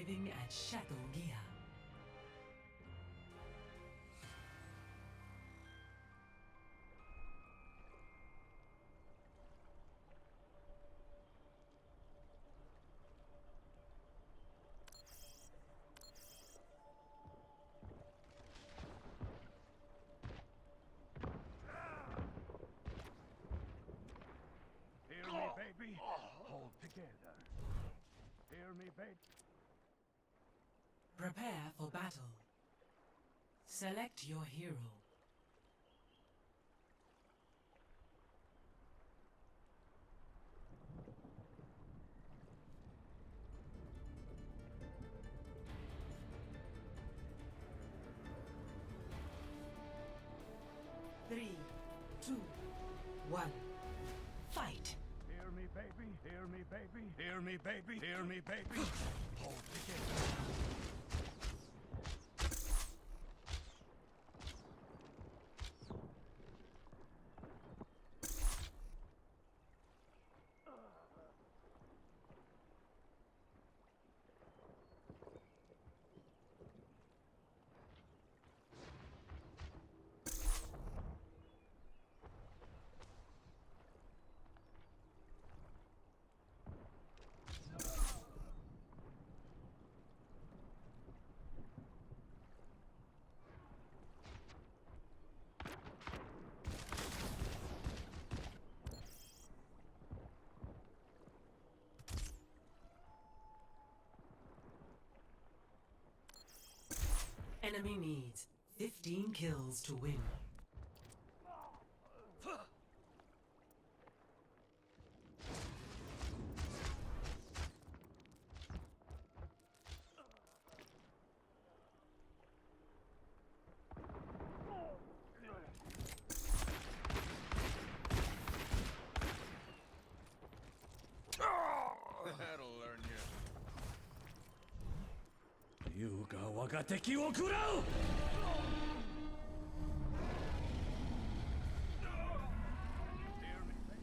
arriving at Chateau Gia. Hear me, baby. Hold together. Hear me, baby. Prepare for battle. Select your hero. Three, two, one, fight. Hear me, baby. Hear me, baby. Hear me, baby. Hear me, baby. Hold together. Enemy needs 15 kills to win. That'll learn you. You ga waga teki wo kurau! Hear me, baby.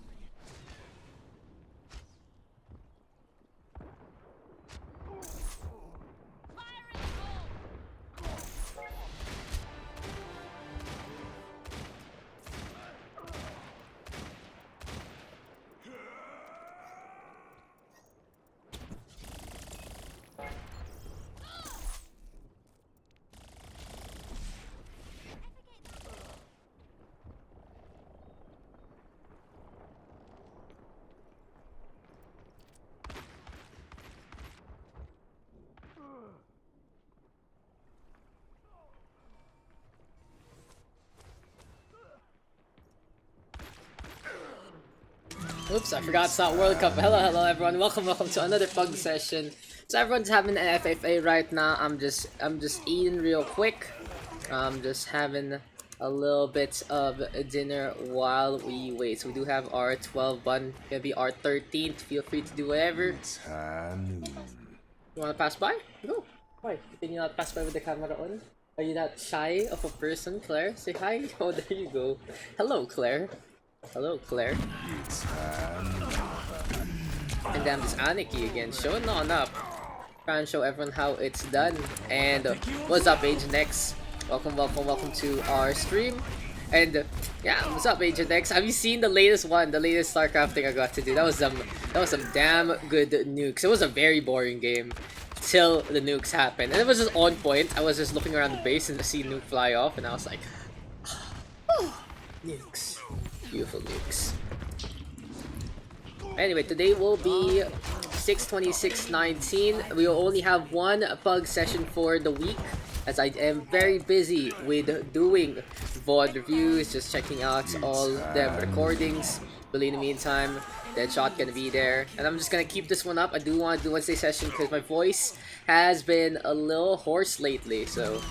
Oops, I forgot it's not World Cup. Hello everyone. Welcome to another PUG session. So everyone's having an FFA right now. I'm just eating real quick. I'm just having a little bit of dinner while we wait. So we do have our 12 bun, maybe our 13th. Feel free to do whatever. You wanna pass by? Go. Why? Can you not pass by with the camera on? Are you that shy of a person, Claire? Say hi. Oh, there you go. Hello, Claire. Hello, Claire. And damn, this Aniki again, showing on up. Trying to show everyone how it's done. And what's up, Agent X? Welcome to our stream. And yeah, what's up, Agent X? Have you seen the latest one, the latest StarCraft thing I got to do? That was some damn good nukes. It was a very boring game till the nukes happened, and it was just on point. I was just looking around the base and I see nuke fly off, and I was like, oh, nukes. Beautiful nukes. Anyway, today will be 6/26/19. We will only have one PUG session for the week, as I am very busy with doing VOD reviews, just checking out all the recordings. But in the meantime, Deadshot gonna be there, and I'm just gonna keep this one up. I do want to do Wednesday session because my voice has been a little hoarse lately, so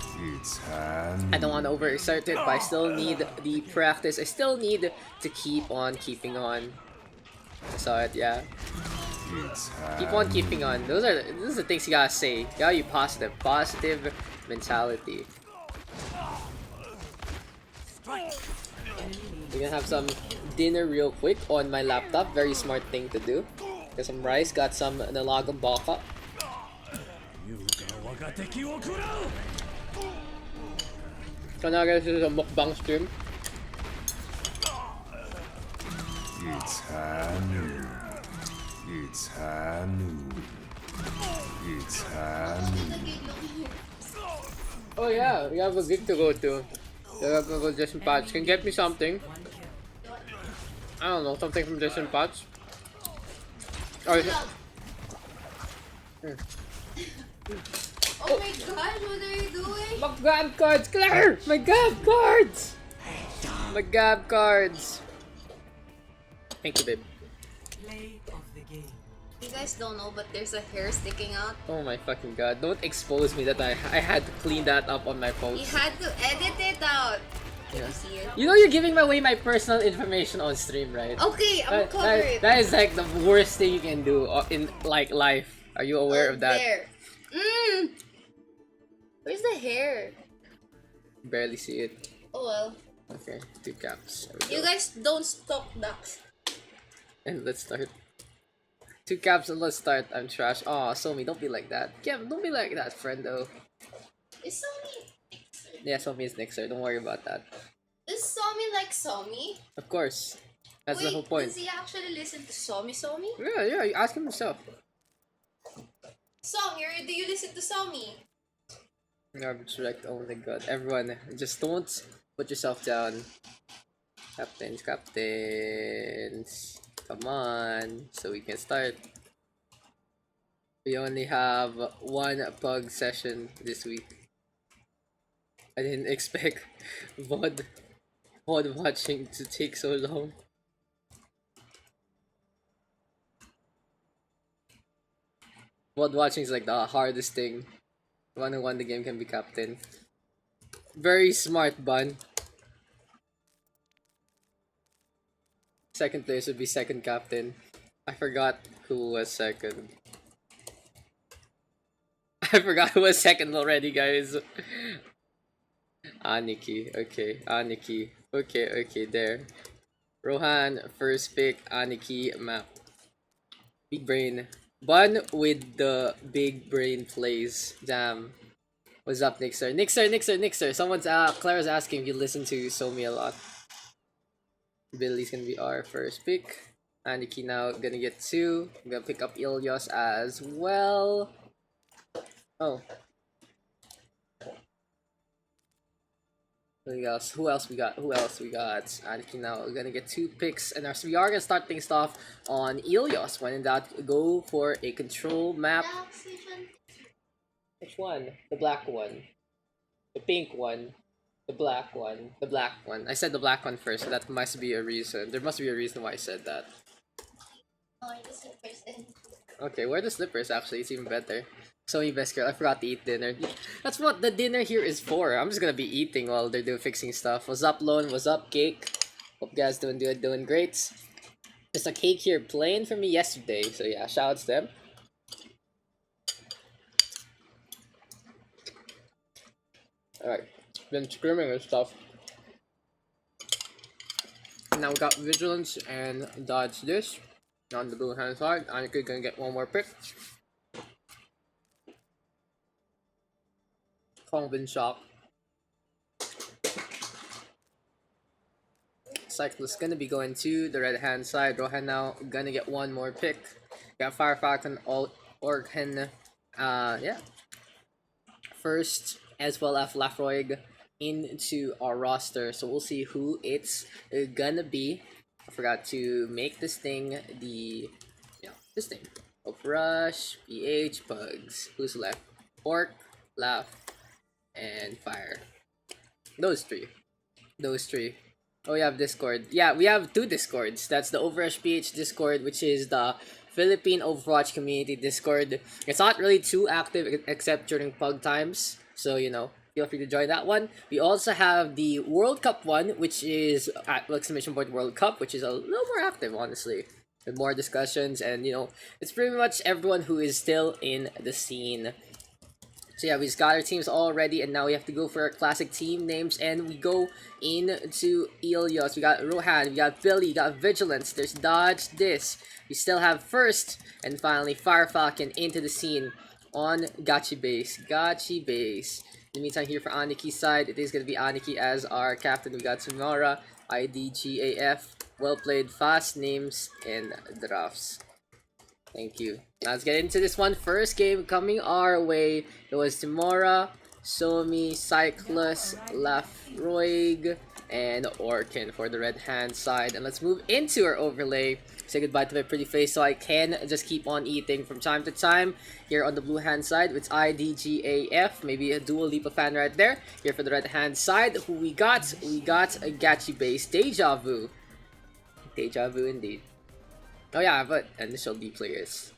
I don't want to overexert it, but I still need the practice. I still need to keep on keeping on. So yeah, keep on keeping on. Those are the things you gotta say. You gotta be positive mentality. We're gonna have some dinner real quick on my laptop. Very smart thing to do. Got some rice, got some nalagang baka. が敵を食らう So now guys, this is a mukbang stream. It's Hanu. It's Hanu. It's Hanu. Oh yeah, we have a gig to go to. We have to go to Distant Patch. Can you get me something? I don't know, something from Distant Patch. Or is it... Oh my god, what are you doing? My gab cards, Claire! My gab cards! My gab cards! Thank you, babe. Play of the game. You guys don't know, but there's a hair sticking out. Oh my fucking god, don't expose me that I had to clean that up on my You post. had to edit it out. Can Yeah. you see it? You know you're giving away my personal information on stream, right? Okay, I'm That- cover that- it. that is like the worst thing you can do in like life. Are you aware of that? There. Where's the hair? Barely see it. Oh well. Okay, 2 caps. There we You go. guys don't stalk Daks. And let's start. 2 caps and let's start. I'm trash. Aw, Somi, don't be like that. Yeah, don't be like that, friendo. Is Somi? Yeah, Somi is Nixer. Don't worry about that. Is Somi like Somi? Of course. That's Wait, the whole point. does he actually listen to Somi? Yeah, you ask him yourself. Somi, or do you listen to Somi? Garbage wrecked. Oh my god. Everyone, just don't put yourself down. Captains. Come on. So we can start. We only have 1 pug session this week. I didn't expect VOD watching to take so long. VOD watching is like the hardest thing. One who won the game can be captain. Very smart, Bun. Second place would be second captain. I forgot who was second. I forgot who was second already, guys. Aniki. Okay, Aniki. Okay, there. Rohan, first pick, Aniki, map. Big brain. Bun with the big brain plays. Damn. What's up, Nixer? Nixer. Someone's Clara's asking if you listen to Somi a lot. Billy's gonna be our first pick. Aniki now gonna get 2. I'm gonna pick up Ilios as well. Oh. Who else we got? Aniki now gonna get 2 picks, and we are gonna start things off on Ilios. When in doubt, go for a control map. Daks, which one? Which one? The black one. The pink one. The black one. The black one. I said the black one first, so that must be a reason. There must be a reason why I said that. Oh, I just hit percent. Okay, where are the slippers actually? It's even better. So best girl, I forgot to eat dinner. That's what the dinner here is for. I'm just gonna be eating while they're doing fixing stuff. What's up, Lone? What's up, Cake? Hope you guys doing great. Just a Cake here playing for me yesterday, so yeah, shoutouts to them. Alright, been screaming and stuff. Now we got Vigilance and Dodge this. On the blue hand side, Annika gonna get 1 more pick. Kongbin Shock. Cyclist gonna be going to the red hand side. Rohan now gonna get 1 more pick. Got Fire Falcon, Orkan, yeah. First, as well as Lafroig into our roster. So we'll see who it's gonna be. I forgot to make this thing this thing. OverRush PH PUGS. Who's left? Orc, Laugh, and Fire. Those three. Oh, we have Discord. Yeah, we have 2 Discords. That's the OverRush PH Discord, which is the Philippine Overwatch community Discord. It's not really too active except during pug times. So, you know, feel free to join that one. We also have the World Cup one, which is at exclamation point World Cup, which is a little more active, honestly. With more discussions, and you know, it's pretty much everyone who is still in the scene. So yeah, we just got our teams all ready, and now we have to go for our classic team names, and we go into Ilios. We got Rohan, we got Billy, we got Vigilance, there's Dodge this. We still have First, and finally Fire Falcon into the scene. on Gachi base. Gachi base. In the meantime, here for Aniki's side, it is going to be Aniki as our captain. We got Tomora, IDGAF. Well played, fast names, and drafts. Thank you. Now let's get into this one. First game coming our way. It was Tomora, Somi, Cyclus, Lafroig, and Orkin for the red hand side. And let's move into our overlay. Say goodbye to my pretty face so I can just keep on eating from time to time. Here on the blue hand side, it's IDGAF. Maybe a Dual Leap of fan right there. Here for the red hand side, who we got? We got a Gachi base. Deja Vu. Deja Vu indeed. Oh yeah, but initial D players.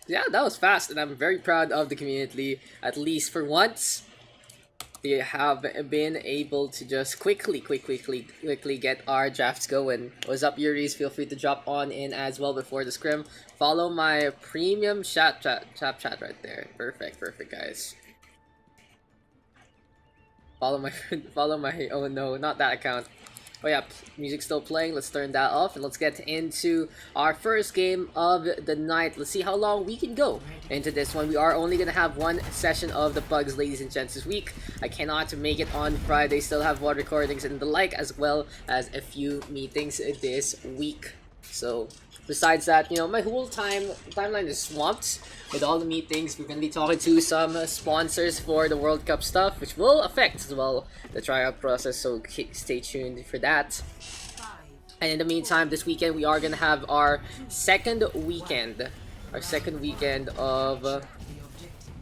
Yeah, that was fast, and I'm very proud of the community. At least for once, they have been able to just quickly get our drafts going. What's up, Yuris? Feel free to drop on in as well before the scrim. Follow my premium chat right there. Perfect, guys. Follow my oh no, not that account. Oh yeah, music's still playing. Let's turn that off and let's get into our first game of the night. Let's see how long we can go into this one. We are only gonna have one session of the Pugs, ladies and gents, this week. I cannot make it on Friday. Still have one recordings and the like, as well as a few meetings this week. So besides that, you know, my whole timeline is swamped with all the meetings. We're gonna be talking to some sponsors for the World Cup stuff, which will affect as well the tryout process, so stay tuned for that. And in the meantime, this weekend we are gonna have our second weekend of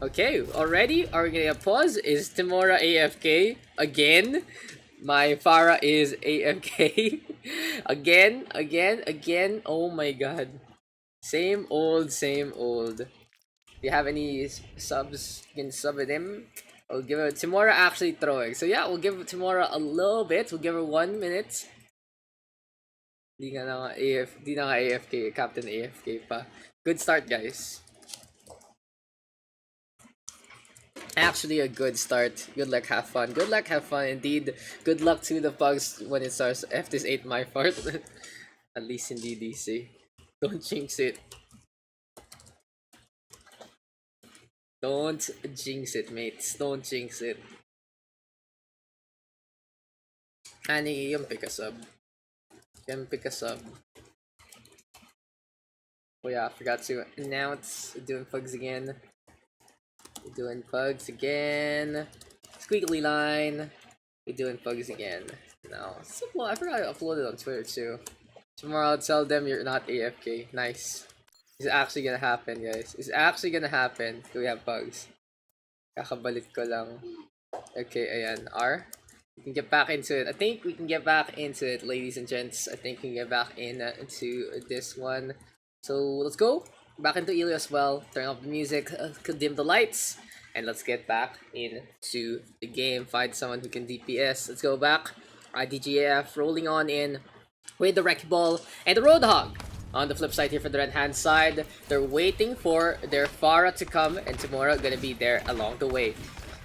okay, already are we gonna pause? Is Tomora AFK again? My Farah is AFK again. Oh my god, same old. Do you have any subs? You can sub with him. I'll give it Tomora actually throwing. So yeah, we'll give Tomora a little bit. We'll give her 1 minute. Di na nga AFK, Captain AFK pa. Good start, guys. Actually a good start. Good luck, have fun. Good luck, have fun indeed. Good luck to the Pugs when it starts. F this 8 my fault. At least in DDC. Don't jinx it. Don't jinx it, mates. Don't jinx it. Annie, you can pick a sub. Oh yeah, I forgot to announce doing Pugs again. Squiggly line. We're doing Pugs again. No. Well, I forgot I uploaded on Twitter too. Tomorrow I'll tell them you're not AFK. Nice. It's actually gonna happen, guys. It's actually gonna happen. Do we have Pugs? Kakabalit ko lang. Okay, ayan. R. We can get back into it. I think we can get back into it, ladies and gents. I think we can get back into this one. So let's go back into Ilios as well. Turn off the music, dim the lights, and let's get back into the game. Find someone who can DPS. Let's go back. IDGAF rolling on in with the Wrecking Ball and the Roadhog. On the flip side here for the red hand side, they're waiting for their Farah to come, and Tomora gonna be there along the way.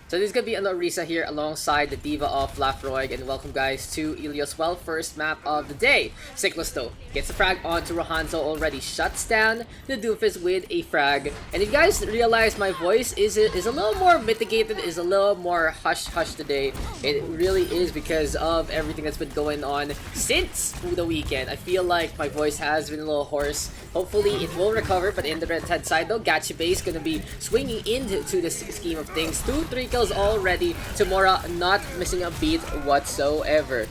So this is gonna be an Orisa here alongside the Diva of Lafroig, and welcome guys to Ilios. Well, first map of the day. Cyclus though gets the frag onto Rohanzo already, shuts down the Doofus with a frag. And if you guys realize my voice is a little more mitigated, is a little more hush today, it really is because of everything that's been going on since the weekend. I feel like my voice has been a little hoarse. Hopefully it will recover, but in the red hand side though, Gachi base gonna be swinging into the scheme of things. 2-3 kills already. Tomora not missing a beat whatsoever.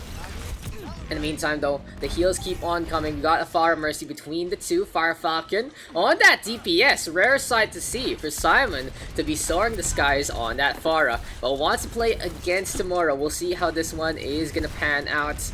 In the meantime though, the heals keep on coming. We got a Farah Mercy between the two. Fire Falcon on that DPS. Rare sight to see for Simon to be soaring the skies on that Farah. But wants to play against Tomora. We'll see how this one is gonna pan out.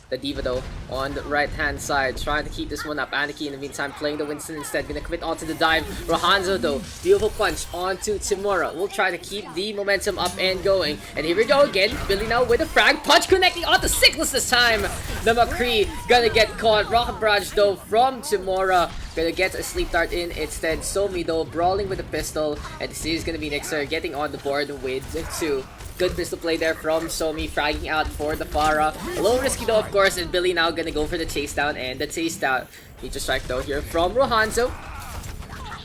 The Diva though on the right hand side trying to keep this one up. Aniki in the meantime playing the Winston instead, gonna commit onto the dive. Rohanzo though, beautiful punch onto Tomora. We'll try to keep the momentum up and going, and here we go again. Billy now with a frag punch connecting onto Cyclus this time. The McCree gonna get caught. Rocket Barrage though from Tomora, gonna get a sleep dart in instead. Somi though brawling with a pistol, and this is gonna be Nixer getting on the board with 2. Good pistol play there from Somi, fragging out for the Farah. A little risky though, of course, and Billy now gonna go for the chase down and the chase down. Feature strike though here from Rohanzo.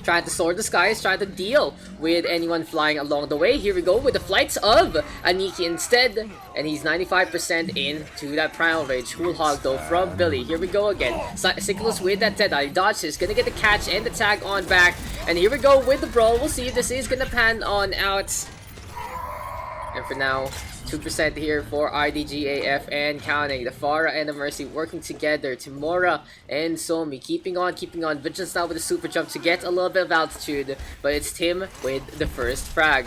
trying to soar the skies, trying to deal with anyone flying along the way. Here we go with the flights of Aniki instead, and he's 95% into that Primal Rage. Cool Hog though from Billy. Here we go again. Cyclus with that Deadeye. Dodges, gonna get the catch and the tag on back. And here we go with the brawl. We'll see if this is gonna pan on out. And for now, 2% here for IDGAF and counting. The Farah and the Mercy working together. Timora and Somi keeping on. Vigilance now with a super jump to get a little bit of altitude. But it's Tim with the first frag.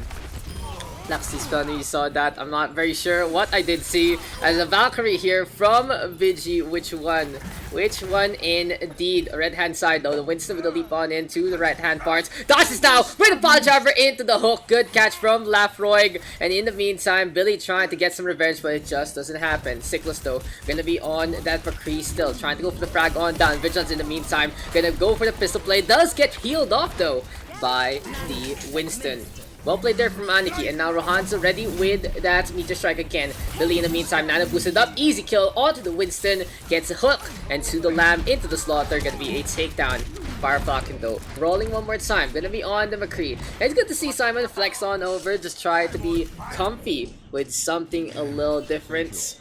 Laxy's funny, you saw that. I'm not very sure what I did see. As a Valkyrie here from Vigi. Which one? Which one indeed? Red hand side though. The Winston with the leap on into the right hand parts. Dodges now with a ball driver into the hook. Good catch from Lafroig. And in the meantime, Billy trying to get some revenge, but it just doesn't happen. Sickless though, gonna be on that McCree still. Trying to go for the frag on down. Vigilance in the meantime, gonna go for the pistol play. Does get healed off though by the Winston. Well played there from Aniki, and now Rohan's ready with that Meteor Strike again. Billy in the meantime, Nana boosted up, easy kill onto the Winston, gets a hook, and to the Lamb into the Slaughter, gonna be a takedown. Fire Falcon though, rolling one more time, gonna be on the McCree. And it's good to see Simon flex on over, just try to be comfy with something a little different.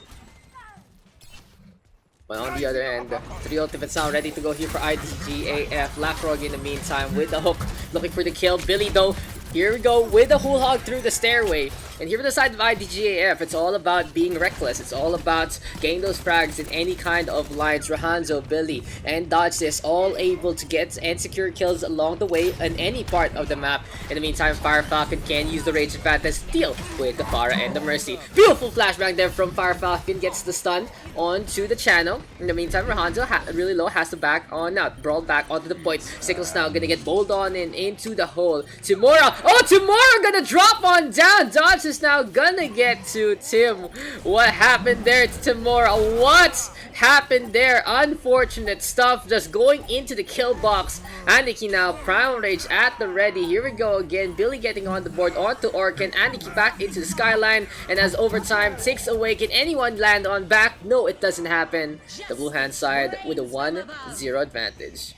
But on the other end, 3 ultimates now ready to go here for IDGAF. Lafroig in the meantime with the hook, looking for the kill. Billy though, here we go with the whole hog through the stairway. And here on the side of IDGAF, it's all about being reckless. It's all about getting those frags in any kind of lines. Rohanzo, Billy, and Dodge this all able to get and secure kills along the way in any part of the map. In the meantime, Fire Falcon can use the Rage Advantage to deal with the Farah and the Mercy. Beautiful flashbang there from Fire Falcon, gets the stun onto the channel. In the meantime, Rohanzo really low, has to back on out. Brawl back onto the point. Sickles now gonna get bowled on and into the hole. Timora! Oh, Timora gonna drop on down! Dodge is now gonna get to Tim. What happened there to Timora? What happened there? Unfortunate stuff, just going into the kill box. Aniki now, Primal Rage at the ready. Here we go again. Billy getting on the board onto Orkin. Aniki back into the skyline. And as overtime takes away, can anyone land on back? No, it doesn't happen. The blue hand side with a 1-0 advantage.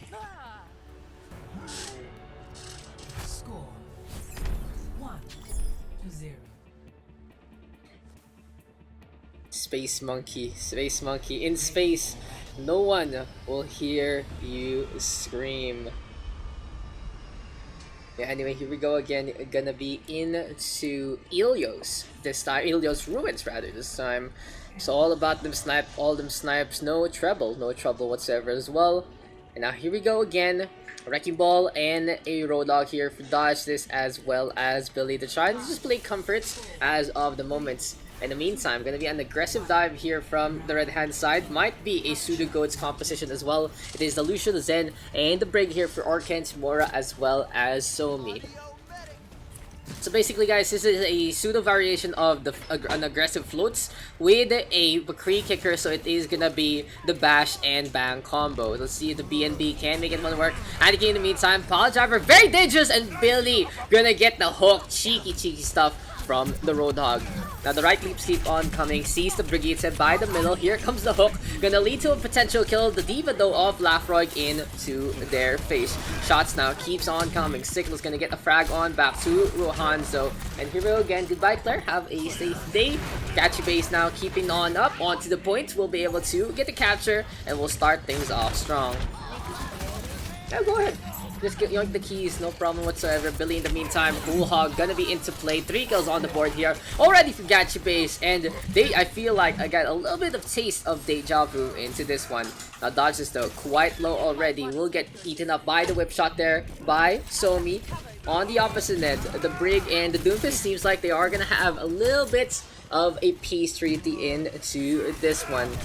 Score 1-0. Space Monkey in space. No one will hear you scream. Yeah, anyway, here we go again. Gonna be into Ilios this time. Ilios Ruins rather this time. So all about them snipe, all them snipes, no trouble whatsoever as well. And now here we go again. A Wrecking Ball and a Roadhog here for Dodge this, as well as Billy to try and just play comforts as of the moment. In the meantime, gonna be an aggressive dive here from the red hand side. Might be a Pseudo Goat's composition as well. It is the Lucio, the Zen, and the Brig here for Orkan, Timora, as well as Somi. So basically guys, this is a pseudo variation of an aggressive floats with a McCree kicker, so it is gonna be the bash and bang combo. Let's see if the BNB can make it one work. Aniki in the meantime, Power Driver, very dangerous, and Billy gonna get the hook. Cheeky stuff from the Roadhog. Now the right leap sleep oncoming, sees the Brigade set by the middle. Here comes the hook, gonna lead to a potential kill. The Diva though of Lafroig into their face. Shots now keeps on coming. Signal's gonna get a frag on back to Rohanzo. And here we go again. Goodbye Claire, have a safe day. Catchy base now keeping on up onto the point. We'll be able to get the capture and we'll start things off strong. Yeah, go ahead. Just yoink the keys, no problem whatsoever. Billy in the meantime, Cool Hog gonna be into play. 3 kills on the board here already for Gachi Base, and I feel like I got a little bit of taste of Deja Vu into this one. Now dodges though quite low already, will get eaten up by the whip shot there by Somi. On the opposite end, the Brig and the Doomfist seems like they are gonna have a little bit of a peace treaty into this one.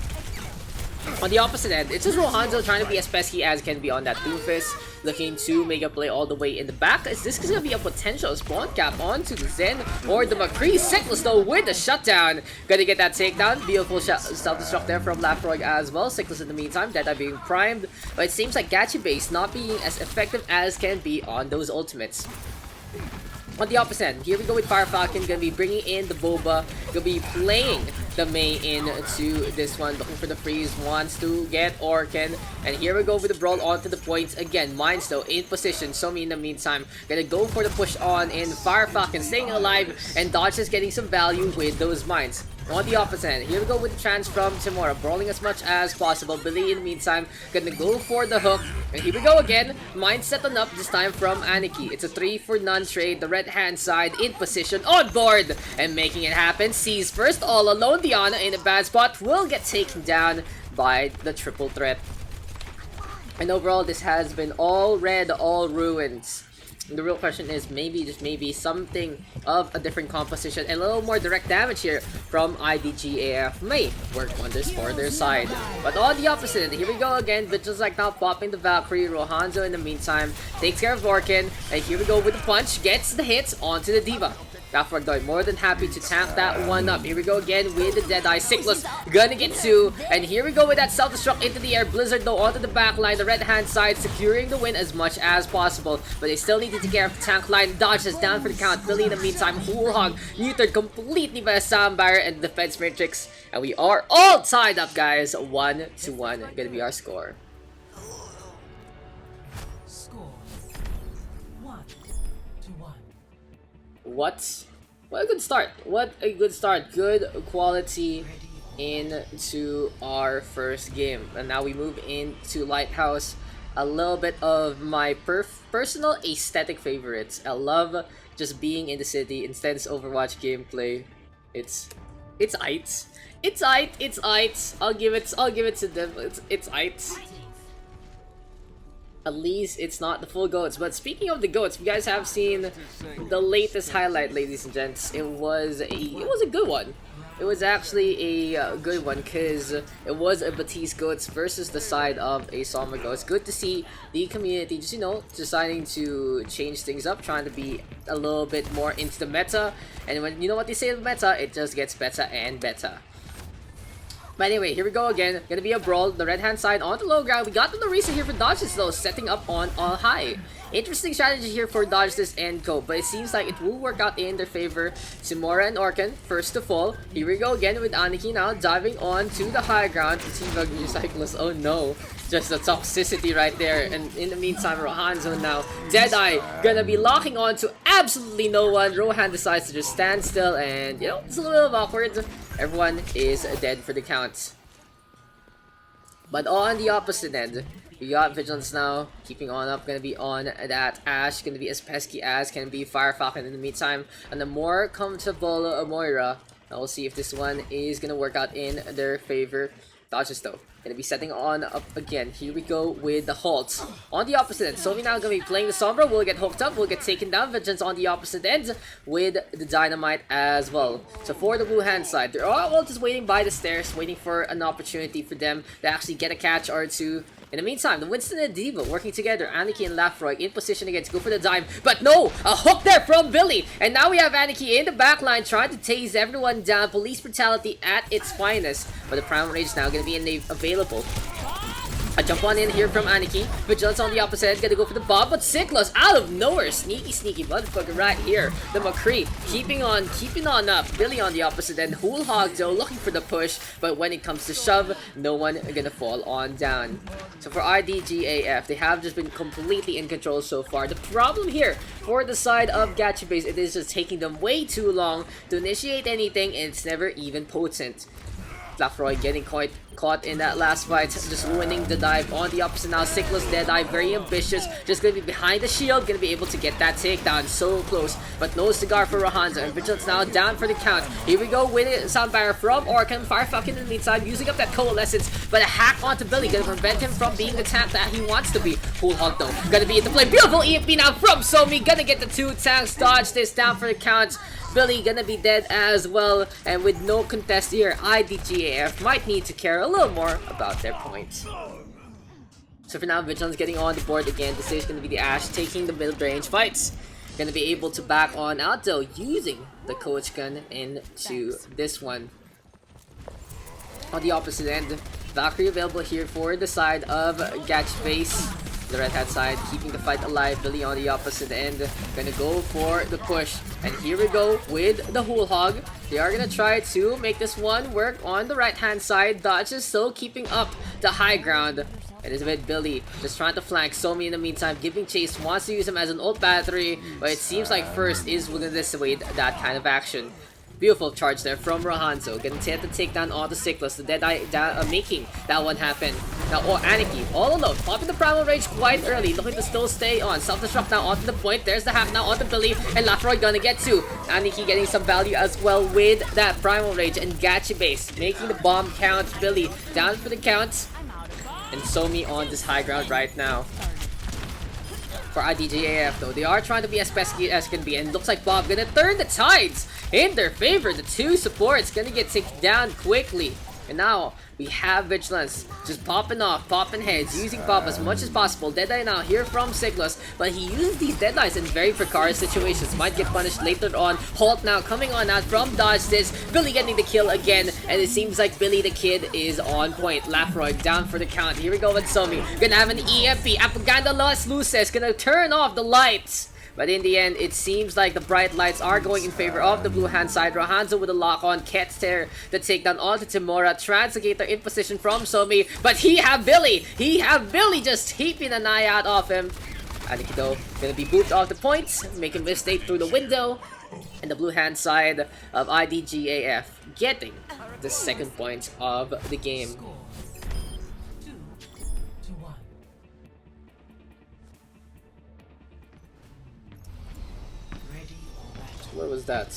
On the opposite end, it's just Rohanzo trying to be as pesky as can be on that Doomfist, looking to make a play all the way in the back. Is this gonna be a potential spawn cap onto the Zen or the McCree? Sickless though with the shutdown, gonna get that takedown. Beautiful self-destruct there from Lafroig as well. Sickless in the meantime, Deadeye being primed, but it seems like Gachi Base not being as effective as can be on those ultimates. On the opposite end, here we go with Fire Falcon, gonna be bringing in the Boba, gonna be playing the Mei into this one. Looking for the freeze, wants to get Orkan. And here we go with the brawl onto the points again. Mines though in position. Somi in the meantime gonna go for the push on in. Fire Falcon staying alive, and Dodge is getting some value with those mines. On the opposite end, here we go with the trans from Timora, brawling as much as possible. Billy in the meantime gonna go for the hook, and here we go again. Mine setting up this time from Aniki. It's a 3 for none trade. The red hand side in position on board and making it happen. Sees first all alone. Diana in a bad spot will get taken down by the triple threat. And overall, this has been all red, all ruins. The real question is maybe, just maybe, something of a different composition and a little more direct damage here from IDGAF may work wonders for their side. But on the opposite, here we go again. Vigil's like now popping the Valkyrie. Rohanzo in the meantime takes care of Vorkin. And here we go with the punch. Gets the hits onto the Diva. Gaffardoy more than happy to tap that one up. Here we go again with the Deadeye. Sickles gonna get 2. And here we go with that self-destruct into the air. Blizzard though onto the back line. The red hand side securing the win as much as possible. But they still need to take care of the tank line. Dodge is down for the count. Billy in the meantime, Whole Hog neutered completely by a Sound Barrier and the Defense Matrix. And we are all tied up, guys. 1-1 gonna be our score. Score 1-1. What a good start. What a good start. Good quality into our first game. And now we move into Lighthouse. A little bit of my personal aesthetic favorites. I love just being in the city. Intense Overwatch gameplay. It's aight. It's aight. I'll give it to them. It's aight. At least it's not the full goats. But speaking of the goats, if you guys have seen the latest highlight, ladies and gents, it was a good one. It was actually a good one because it was a Batiste goats versus the side of a Soma goats. Good to see the community just, deciding to change things up, trying to be a little bit more into the meta. And when you know what they say of meta, it just gets better and better. But anyway, here we go again. Gonna be a brawl. The red hand side onto low ground. We got the reason here for dodges though, setting up on all high. Interesting strategy here for dodge this and go, but it seems like it will work out in their favor. Timora and Orkan first to fall. Here we go again with Aniki now diving on to the high ground. T-Bug Recyclist, oh no. Just the toxicity right there. And in the meantime, Rohanzo now. Deadeye gonna be locking on to absolutely no one. Rohan decides to just stand still and, it's a little awkward. Everyone is dead for the count. But on the opposite end, we got Vigilance now, keeping on up, gonna be on that Ashe, gonna be as pesky as can be Fire Falcon in the meantime. And the more comfortable Moira, now we'll see if this one is gonna work out in their favor. Dodges though, gonna be setting on up again. Here we go with the halt. On the opposite end, Somi now gonna be playing the Sombra, will get hooked up, will get taken down. Vigilance on the opposite end with the Dynamite as well. So for the blue hand side, they're all just waiting by the stairs, waiting for an opportunity for them to actually get a catch or two. In the meantime, the Winston and Diva working together. Aniki and Lafroy in position again to go for the dive. But no! A hook there from Billy! And now we have Aniki in the backline trying to tase everyone down. Police brutality at its finest. But the Primal Rage is now going to be available. A jump on in here from Aniki. Vigilance on the opposite end, gonna go for the Bob, but Sicklos out of nowhere. Sneaky motherfucker right here. The McCree keeping on up. Billy on the opposite end. Whole Hog though looking for the push, but when it comes to shove, no one gonna fall on down. So for IDGAF, they have just been completely in control so far. The problem here for the side of Gacha Base, it is just taking them way too long to initiate anything, and it's never even potent. Lafroy getting caught in that last fight, just ruining the dive on the opposite now. Sicklos Deadeye, very ambitious, just gonna be behind the shield, gonna be able to get that takedown, so close, but no cigar for Rohanzo, and Vigilance now down for the count. Here we go with it, Sound Barrier from Orkan. Fire Falcon in the meantime, using up that Coalescence, but a hack onto Billy, gonna prevent him from being the tank that he wants to be. Whole Hog though, gonna be in the play, beautiful EMP now from Somi, gonna get the 2 tanks, dodge this down for the count. Billy gonna be dead as well, and with no contest here, IDGAF might need to care a little more about their points. So for now, Vigilance getting on the board again. This is gonna be the Ashe taking the mid-range fights. Gonna be able to back on out though, using the coach gun into this one. On the opposite end, Valkyrie available here for the side of Gacha Base. The red hat side keeping the fight alive. Billy on the opposite end gonna go for the push. And here we go with the whole hog. They are gonna try to make this one work on the right hand side. Dodge is still keeping up the high ground. And it's with Billy just trying to flank Somi in the meantime, giving chase, wants to use him as an ult battery, but it seems like First is willing to dissuade that kind of action. Beautiful charge there from Rohanzo, getting to take down all the Cyclus, the Deadeye making that one happen. Now, Aniki, all alone, popping the Primal Rage quite early, looking to still stay on. Self-destruct now onto the point, there's the half now onto Billy, and Lafroy gonna get two. Aniki getting some value as well with that Primal Rage, and Gachi base, making the bomb count. Billy down for the count, and Somi on this high ground right now. For IDJAF though, they are trying to be as pesky as can be, and looks like Bob gonna turn the tides in their favor. The two supports gonna get taken down quickly, and now we have Vigilance just popping off, popping heads, using Bob as much as possible. Deadeye now here from Cyclus, but he uses these Deadeyes in very precarious situations. Might get punished later on. Halt now coming on out from Dodge this. Billy getting the kill again, and it seems like Billy the Kid is on point. Lafroy down for the count. Here we go with Somi. Gonna have an EMP. Apaganda Las Luces gonna turn off the lights. But in the end, it seems like the bright lights are going in favor of the blue hand side. Rohanzo with a lock on. Ket's there to take down onto Timora. Translocator in position from Somi. But he have Billy. He have Billy just keeping an eye out of him. Aniki though gonna be booped off the points, making mistake through the window. And the blue hand side of IDGAF getting the second point of the game. 2-1. Where was that?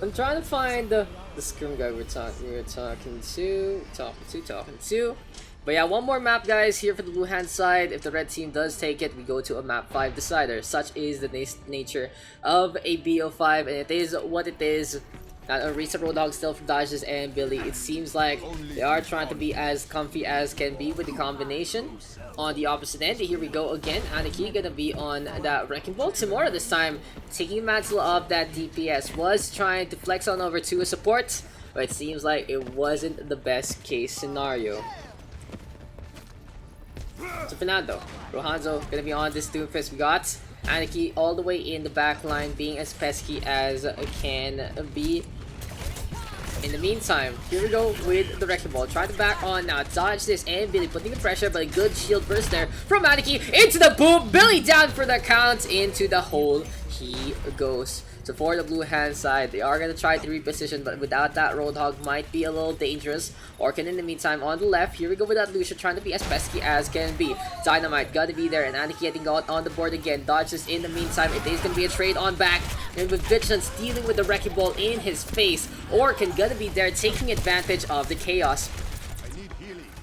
I'm trying to find the scrim guy we were talking to. But yeah, one more map, guys, here for the blue hand side. If the red team does take it, we go to a map 5 decider. Such is the nature of a BO5, and it is what it is. A recent Roadhog still from Dodges and Billy. It seems like they are trying to be as comfy as can be with the combination. On the opposite end, here we go again. Aniki gonna be on that Wrecking Ball. Timora this time taking mantle of that DPS. Was trying to flex on over to a support, but it seems like it wasn't the best case scenario. So Fernando, Rohanzo gonna be on this Doomfist. We got Aniki all the way in the back line, being as pesky as can be. In the meantime, here we go with the Wrecking Ball. Trying to back on now. Dodge this and Billy putting the pressure, but a good shield burst there from Aniki into the boom. Billy down for the count into the hole. He goes. So for the blue hand side, they are going to try to reposition, but without that, Roadhog might be a little dangerous. Orkin in the meantime on the left. Here we go with that Lucia trying to be as pesky as can be. Dynamite got to be there, and Aniki getting out on the board again. Dodges in the meantime. It is going to be a trade on back. And with Vigilance dealing with the Wrecking Ball in his face, Orkin gonna be there taking advantage of the chaos.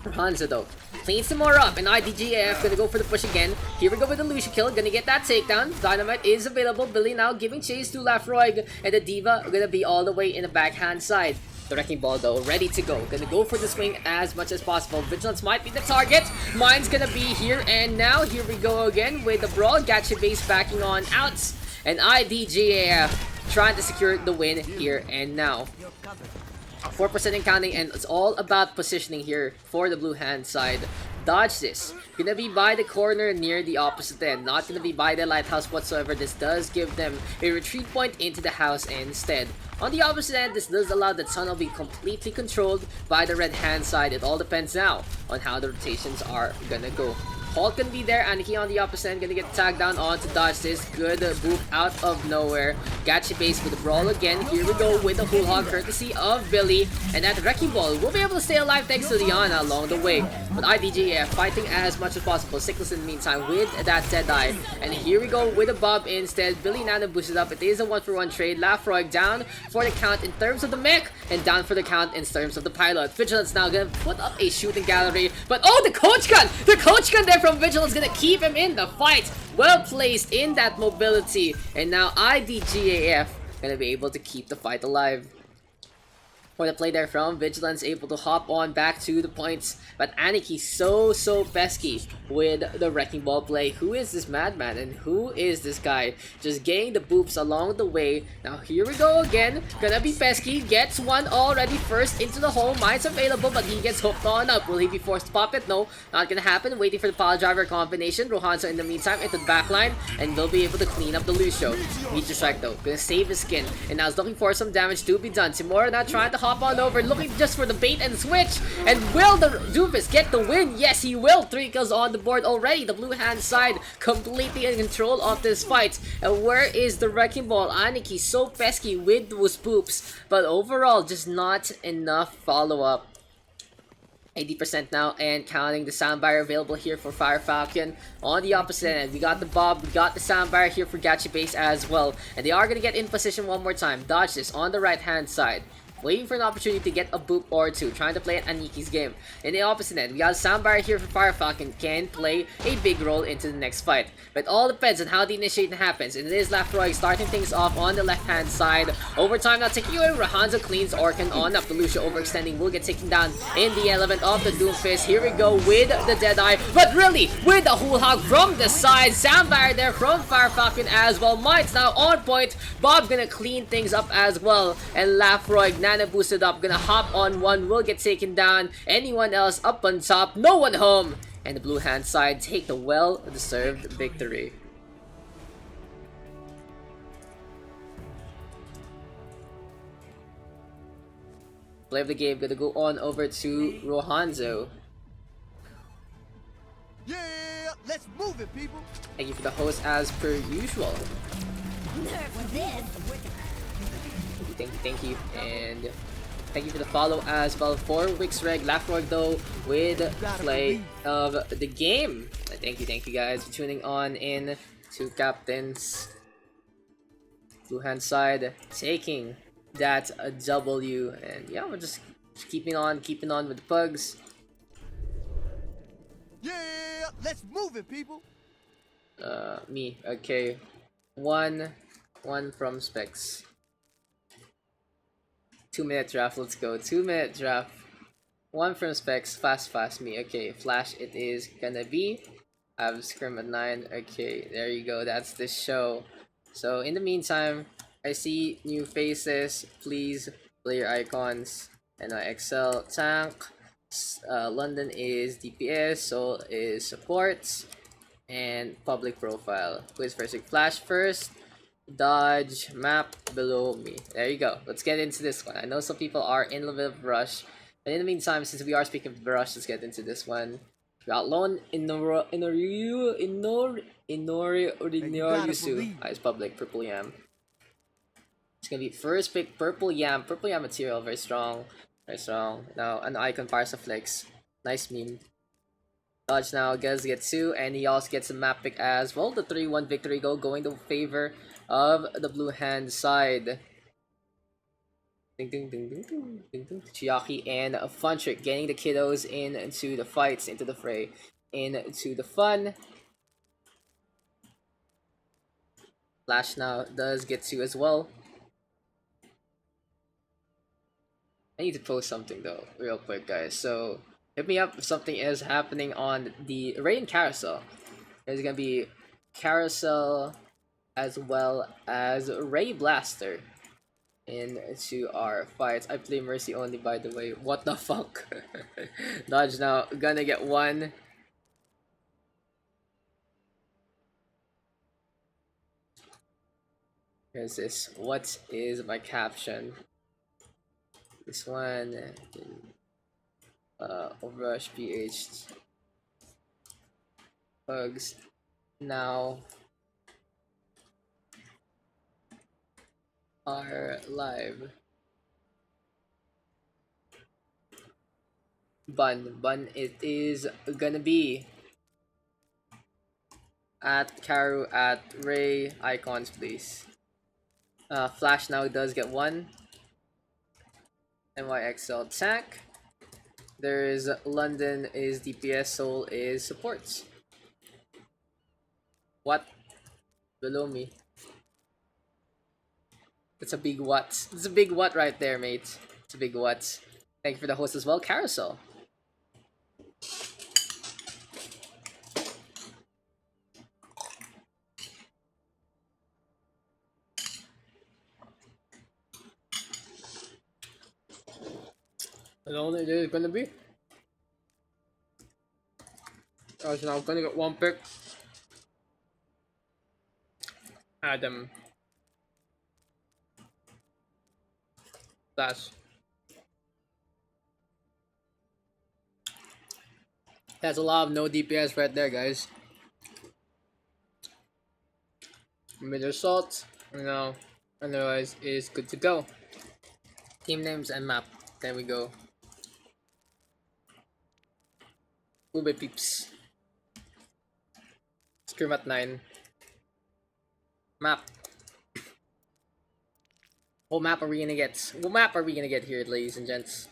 Hanzo though cleans some more up, and IDGAF gonna go for the push again. Here we go with the Lucia kill, gonna get that takedown. Dynamite is available. Billy now giving chase to Lafroy, and the Diva gonna be all the way in the backhand side. The Wrecking Ball though, ready to go. Gonna go for the swing as much as possible. Vigilance might be the target. Mine's gonna be here and now. Here we go again with the Brawl. Gacha base backing on out. And IDGAF trying to secure the win here and now. 4% in counting, and it's all about positioning here for the blue hand side. Dodge this. Gonna be by the corner near the opposite end. Not gonna be by the lighthouse whatsoever. This does give them a retreat point into the house instead. On the opposite end, this does allow the tunnel to be completely controlled by the red hand side. It all depends now on how the rotations are gonna go. Hulk gonna be there, Aniki on the opposite end, gonna get tagged down on to dodge this. Good boop out of nowhere. Gacha base with the Brawl again. Here we go with the Whole Hog courtesy of Billy. And that Wrecking Ball will be able to stay alive thanks to Liana along the way. But IDGF fighting as much as possible. Cyclus in the meantime with that Deadeye. And here we go with a Bob instead. Billy Nana boosted up. It is a 1-for-1 trade. Lafroy down for the count in terms of the mech, and down for the count in terms of the pilot. Vigilance now gonna put up a shooting gallery. But oh, the coach gun! The coach gun there from Vigilance gonna keep him in the fight. Well placed in that mobility. And now IDGAF gonna be able to keep the fight alive. For the play there from Vigilance, able to hop on back to the points. But Aniki so pesky with the Wrecking Ball play. Who is this madman and who is this guy? Just getting the boops along the way. Now here we go again. Gonna be pesky. Gets one already first into the hole. Mines available but he gets hooked on up. Will he be forced to pop it? No, not gonna happen. Waiting for the pile driver combination. Rohanzo in the meantime into the backline and they'll be able to clean up the Lucio. Meteor Strike though. Gonna save his skin. And now is looking for some damage to be done. Timura not trying to hop on over, looking just for the bait and switch. And will the Doofus get the win? Yes, he will. 3 kills on the board already. The blue hand side completely in control of this fight. And where is the Wrecking Ball? Aniki so pesky with those poops, but overall just not enough follow-up. 80% now and counting. The soundbar available here for Fire Falcon. On the opposite end, we got the Bob, we got the soundbar here for Gachi Base as well. And they are going to get in position one more time. Dodge this on the right hand side. Waiting for an opportunity to get a boop or two. Trying to play Aniki's game. In the opposite end, we got a soundbar here for Fire Falcon. Can play a big role into the next fight. But it all depends on how the initiation happens. And it is Lafroy starting things off on the left hand side. Overtime now taking away. Rahanzo cleans Orkan on up. The Lucio overextending will get taken down in the element of the Doomfist. Here we go with the Deadeye. But really, with the Hul Hog from the side. Soundbar there from Fire Falcon as well. Mine's now on point. Bob gonna clean things up as well. And Lafroy boosted up, gonna hop on one, will get taken down. Anyone else up on top, no one home. And the blue hand side take the well-deserved victory. Play of the game gonna go on over to Rohanzo. Yeah, let's move it, people. Thank you for the host as per usual. Thank you, and thank you for the follow as well for Wixreg. Lafroy though with play of the game. Thank you guys for tuning on in. 2 captains. Blue hand side taking that a W, and yeah, we're just keeping on with the pugs. Yeah, let's move it, people. Me, okay. One from Specs. 2-minute draft, let's go. 2-minute draft. 1 from Specs, fast me. Okay, Flash it is gonna be. I have Scrim at 9. Okay, there you go. That's the show. So in the meantime, I see new faces. Please play your icons. And XL tank. London is DPS. Seoul is supports. And public profile. Quiz first. Flash first. Dodge map below me. There you go. Let's get into this one. I know some people are in a little bit of rush, but in the meantime, since we are speaking of rush, let's get into this one. We got Lone Inori is public. Purple Yam. It's gonna be first pick. Purple Yam. Purple Yam material very strong. Now an icon Parsaflex. Nice meme. Dodge now gets 2, and he also gets a map pick as well. The 3-1 victory going to favor of the blue hand side. Chiaki and Funtrick getting the kiddos into the fights, into the fray, into the fun. Flash now does get 2 as well. I need to post something though, real quick, guys. So hit me up if something is happening on the Rain Carousel. There's gonna be Carousel as well as Ray Blaster into our fights. I play Mercy only, by the way. What the fuck? Dodge now gonna get 1. Here's this. What is my caption? This one. OverRush PH PUGS now are live. Bun it is gonna be at Karu at Ray icons, please. Flash now does get 1. NYXL tank. There's London is DPS, Seoul is supports. What? Below me. It's a big what. It's a big what right there, mate. It's a big what. Thank you for the host as well, Carousel. That's all it is gonna be. Oh, so now I'm gonna get one pick. Adam. That's a lot of no DPS right there, guys. Mid assault, otherwise is good to go. Team names and map. There we go. Ube peeps. Scream at 9. Map. What map are we gonna get? What map are we gonna get here, ladies and gents?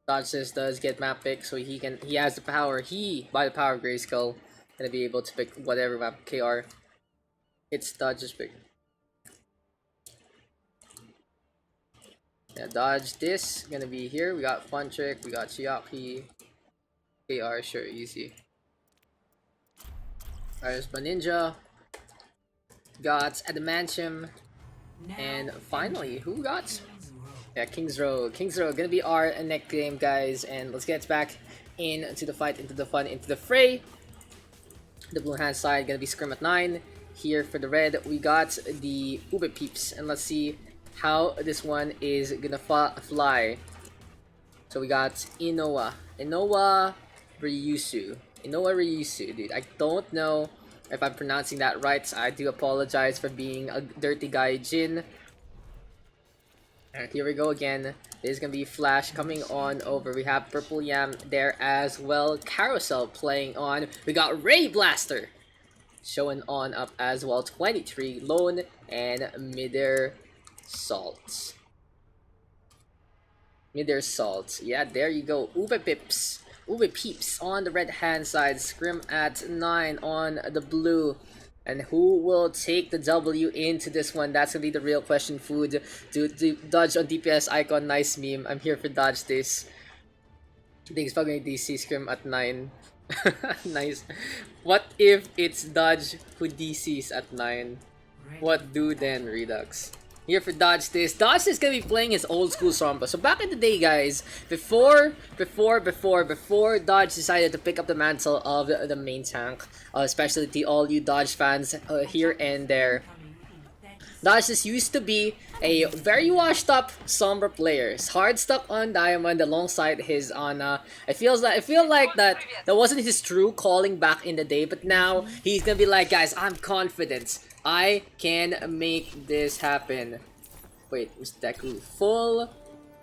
Dodges does get map pick, so he has the power. By the power of Grayskull, gonna be able to pick whatever map KR. It's Dodge's pick. Yeah, Dodge this gonna be here. We got Fun Trick, we got Chiaki, KR, sure, easy. There's Ninja, got Adamantium, and finally, who got? Yeah, King's Row. King's Row gonna be our next game, guys, and let's get back into the fight, into the fun, into the fray. The blue hand side gonna be Scrim at 9. Here for the red, we got the Ube Peeps, and let's see how this one is gonna fly. So we got Inoa Ryusu, dude. I don't know if I'm pronouncing that right. So I do apologize for being a dirty guy, Jin. Alright, here we go again. There's gonna be Flash coming on over. We have Purple Yam there as well. Carousel playing on. We got Ray Blaster showing on up as well. 23 Lone and Midair Salt. Yeah, there you go. Ube Peeps on the red hand side. Scrim at 9 on the blue. And who will take the W into this one? That's gonna be the real question. Food. Do Dodge on DPS icon. Nice meme. I'm here for Dodge this. Thanks for going DC Scrim at 9. Nice. What if it's Dodge who DCs at 9? What do then, Redux? Here for Dodge this. Dodge is gonna be playing his old school Sombra. So back in the day, guys, before Dodge decided to pick up the mantle of the main tank, especially to all you Dodge fans here and there, Dodge just used to be a very washed up Sombra player. Hard stuck on Diamond alongside his Ana. I feel like that wasn't his true calling back in the day, but now he's gonna be like, guys, I'm confident. I can make this happen. Wait, is Deku full?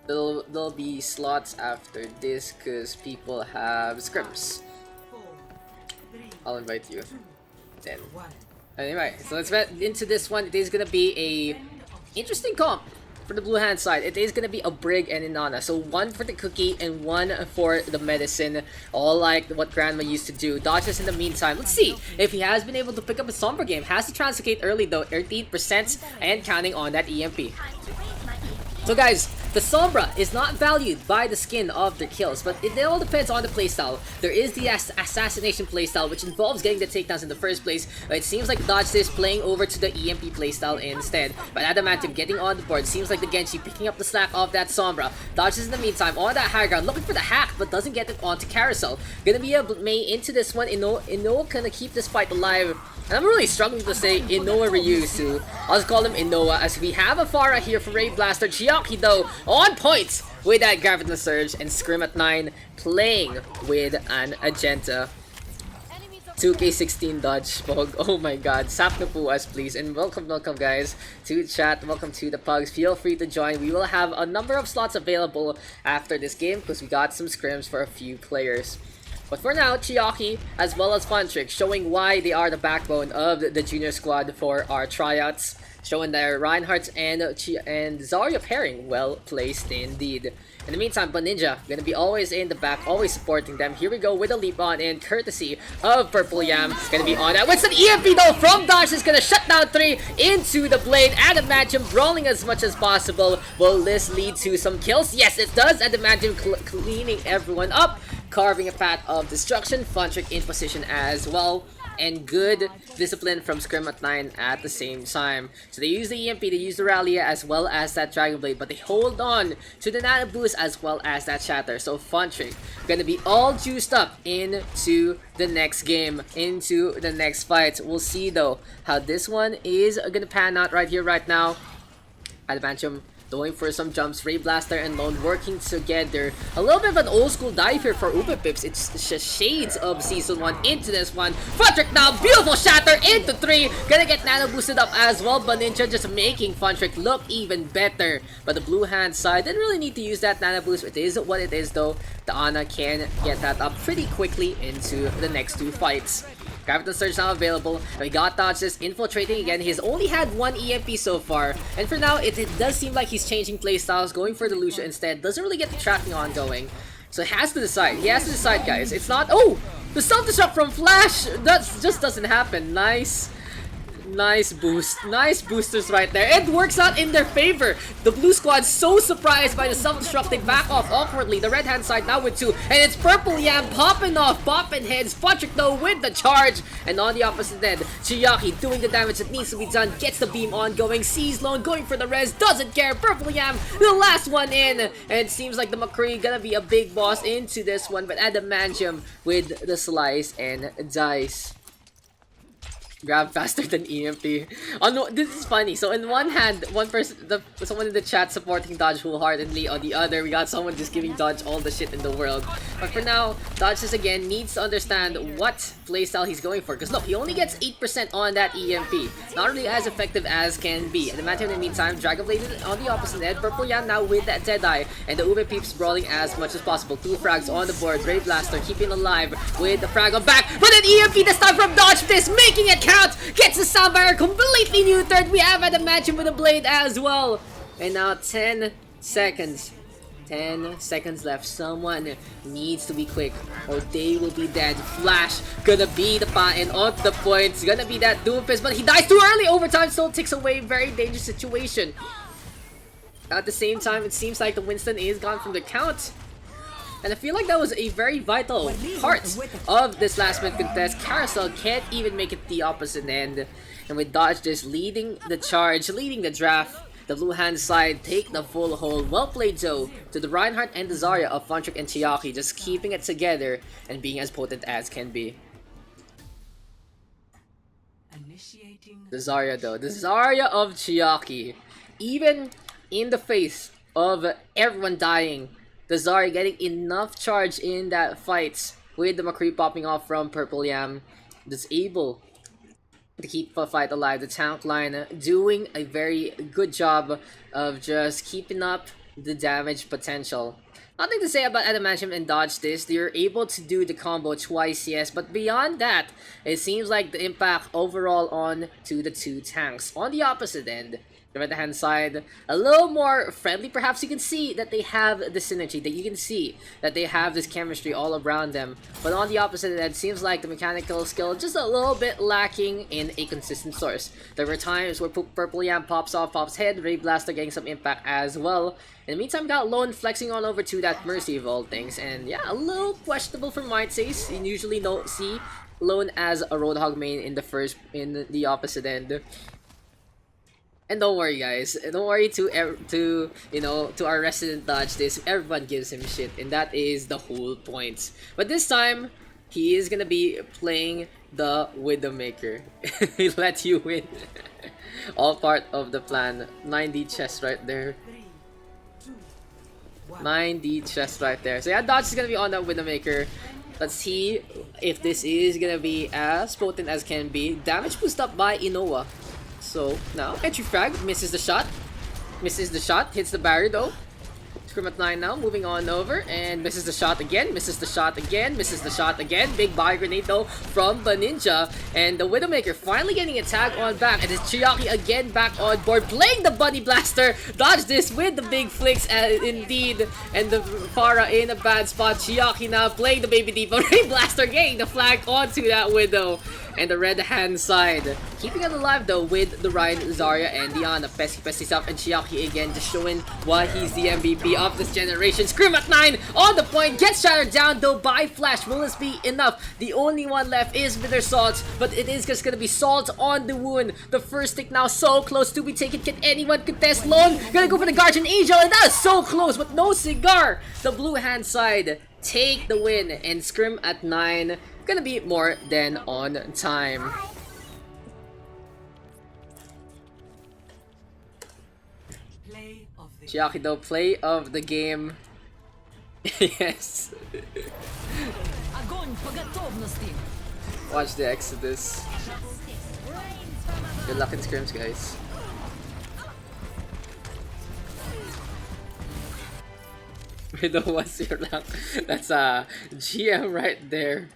There'll be slots after this because people have scrims. I'll invite you. Then. Anyway, so let's get into this one. It is gonna be a interesting comp for the blue hand side. It is gonna be a Brig and Inanna. So one for the cookie and one for the medicine. All like what Grandma used to do. Dodges in the meantime. Let's see if he has been able to pick up a Sombra game. Has to translocate early though, 13% and counting on that EMP. So guys, the Sombra is not valued by the skin of their kills, but it all depends on the playstyle. There is the assassination playstyle, which involves getting the takedowns in the first place, but it seems like Dodge is playing over to the EMP playstyle instead. But Adamantium getting on the board, seems like the Genji picking up the slack of that Sombra. Dodge is in the meantime on that high ground, looking for the hack, but doesn't get it onto Carousel. Gonna be a May into this one. Inoa gonna keep this fight alive. And I'm really struggling to say Inoa Ryusu. I'll just call him Inoa as we have a Pharah here for Ray Blaster. Chiaki though on point with that Graviton Surge, and Scrim at 9 playing with an Agenta. 2K16 Dodge Pog. Oh my god. Sapnapu us please. And welcome guys to chat. Welcome to the Pugs. Feel free to join. We will have a number of slots available after this game because we got some scrims for a few players. But for now, Chiaki as well as Funtrick showing why they are the backbone of the junior squad for our tryouts. showing their Reinhardt's and Zarya pairing well placed indeed. In the meantime, but Ninja gonna be always in the back, always supporting them. Here we go with a leap on in courtesy of Purple Yam. Gonna be on that. What's an EMP though from Daks is gonna shut down 3 into the blade. Adamantium brawling as much as possible. Will this lead to some kills? Yes, it does. Adamantium cleaning everyone up, carving a path of destruction. Funtrick in position as well. And good discipline from Scrim at 9 at the same time. So they use the EMP, they use the Rallia as well as that Dragon Blade, but they hold on to the Nano Boost as well as that Shatter. So Funtrick gonna be all juiced up into the next game, into the next fight. We'll see though how this one is gonna pan out right here, right now. Adamantium going for some jumps, Ray Blaster and Lone working together. A little bit of an old school dive here for Uber Pips. It's just shades of Season 1 into this one. Funtrick now, beautiful Shatter into 3. Gonna get Nano boosted up as well, but Ninja just making Funtrick look even better. But the blue hand side didn't really need to use that Nano boost. It is what it is though. The Ana can get that up pretty quickly into the next 2 fights. Graviton Surge now available. We got Dodges infiltrating again. He's only had 1 EMP so far. And for now, it does seem like he's changing playstyles, going for the Lucia instead. Doesn't really get the tracking on going. So he has to decide. He has to decide, guys. It's not... Oh! The self-destruct from Flash! That just doesn't happen. Nice. Nice boost. Nice boosters right there. It works out in their favor. The blue squad so surprised by the self-destruct. They back off awkwardly. The red hand side now with 2. And it's Purple Yam popping off. Popping heads. Funtrick though with the charge. And on the opposite end, Chiyaki doing the damage that needs to be done. Gets the beam ongoing. Sees Lone going for the res. Doesn't care. Purple Yam the last one in. And it seems like the McCree gonna be a big boss into this one. But Adamantium with the slice and dice. Grab faster than EMP. This is funny. So in one hand, one person, someone in the chat supporting Dodge wholeheartedly. On the other, we got someone just giving Dodge all the shit in the world. But for now, Dodge just again needs to understand what playstyle he's going for. Because look, he only gets 8% on that EMP. Not really as effective as can be. And imagine in the meantime, Dragon Blade on the opposite end. Purple Yam now with that Deadeye. And the Ube Peeps brawling as much as possible. 2 frags on the board. Ray Blaster keeping alive with the frag on back. But an EMP this time from Dodge. This making it count. Gets the sound barrier completely neutered. We have Adamantium with a blade as well. And now 10 seconds. 10 seconds left. Someone needs to be quick or they will be dead. Flash gonna be the pain on the points. Gonna be that Doomfist, but he dies too early. Overtime still takes away. Very dangerous situation. At the same time, it seems like the Winston is gone from the count. And I feel like that was a very vital part of this last minute contest. Carousel can't even make it the opposite end. And with Dodge just leading the charge, leading the draft, the blue hand side take the full hold. Well played though to the Reinhardt and the Zarya of Funtrick and Chiyaki, just keeping it together and being as potent as can be. The Zarya though, the Zarya of Chiyaki, even in the face of everyone dying, the Zarya getting enough charge in that fight with the McCree popping off from Purple Yam, that's able to keep the fight alive. The tank line doing a very good job of just keeping up the damage potential. Nothing to say about Adamantium and Dodge this. They're able to do the combo twice, yes, but beyond that, it seems like the impact overall on to the 2 tanks. On the opposite end, the right hand side, a little more friendly. Perhaps you can see that they have the synergy, that you can see that they have this chemistry all around them. But on the opposite end, it seems like the mechanical skill just a little bit lacking in a consistent source. There were times where Purple Yam pops off, pops head, Ray Blaster getting some impact as well. In the meantime, got Lone flexing on over to that Mercy of all things. And yeah, a little questionable for might say. You usually don't see Lone as a Roadhog main in the opposite end. And don't worry guys, don't worry to our resident Dodge this, everyone gives him shit and that is the whole point. But this time, he is gonna be playing the Widowmaker. He let you win. All part of the plan. 9D chest right there. 9D chest right there. So yeah, Dodge is gonna be on that Widowmaker. Let's see if this is gonna be as potent as can be. Damage boost up by Inoa. So now entry frag, misses the shot, hits the barrier though. Scrim at 9 now, moving on over, and misses the shot again, misses the shot again, misses the shot again. Big buy grenade though from the Ninja, and the Widowmaker finally getting a tag on back, and it's Chiaki again back on board, playing the Bunny Blaster. Dodge this with the big flicks, indeed, and the Pharah in a bad spot. Chiaki now playing the Baby Diva. Ray Blaster getting the flag onto that Widow, and the red hand side keeping it alive though with the Ryan, Zarya, and Diana. Pesky stuff, and Chiaki again just showing why he's the MVP of this generation. Scream at 9 on the point, gets shattered down though by Flash. Will this be enough? The only one left is Bitter Salt, but it is just gonna be Salt on the wound. The first stick now so close to be taken. Can anyone contest? Lone gonna go for the Guardian Angel, and that is so close, but no cigar. The blue hand side take the win, and Scrim at 9 gonna be more than on time. Play of the Chiaki though, play of the game. Yes. Огонь по готовности. Watch the Exodus. Good luck in scrims, guys. Widow, what's your luck? That's a GM right there.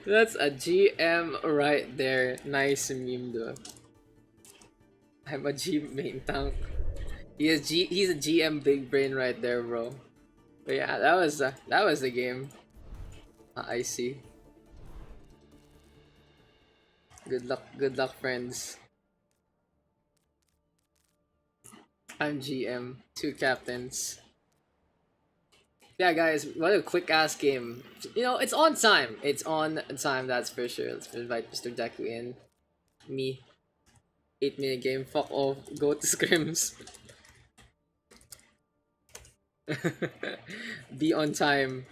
That's a GM right there. Nice meme though. I'm a G main tank. He's a GM big brain right there, bro. But yeah, that was the game. I see. Good luck, friends. I'm GM, 2 captains. Yeah, guys, what a quick ass game. You know, it's on time. It's on time, that's for sure. Let's invite Mr. Deku in. Me. 8-minute game. Fuck off. Go to scrims. Be on time.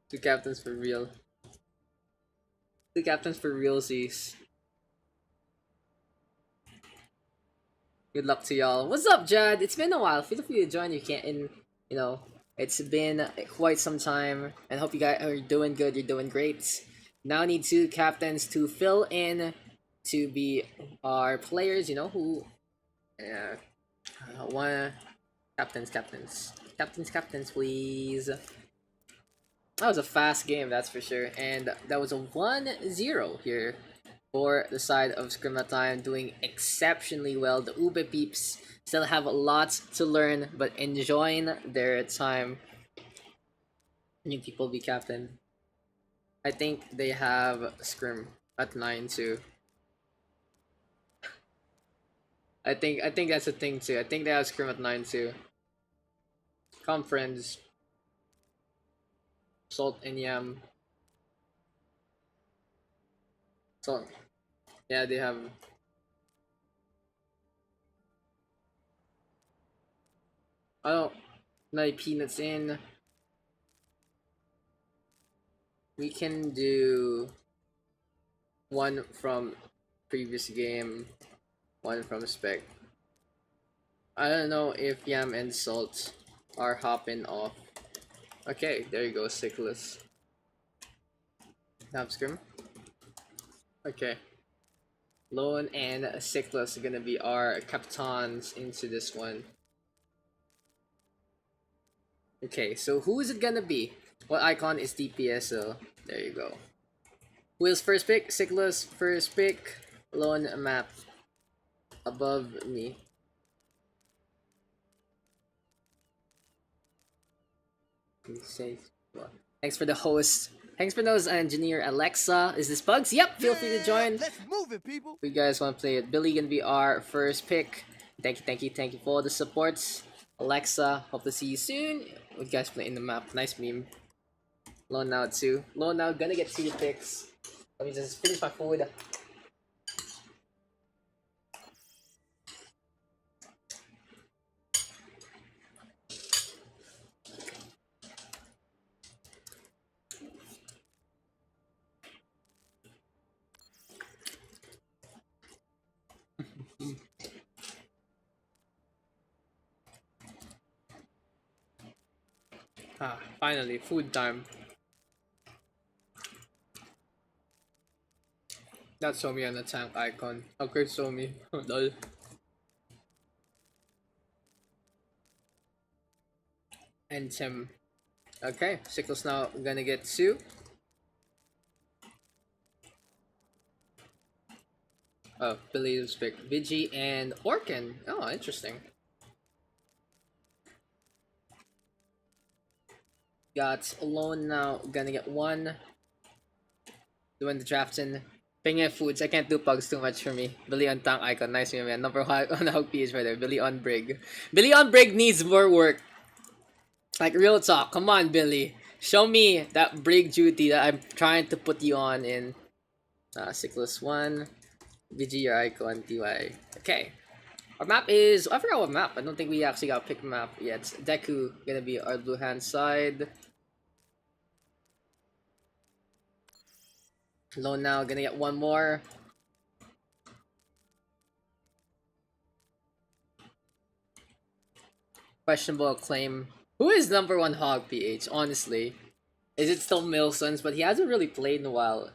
Two captains for real. Two captains for realsies. Good luck to y'all. What's up, Jad? It's been a while. Feel free to join. You can't, you know, it's been quite some time, and hope you guys are doing good. You're doing great. Now need 2 captains to fill in to be our players. You know who? One captains, please. That was a fast game, that's for sure, and that was a 1-0 here for the side of Scrim at 9, doing exceptionally well. The Ube peeps still have lots to learn, but enjoying their time. New people be captain. I think they have Scrim at 9 too. I think that's a thing too. I think they have Scrim at 9 too. Come, friends. Salt and Yam. Salt. Yeah, they have. I don't like peanuts in. We can do 1 from previous game, 1 from spec. I don't know if Yam and Salt are hopping off. Okay, there you go, Sickles. Snap Scrim. Okay. Lone and Sickles are gonna be our captains into this one. Okay, so who is it gonna be? What icon is DPSO? There you go. Who is first pick? Sickles first pick. Lone map above me. Thanks for the host. Thanks for those, engineer Alexa. Is this Pugs? Yep, feel free to join. Let's move it, people. If you guys want to play it, Billy gonna be our first pick. Thank you for all the supports. Alexa, hope to see you soon. You guys play in the map. Nice meme. Lone now too. Lone now gonna get 2 picks. Let me just finish my food. Finally, food time. That's Somi on the tank icon. Okay, Somi. Lol. And Tim. Okay, Sickles now gonna get 2. Oh, Billy's pick. Vigi and Orkin. Oh, interesting. Got Alone now gonna get 1. Doing the drafting. Pinging foods. I can't do pugs too much for me. Billy on tank icon. Nice man. Number 1 on the Hog PH right there. Billy on Brig. Billy on Brig needs more work. Like real talk. Come on, Billy. Show me that Brig duty that I'm trying to put you on in. Cyclist 1. VG your icon. TY. Okay. Our map is... I forgot what map. I don't think we actually got a pick map yet. Deku gonna be our blue hand side. Lone now gonna get 1 more. Questionable claim. Who is number 1 Hog PH? Honestly, is it still Milsons? But he hasn't really played in a while.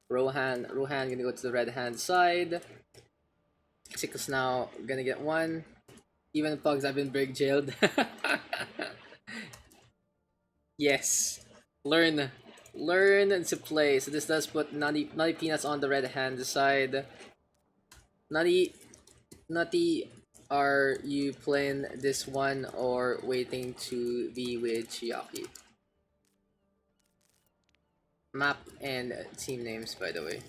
Rohan gonna go to the red hand side. Sickles now gonna get 1. Even the pugs have been brig jailed. Yes, learn to play. So this does put Nutty Peanuts on the red hand side. Nutty, are you playing this one or waiting to be with Chiaki? Map and team names, by the way.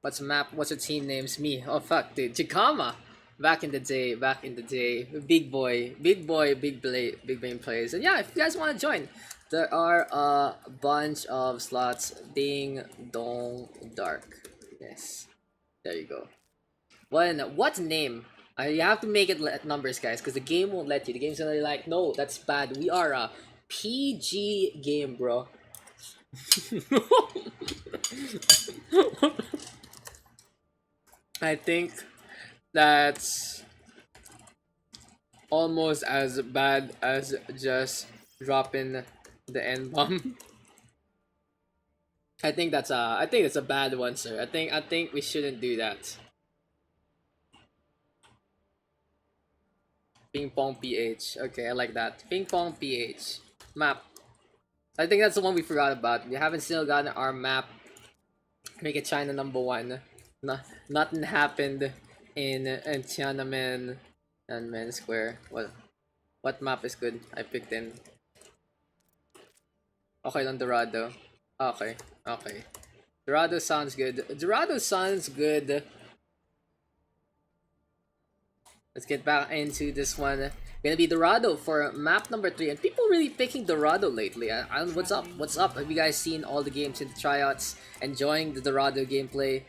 What's a map? What's a team names? Me. Oh fuck, dude. Chikama. Back in the day. Big brain players. And yeah, if you guys want to join, there are a bunch of slots. Ding dong dark. Yes. There you go. What name? You have to make it numbers, guys, because the game won't let you. The game's gonna be like, no, that's bad. We are a PG game, bro. I think that's almost as bad as just dropping the N-bomb. I think that's a bad one, sir. I think we shouldn't do that. Ping Pong PH. Okay, I like that. Ping Pong PH. Map. I think that's the one we forgot about. We haven't still gotten our map. Make it China number 1. Nothing happened in Tiananmen and Men Square. What map is good? I picked in. Okay, on Dorado. Okay. Dorado sounds good. Let's get back into this one. Gonna be Dorado for map number 3, and people really picking Dorado lately. What's up? Have you guys seen all the games in the tryouts? Enjoying the Dorado gameplay?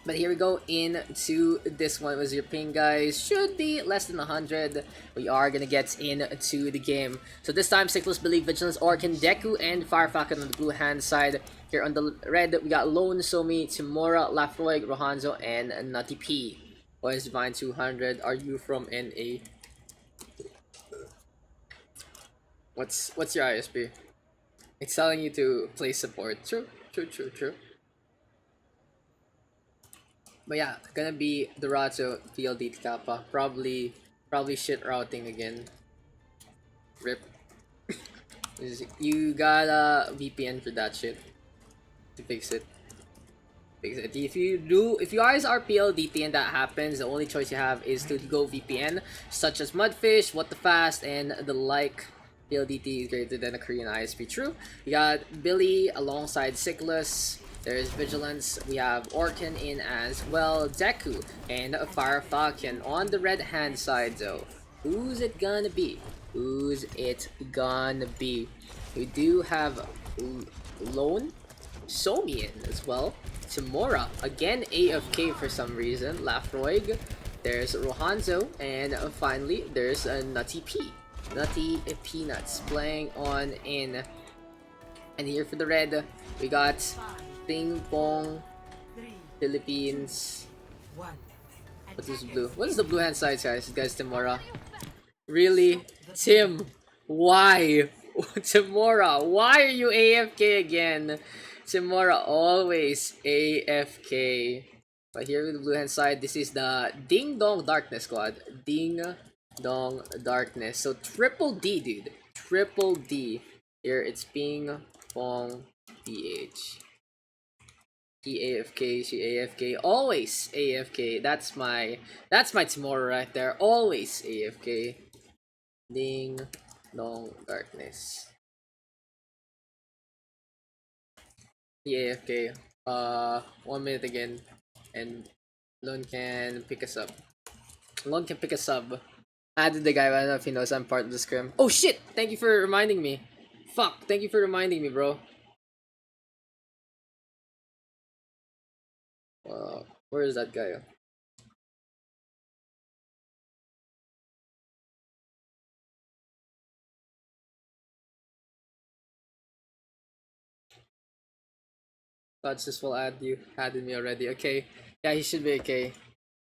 But here we go into this one. Was your ping, guys? Should be less than 100. We are gonna get into the game. So this time, Cyclus, Believe, Vigilance, Orkin, Deku, and Fire Falcon on the blue hand side. Here on the red, we got Lone, Somi, Timura, Lafroig, Rohanzo, and Nutty P. What is Divine 200? Are you from NA? What's your ISP? It's telling you to play support. True. But yeah, gonna be Dorado, PLD Kappa. Probably shit routing again. Rip. You got a VPN for that shit to fix it. If you guys are PLDT and that happens, the only choice you have is to go VPN, such as Mudfish, What the Fast, and the like. PLDT is greater than a Korean ISP. True. We got Billy alongside Cyclus. There's Vigilance. We have Orkin in as well. Deku and Fire Falcon on the red hand side though. Who's it gonna be? We do have Lone, Somi in as well. Timura, again AFK for some reason. Lafroig. There's Rohanzo. And finally, there's Nutty P. Nutty Peanuts playing on in. And here for the red, we got Ping Pong Philippines. What's this blue? What is the blue hand side, guys? Timura. Really? Tim, why? Timura, why are you AFK again? Timora always AFK. But here with the blue hand side, this is the Ding Dong Darkness squad. Ding Dong Darkness. So triple D, dude. Triple D. Here it's Ping Pong PH. He AFK, she AFK, always AFK. That's my Timora right there. Always AFK. Ding Dong Darkness. He AFK. 1 minute again. And Lone can pick us up. Lone can pick a sub. Added the guy, I don't know if he knows I'm part of the scrim. Oh shit! Thank you for reminding me. Fuck, thank you for reminding me, bro. Where is that guy? That's just will add you. Added me already. Okay. Yeah, he should be okay.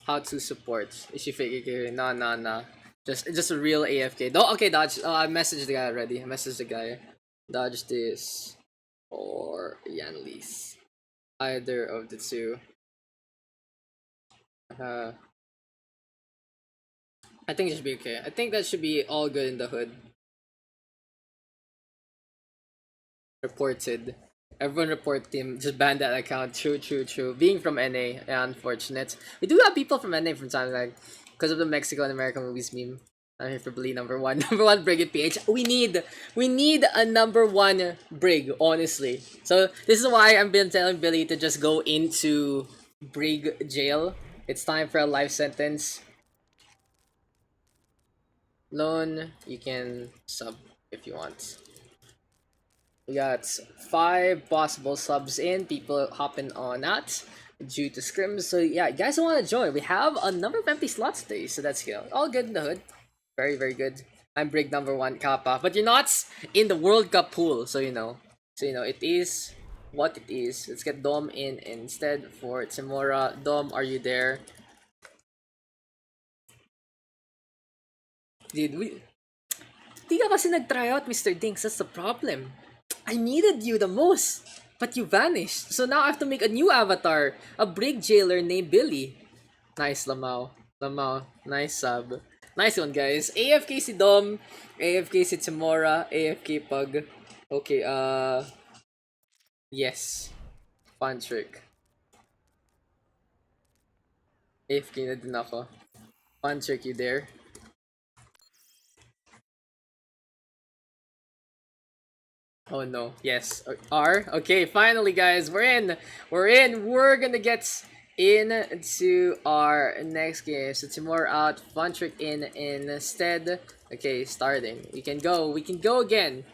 How to support. Is she fake AFK? Nah. Just a real AFK. No, okay, dodge. I messaged the guy already. I messaged the guy. Dodge this. Or Yanlis. Either of the two. I think it should be okay. I think that should be all good in the hood. Reported. Everyone report him. Just ban that account. True. Being from NA, yeah, unfortunate. We do have people from NA from time to time, because of the Mexico and American movies meme. I'm here for Billy number one. Number one Brig at PH. We need a number one Brig, honestly. So this is why I've been telling Billy to just go into Brig jail. It's time for a life sentence. Lone, you can sub if you want. We got 5 possible subs in. People hopping on that due to scrims. So yeah, you guys want to join? We have a number of empty slots today, so that's good. All good in the hood. Very, very good. I'm Brig number 1 Kappa, but you're not in the World Cup pool, so you know. It is what it is. Let's get Dom in instead for Timora. Dom, are you there? Dude, di ka kasi nag-try out, Mr. Dinks. That's the problem. I needed you the most, but you vanished. So now I have to make a new avatar, a Brig jailer named Billy. Nice, Lamau. Nice sub. Nice one, guys. AFK si Dom, AFK si Timora, AFK Pug. Okay, yes. Fun trick. AFK na din ako. Fun trick, you there? Oh no, yes. R? Okay, finally guys, we're in. We're gonna get into our next game. So Timor out, Fun Trick in instead. Okay, starting. We can go again.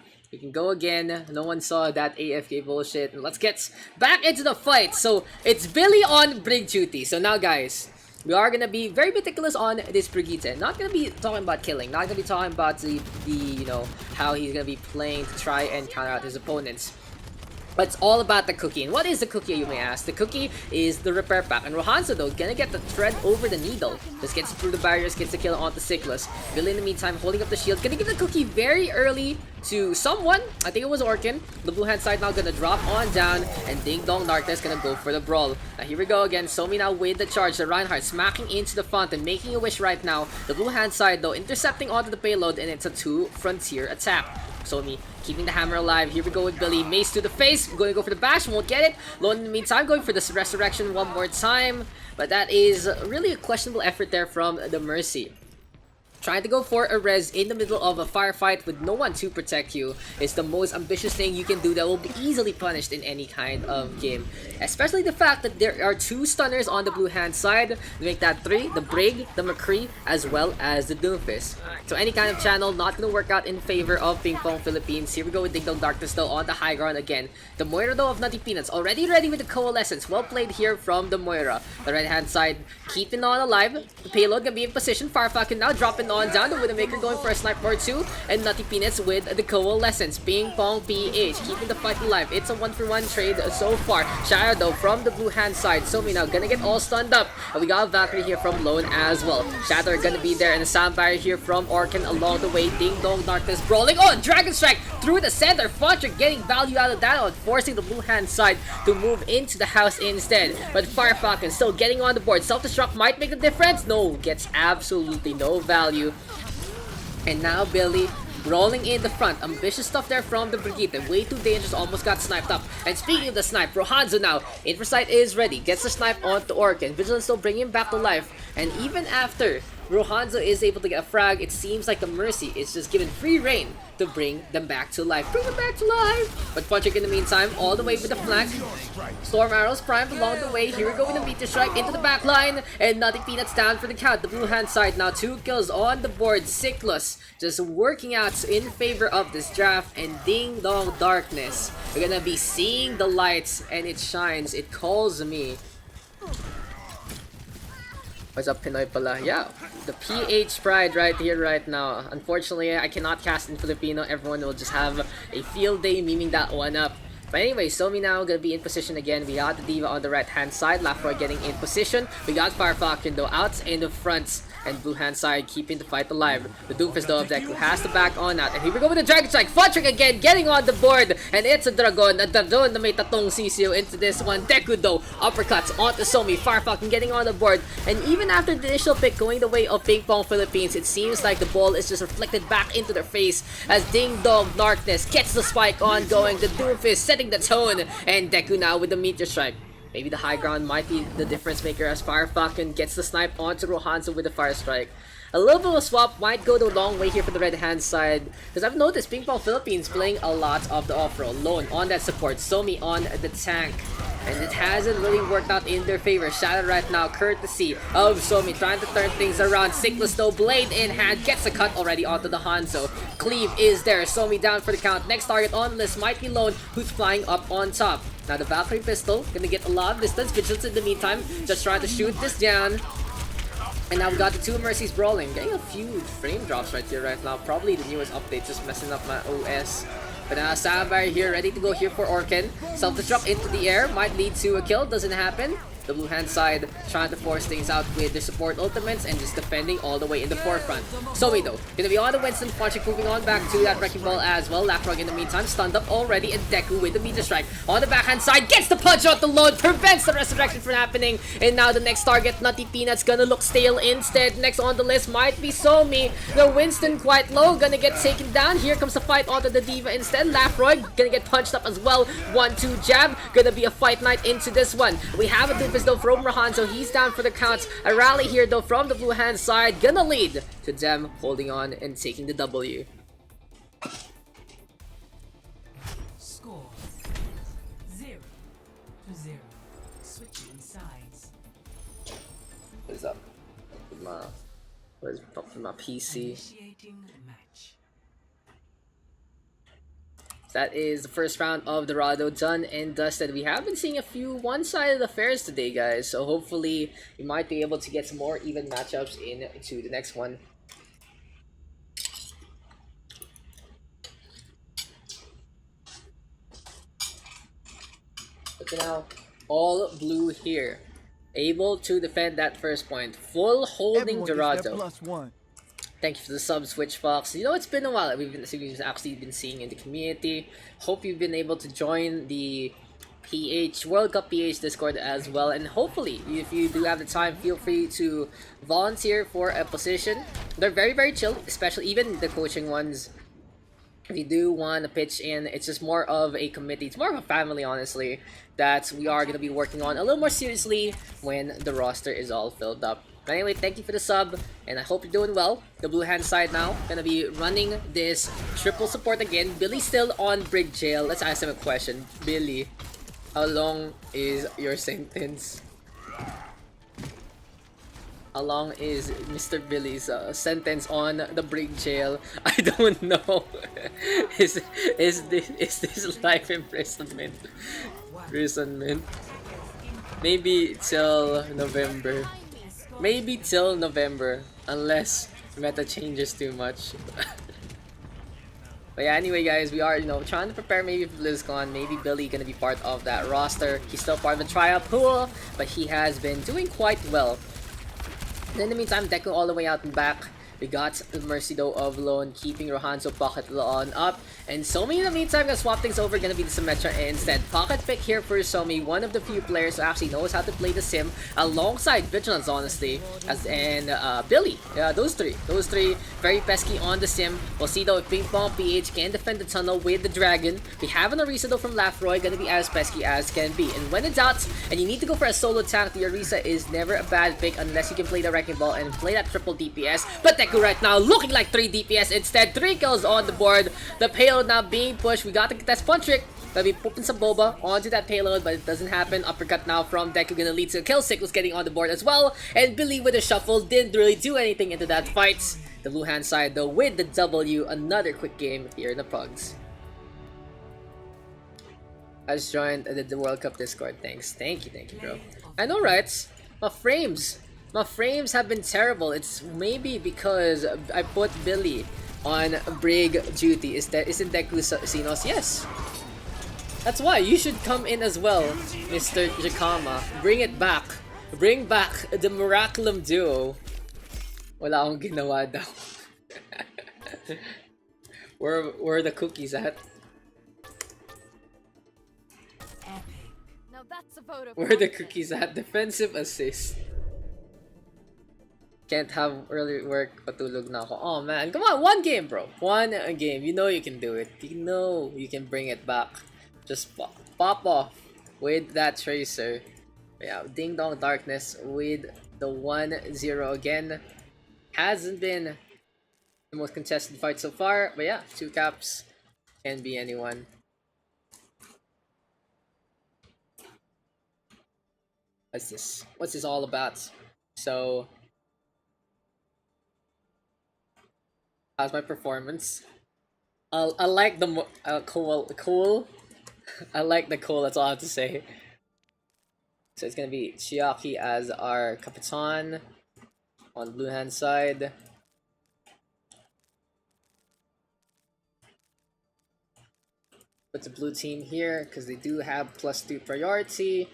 No one saw that AFK bullshit. Let's get back into the fight. So it's Billy on Brig duty. So now guys, we are gonna be very meticulous on this Brigitte. Not gonna be talking about killing. Not gonna be talking about the you know, how he's gonna be playing to try and counter out his opponents. But it's all about the cookie. And what is the cookie, you may ask? The cookie is the repair pack. And Rohanzo, though, gonna get the thread over the needle. Just gets through the barriers, gets the kill onto Cyclus. Billy, in the meantime, holding up the shield. Gonna give the cookie very early to someone. I think it was Orkin. The blue hand side now gonna drop on down. And Ding Dong Darkness gonna go for the brawl. Now here we go again. Somi now with the charge. The Reinhardt smacking into the fountain, making a wish right now. The blue hand side, though, intercepting onto the payload. And it's a 2 frontier attack. Somi keeping the hammer alive. Here we go with Billy. Mace to the face. Going to go for the bash. Won't get it. Lone in the meantime going for this resurrection one more time. But that is really a questionable effort there from the Mercy. Trying to go for a res in the middle of a firefight with no one to protect you is the most ambitious thing you can do that will be easily punished in any kind of game. Especially the fact that there are 2 stunners on the blue hand side to make that 3, the Brig, the McCree, as well as the Doomfist. So any kind of channel not going to work out in favor of Ping Pong Philippines. Here we go with Ding Dong Darkness though on the high ground again. The Moira though of Nutty Peanuts already ready with the Coalescence. Well played here from the Moira. The right hand side keeping on alive. The payload gonna be in position. Firefly can now drop in on down. The Widowmaker going for a sniper or two, and Nutty Peanuts with the Coalescence. Ping Pong PH keeping the fight alive. It's a 1-for-1 trade so far. Shadow though from the blue hand side. Somi now gonna get all stunned up. And we got Valkyrie here from Lone as well. Shatter gonna be there, and a sound barrier here from Orkan along the way. Ding Dong Darkness brawling. Oh, Dragon Strike through the center. Fontric getting value out of that one, forcing the blue hand side to move into the house instead. But Fire Falcon still getting on the board. Self-destruct might make a difference. No, gets absolutely no value. And now Billy rolling in the front. Ambitious stuff there from the Brigitte. Way too dangerous. Almost got sniped up. And speaking of the snipe, Rohanzo now. Infrasight is ready. Gets the snipe onto Orkan. Vigilance still bringing him back to life. And even after Rohanzo is able to get a frag, it seems like the Mercy is just given free reign to bring them back to life. Bring them back to life! But Punchik in the meantime, all the way with the flank. Storm Arrows primed along the way. Here we go with the Meteor Strike into the back line. And Nutty Peanuts down for the count. The blue hand side now 2 kills on the board. Cyclus just working out in favor of this draft. And Ding Dong Darkness. We're gonna be seeing the lights, and it shines. It calls me. What's up, Pinoy pala? Yeah, the PH pride right here, right now. Unfortunately, I cannot cast in Filipino. Everyone will just have a field day memeing that one up. But anyway, Somi now gonna be in position again. We got the Diva on the right hand side. Lafroy getting in position. We got Fire Falcon though out in the front. And blue hand side keeping the fight alive. The Doomfist though of Deku has to back on out. And here we go with the Dragon Strike. Fontric again getting on the board. And it's a Dragon. A Dragon na may tatong CCO into this one. Deku though uppercuts onto Somi. Fire Falcon getting on the board. And even after the initial pick going the way of Ping Pong Philippines, it seems like the ball is just reflected back into their face as Ding Dong Darkness gets the spike on going. The Doomfist setting the tone. And Deku now with the Meteor Strike. Maybe the high ground might be the difference maker as Fire Falcon gets the snipe onto Rohanzo with the Fire Strike. A little bit of a swap might go the long way here for the red hand side, because I've noticed Ping Pong Philippines playing a lot of the off-roll. Lone on that support, Somi on the tank. And it hasn't really worked out in their favor. Shadow right now, courtesy of Somi, trying to turn things around. Cyclus though, blade in hand, gets a cut already onto the Hanzo. Cleave is there, Somi down for the count. Next target on the list might be Lone, who's flying up on top. Now the Valkyrie pistol, gonna get a lot of distance. Vigilance in the meantime, just trying to shoot this down. And now we got the 2 Mercies brawling. Getting a few frame drops right here right now. Probably the newest update, just messing up my OS. But Sabar here, ready to go here for Orkan. Self-destruct into the air, might lead to a kill, doesn't happen. The blue hand side trying to force things out with the support ultimates and just defending all the way in the forefront. Somi though, gonna be on the Winston. Fontric moving on back to that Wrecking Ball as well. Lafrog in the meantime, stunned up already, and Deku with the Meteor Strike on the backhand side, gets the punch out the load, prevents the resurrection from happening. And now the next target, Nutty Peanuts, gonna look stale instead. Next on the list might be Somi. The Winston quite low, gonna get taken down. Here comes the fight onto the Diva instead. Lafroy gonna get punched up as well. 1-2 jab, gonna be a fight night into this one. We have a though from Rohanzo, he's down for the count. A rally here though from the blue hand side, gonna lead to them holding on and taking the W. Score 0-0. Switching sides. What is up with my PC? Initiating match. That is the first round of Dorado done and dusted. We have been seeing a few one-sided affairs today, guys. So hopefully we might be able to get some more even matchups into the next one. Look at now, all blue here. Able to defend that first point. Full holding Everyone gets their Dorado. +1. Thank you for the sub, Switchbox. You know, it's been a while we've actually been seeing in the community. Hope you've been able to join the PH World Cup PH Discord as well. And hopefully, if you do have the time, feel free to volunteer for a position. They're very, very chill, especially even the coaching ones. If you do want to pitch in, it's just more of a committee. It's more of a family, honestly, that we are going to be working on a little more seriously when the roster is all filled up. But anyway, thank you for the sub, and I hope you're doing well. The blue hand side now, gonna be running this triple support again. Billy still on Brig Jail. Let's ask him a question. Billy, how long is your sentence? How long is Mr. Billy's sentence on the Brig Jail? I don't know. is this life imprisonment? Maybe till November. Maybe till November, unless Meta changes too much. But yeah, anyway guys, we are, trying to prepare maybe for BlizzCon. Maybe Billy gonna be part of that roster. He's still part of the tryout pool, but he has been doing quite well. And in the meantime, Deku all the way out and back. We got the Mercy though of Lone keeping Rohanzo Pocket on up. And Somi in the meantime gonna swap things over, gonna be the Symmetra instead. Pocket pick here for Somi, one of the few players who actually knows how to play the sim alongside Vigilance, honestly. And Billy. Yeah, those three very pesky on the sim. We'll see though if Ping Pong PH can defend the tunnel with the dragon. We have an Orisa though from Lafroy, gonna be as pesky as can be. And when in doubt, and you need to go for a solo tank, the Orisa is never a bad pick unless you can play the Wrecking Ball and play that triple DPS. But Deku right now looking like 3 DPS instead, 3 kills on the board. The payload now being pushed. We got the test punch trick. Gonna be pooping some boba onto that payload, but it doesn't happen. Uppercut now from Deku gonna lead to a kill. Cyclops getting on the board as well. And Billy with a shuffle didn't really do anything into that fight. The blue hand side though with the W. Another quick game here in the Pugs. I just joined the World Cup Discord. Thanks. Thank you, bro. I know, right? My frames have been terrible. It's maybe because I put Billy on Brig duty. Isn't Deku Sinos? Yes. That's why you should come in as well, Mr. Jakama. Bring it back. Bring back the Miraculum duo. Wala akong ginawa daw. Where are the cookies at? Now that's a photo. Where are the cookies at? Defensive assist. Can't have early work, patulog na ako. Oh man, come on, one game bro. One game. You know you can do it. You know you can bring it back. Just pop off with that Tracer. Yeah, Ding Dong Darkness with the 1-0 again. Hasn't been the most contested fight so far, but yeah, 2 caps. Can be anyone. What's this? What's this all about? So, how's my performance? I like the cool. I like the cool. That's all I have to say. So it's gonna be Chiaki as our Capitan on the blue hand side. Put the blue team here because they do have +2 priority.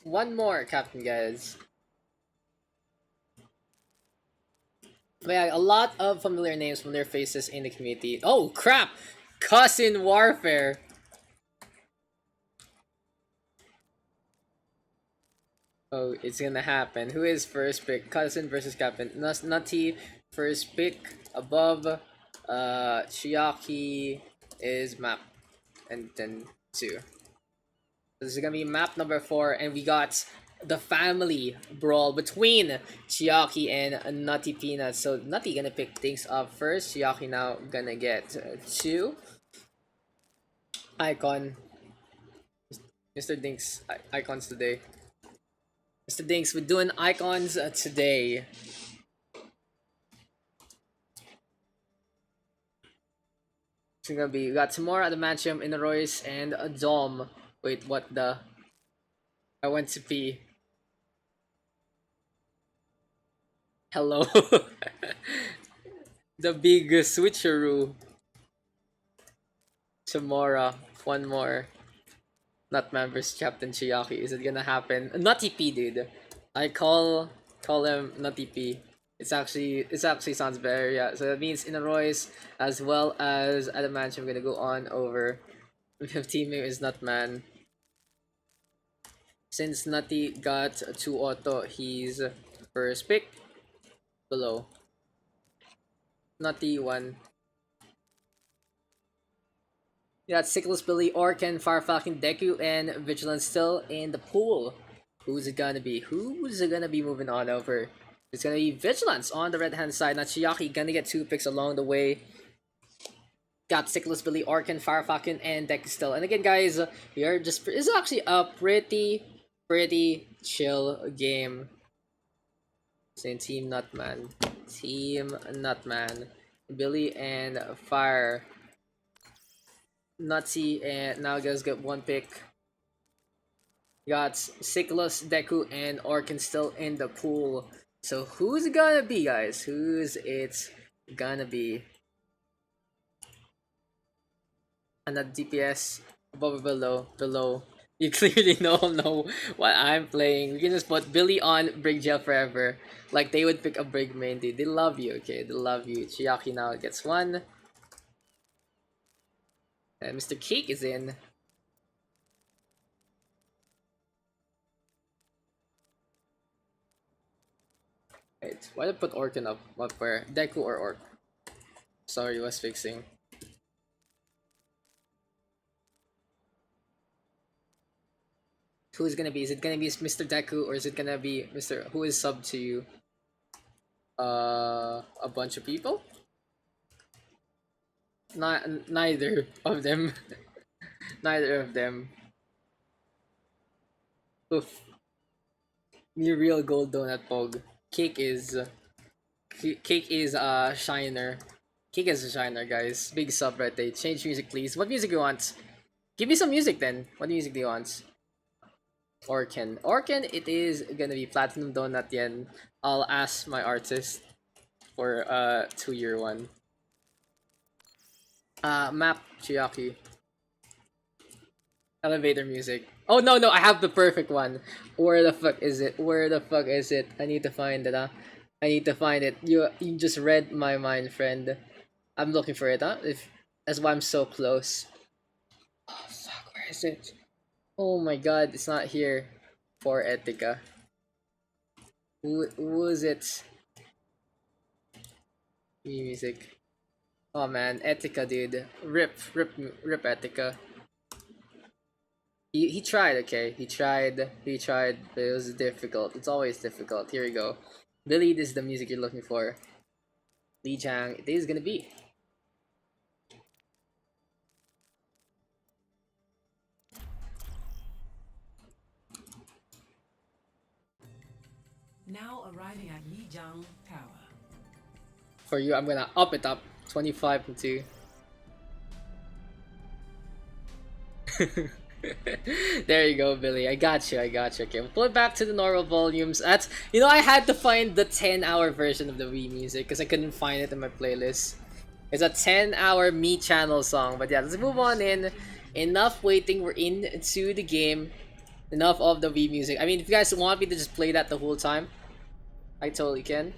One more captain, guys. But yeah, a lot of familiar names, familiar faces in the community. Oh crap! Cousin Warfare. Oh, it's gonna happen. Who is first pick? Cousin versus Captain. Nutty first pick. Above, Chiaki is map, and then 2. This is gonna be map number 4, and we got the family brawl between Chiaki and Nutty Peanut. So Nutty gonna pick things up first. Chiaki now gonna get 2 icon. Mr. Dinks icons today. Mr. Dinks, we're doing icons today. It's gonna be, we got Tamora, Adamantium, Inaroyce, and a Dom. Wait, what the? I went to pee. Hello. The big switcheroo. Tamora, one more. Nutman versus Captain Chiaki. Is it gonna happen? Nutty P, dude. I call him Nutty P. It actually sounds better, yeah. So that means Inaroyce as well as Adamantium gonna go on over. If teammate is Nutman. Since Nutty got 2 auto, he's first pick. Below. Nutty 1. You got Cyclops, Billy, Orkan, Firefalcon, Deku, and Vigilance still in the pool. Who's it gonna be? Who's it gonna be moving on over? It's gonna be Vigilance on the right hand side. Now Chiaki gonna get 2 picks along the way. Got Cyclops, Billy, Orkan, Firefalcon, and Deku still. And again, guys, we are just. This is actually a pretty chill game. Same Team Nutman. Team Nutman. Billy and Fire. Nutty and now guys get 1 pick. We got Cyclus, Deku, and Orkin still in the pool. So who's it gonna be, guys? Who's it gonna be? Another DPS above or below? Below. You clearly know what I'm playing. We can just put Billy on Brig Gel forever. Like they would pick a Brig main, dude. They love you, okay? They love you. Chiaki now gets one. And Mr. Cake is in. Wait, why did I put Orkin up where? Deku or Orc? Sorry, was fixing. Who is gonna be? Is it gonna be Mr. Deku or is it gonna be Mr. who is sub to you? A bunch of people? Neither of them. Neither of them. Oof. Me real gold donut pog. Cake is Shiner. Cake is a Shiner, guys. Big sub right there. Change music, please. What music do you want? Give me some music then. What music do you want? Orkin. Orkin, it is gonna be Platinum Donut yen. I'll ask my artist for 2-year one. Map Chiaki. Elevator music. Oh no, I have the perfect one. Where the fuck is it? Where the fuck is it? I need to find it, I need to find it. You just read my mind, friend. I'm looking for it, that's why I'm so close. Oh fuck, where is it? Oh my god, it's not here. For Etika. Who is it? Music. Oh man, Etika, dude. Rip Etika. He tried, okay. He tried, but it was difficult. It's always difficult. Here we go. Billy, this is the music you're looking for. Lijiang, it is gonna be. Now arriving at Lijiang Tower. For you, I'm gonna up it up. 25 and 2. There you go, Billy. I got you. Okay, we'll pull it back to the normal volumes. That's, I had to find the 10-hour version of the Wii music because I couldn't find it in my playlist. It's a 10-hour Me channel song. But yeah, let's move on in. Enough waiting. We're into the game. Enough of the Wii music. I mean, if you guys want me to just play that the whole time, I totally can.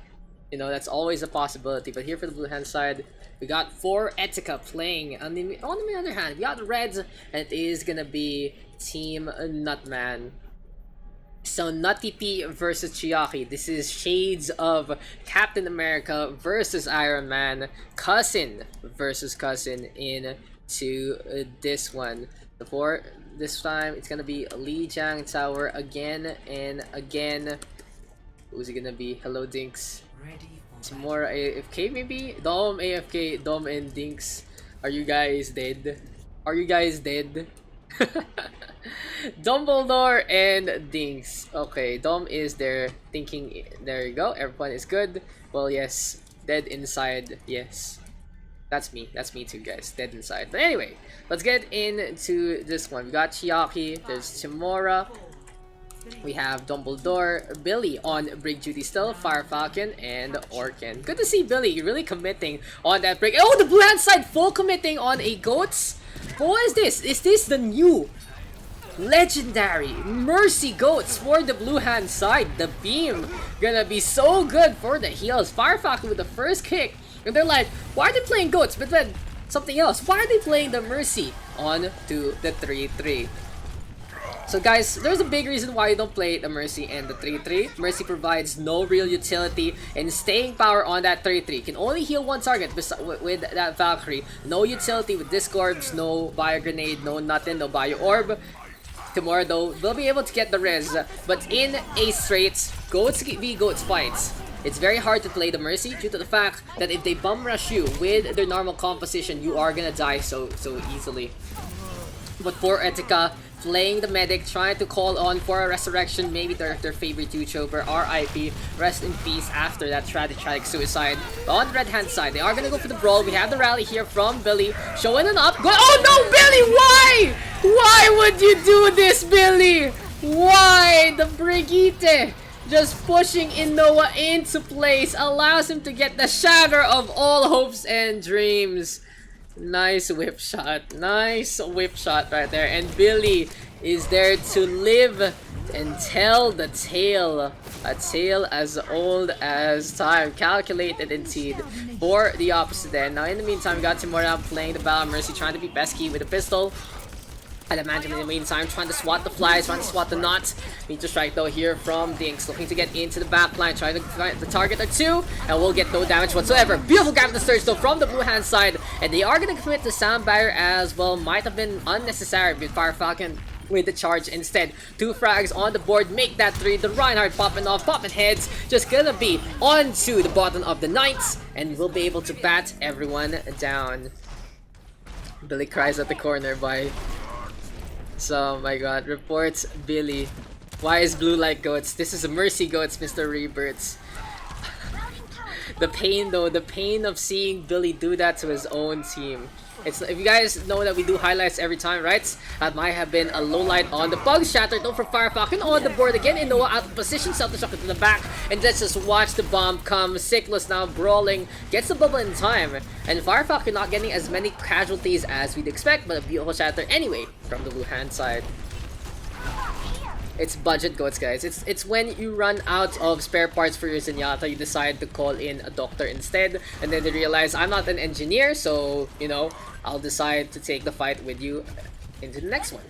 That's always a possibility. But here for the blue hand side, we got 4 Etika playing. On the other hand, we got Reds, and it is gonna be Team Nutman. So Nutty P versus Chiaki. This is shades of Captain America versus Iron Man. Cousin versus cousin into this one. Before this time, it's gonna be Lijiang Tower again and again. Who's it gonna be? Hello, Dinks. Some more AFK maybe? Dom, AFK, Dom and Dinks. Are you guys dead? Are you guys dead? Dumbledore and Dinks. Okay, Dom is there thinking. There you go. Everyone is good. Well, yes. Dead inside. Yes. That's me too, guys. Dead inside. But anyway, let's get into this one. We got Chiaki. There's Timora. We have Dumbledore, Billy on Brig duty still, Fire Falcon, and Orkin. Good to see Billy really committing on that Brig. Oh, the blue hand side full committing on a Goats. But what is this? Is this the new legendary Mercy Goats for the blue hand side? The beam gonna be so good for the heals. Fire Falcon with the first kick. And they're like, why are they playing Goats? But then something else. Why are they playing the Mercy on to the 3-3? So guys, there's a big reason why you don't play the Mercy and the 3-3. Mercy provides no real utility and staying power on that 3-3. Can only heal one target with that Valkyrie. No utility with Discords, no Bio Grenade, no nothing, no Bio Orb. Tomorrow though, they'll be able to get the res. But in a straight Goats v Goats fights, it's very hard to play the Mercy due to the fact that if they bum rush you with their normal composition, you are gonna die so easily. But for Etika, playing the medic, trying to call on for a resurrection, maybe their favorite YouTuber, RIP, rest in peace after that tragic suicide. But on the red hand side, they are gonna go for the brawl. We have the rally here from Billy, showing an up. Oh no, Billy, why? Why would you do this, Billy? Why the Brigitte just pushing Inoa into place allows him to get the shatter of all hopes and dreams. Nice whip shot. Nice whip shot right there. And Billy is there to live and tell the tale. A tale as old as time. Calculated indeed for the opposite end. Now in the meantime, we got Timura playing the Battle Mercy, trying to be pesky with a pistol. I'd imagine in the meantime, trying to swat the flies, trying to swat the knots. Need to strike though here from Dinks, looking to get into the back line, trying to find the target or two, and we'll get no damage whatsoever. Beautiful grab the surge though from the blue hand side, and they are going to commit the sound barrier as well. Might have been unnecessary with Fire Falcon with the charge instead. 2 frags on the board, make that 3. The Reinhardt popping off, popping heads, just gonna be onto the bottom of the Knights, and we'll be able to bat everyone down. Billy cries at the corner by... So, my god, reports Billy. Why is blue like goats? This is a mercy goats, Mr. Rebirths. The pain though, the pain of seeing Billy do that to his own team. It's, if you guys know that we do highlights every time, right? That might have been a low light on the Pugs. Shatter though for Fire Falcon on the board again. Inoa out of position, self-destruct to the back. And let's just watch the bomb come. Sickless now brawling. Gets the bubble in time. And Fire Falcon not getting as many casualties as we'd expect. But a beautiful shatter anyway from the blue hand side. It's budget goats, guys. It's when you run out of spare parts for your Zenyatta, you decide to call in a doctor instead, and then they realize I'm not an engineer, so you know, I'll decide to take the fight with you into the next one.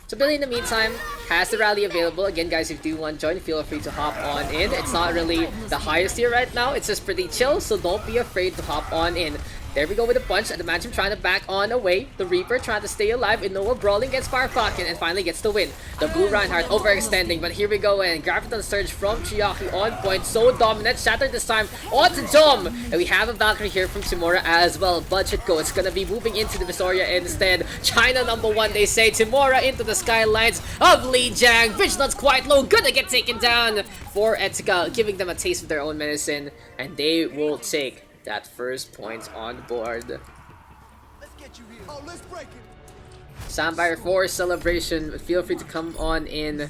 So Billy in the meantime has the rally available. Again guys, if you do want to join, feel free to hop on in. It's not really the highest tier right now, it's just pretty chill, so don't be afraid to hop on in. There we go with the punch. I'd imagine trying to back on away. The Reaper trying to stay alive. Inoa brawling against Fire Falcon and finally gets the win. The blue Reinhardt overextending, but here we go, and Graviton Surge from Chiaki on point. So dominant. Shattered this time onto Dom. And we have a Valkyrie here from Timura as well. Budget go. It's gonna be moving into the Visoria instead. China #1, they say. Timura into the skylines of Lijiang. Vigilance quite low. Gonna get taken down for Etika, giving them a taste of their own medicine. And they will take that first point on the board. Let's get you here. Oh, let's break it. Soundbire for celebration. Feel free to come on in.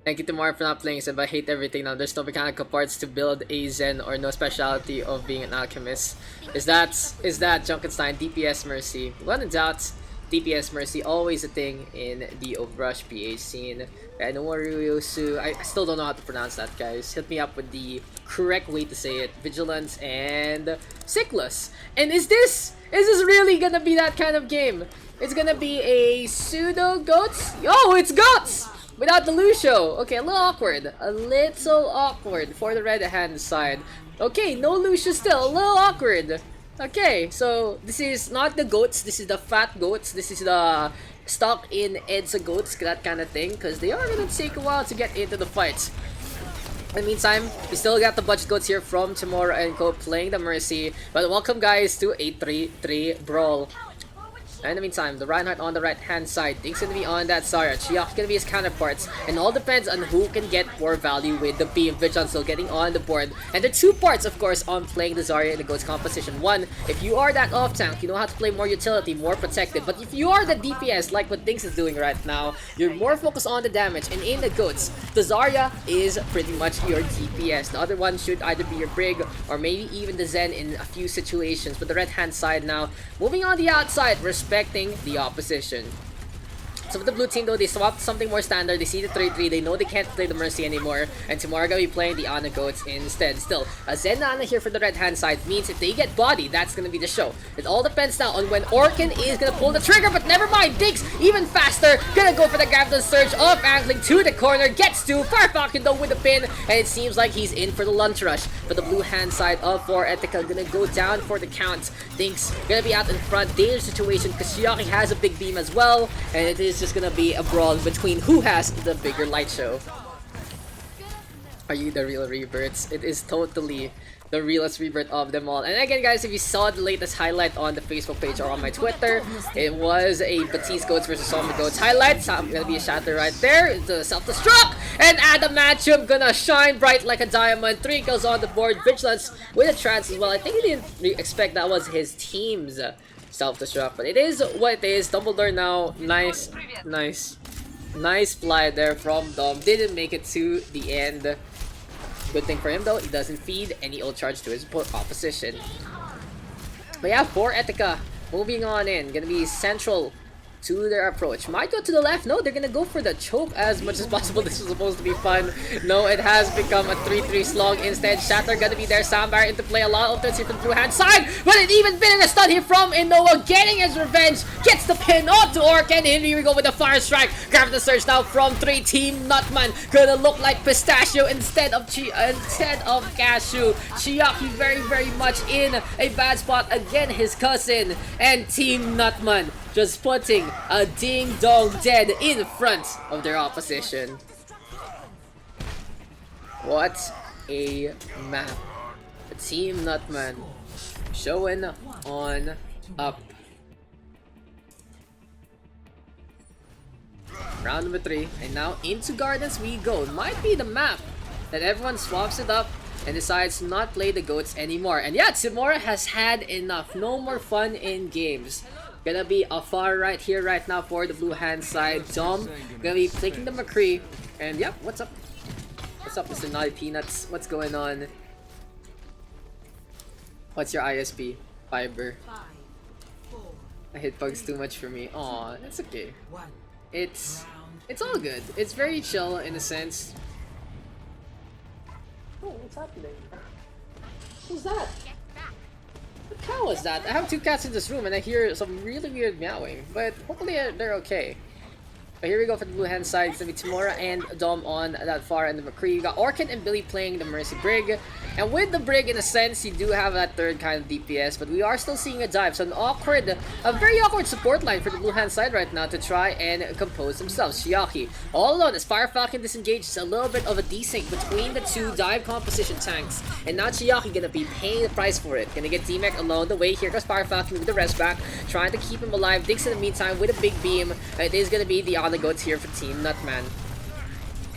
Thank you to Mark for not playing Zen, but I hate everything now. There's no mechanical parts to build a Zen or no speciality of being an alchemist. Is that Junkenstein? DPS Mercy. When in doubt, DPS Mercy always a thing in the OverRush PH scene. And Wariosu, I still don't know how to pronounce that, guys. Hit me up with the correct way to say it. Vigilance and Sickless. And is this really gonna be that kind of game? It's gonna be a pseudo goats? Oh, it's goats! Without the Lucio. Okay, a little awkward. A little awkward for the red hand side. Okay, no Lucio still. A little awkward. Okay, so this is not the goats. This is the fat goats. This is the stock in Edsa goats, that kind of thing, because they are gonna take a while to get into the fights. In the meantime, we still got the budget goats here from Timura and Co playing the Mercy. But welcome guys to a 3-3 brawl. And in the meantime, the Reinhardt on the right hand side, Dink's gonna be on that Zarya, Chiaki gonna be his counterparts, and all depends on who can get more value with the beam. Vigilance still getting on the board. And there are 2 parts of course on playing the Zarya in the Goats composition. One, if you are that off tank, you know how to play more utility, more protected. But if you are the DPS like what Dinks is doing right now, you're more focused on the damage. And in the Goats, the Zarya is pretty much your DPS. The other one should either be your Brig or maybe even the Zen in a few situations. But the right hand side now, moving on the outside, respecting the opposition. So with the blue team though, they swapped something more standard. They see the 3-3, they know they can't play the Mercy anymore, and Timura gonna be playing the Ana Goats instead. Still, a Zen Ana here for the red hand side means if they get body, that's gonna be the show. It all depends now on when Orkin is gonna pull the trigger, but never mind, Dinks even faster, gonna go for the Graviton Surge of angling to the corner, gets to Fire Falcon though with the pin, and it seems like he's in for the lunch rush. But the blue hand side of 4 Ethical gonna go down for the count. Dinks gonna be out in front, dangerous situation because Chiaki has a big beam as well, and it is just gonna be a brawl between who has the bigger light show. Are you the real Rebirths? It is totally the realest Rebirth of them all. And again guys, if you saw the latest highlight on the Facebook page or on my Twitter, it was a Batiste Goats versus Zombie Goats highlight. So I'm gonna be a shatter right there. The self-destruct, and Adamantium gonna shine bright like a diamond. 3 kills on the board. Vigilance with a trance as well. I think he didn't expect that was his team's self-destruct, but it is what it is. Dumbledore now, nice. Nice fly there from Dom. Didn't make it to the end. Good thing for him though, he doesn't feed any ult charge to his opposition. But yeah, for Etika, moving on in, gonna be central to their approach. Might go to the left. No, they're gonna go for the choke as much as possible. This was supposed to be fun. No, it has become a 3-3 slog instead. Shatter gonna be there. Soundbar into play. A lot of threats here from the blue hand side. But it even been a stun here from Inoa, getting his revenge. Gets the pin onto Orc, and here we go with the fire strike. Grab the surge now from 3. Team Nutman gonna look like pistachio instead of cashew. Chiaki very much in a bad spot. Again, his cousin, and Team Nutman just putting a ding-dong dead in front of their opposition. What a map. Team Nutman showing on up. Round number 3, and now into Gardens we go. It might be the map that everyone swaps it up and decides to not play the goats anymore. And yeah, Timora has had enough. No more fun in games. Gonna be a far right here right now for the blue hand side. Dom gonna be taking the McCree. And yep, what's up? What's up, Mr. Naughty Peanuts? What's going on? What's your ISP? Fiber. 5, 4, I hit bugs too much for me. Aw, that's okay. 1. It's all good. It's very chill in a sense. Oh, what's happening? Who's that? What cow was that? I have 2 cats in this room and I hear some really weird meowing, but hopefully they're okay. But here we go for the blue hand side. It's gonna be Timora and Dom on that far end of McCree. You got Orchid and Billy playing the Mercy Brig. And with the Brig, in a sense, you do have that third kind of DPS, but we are still seeing a dive. So a very awkward support line for the blue hand side right now to try and compose themselves. Chiaki all alone as Fire Falcon disengages. A little bit of a desync between the 2 dive composition tanks. And now Chiaki gonna be paying the price for it. Gonna get D-Mech along the way. Here goes Fire Falcon with the rest back, trying to keep him alive. Dix in the meantime with a big beam. It is gonna be the on the goats here for Team Nutman.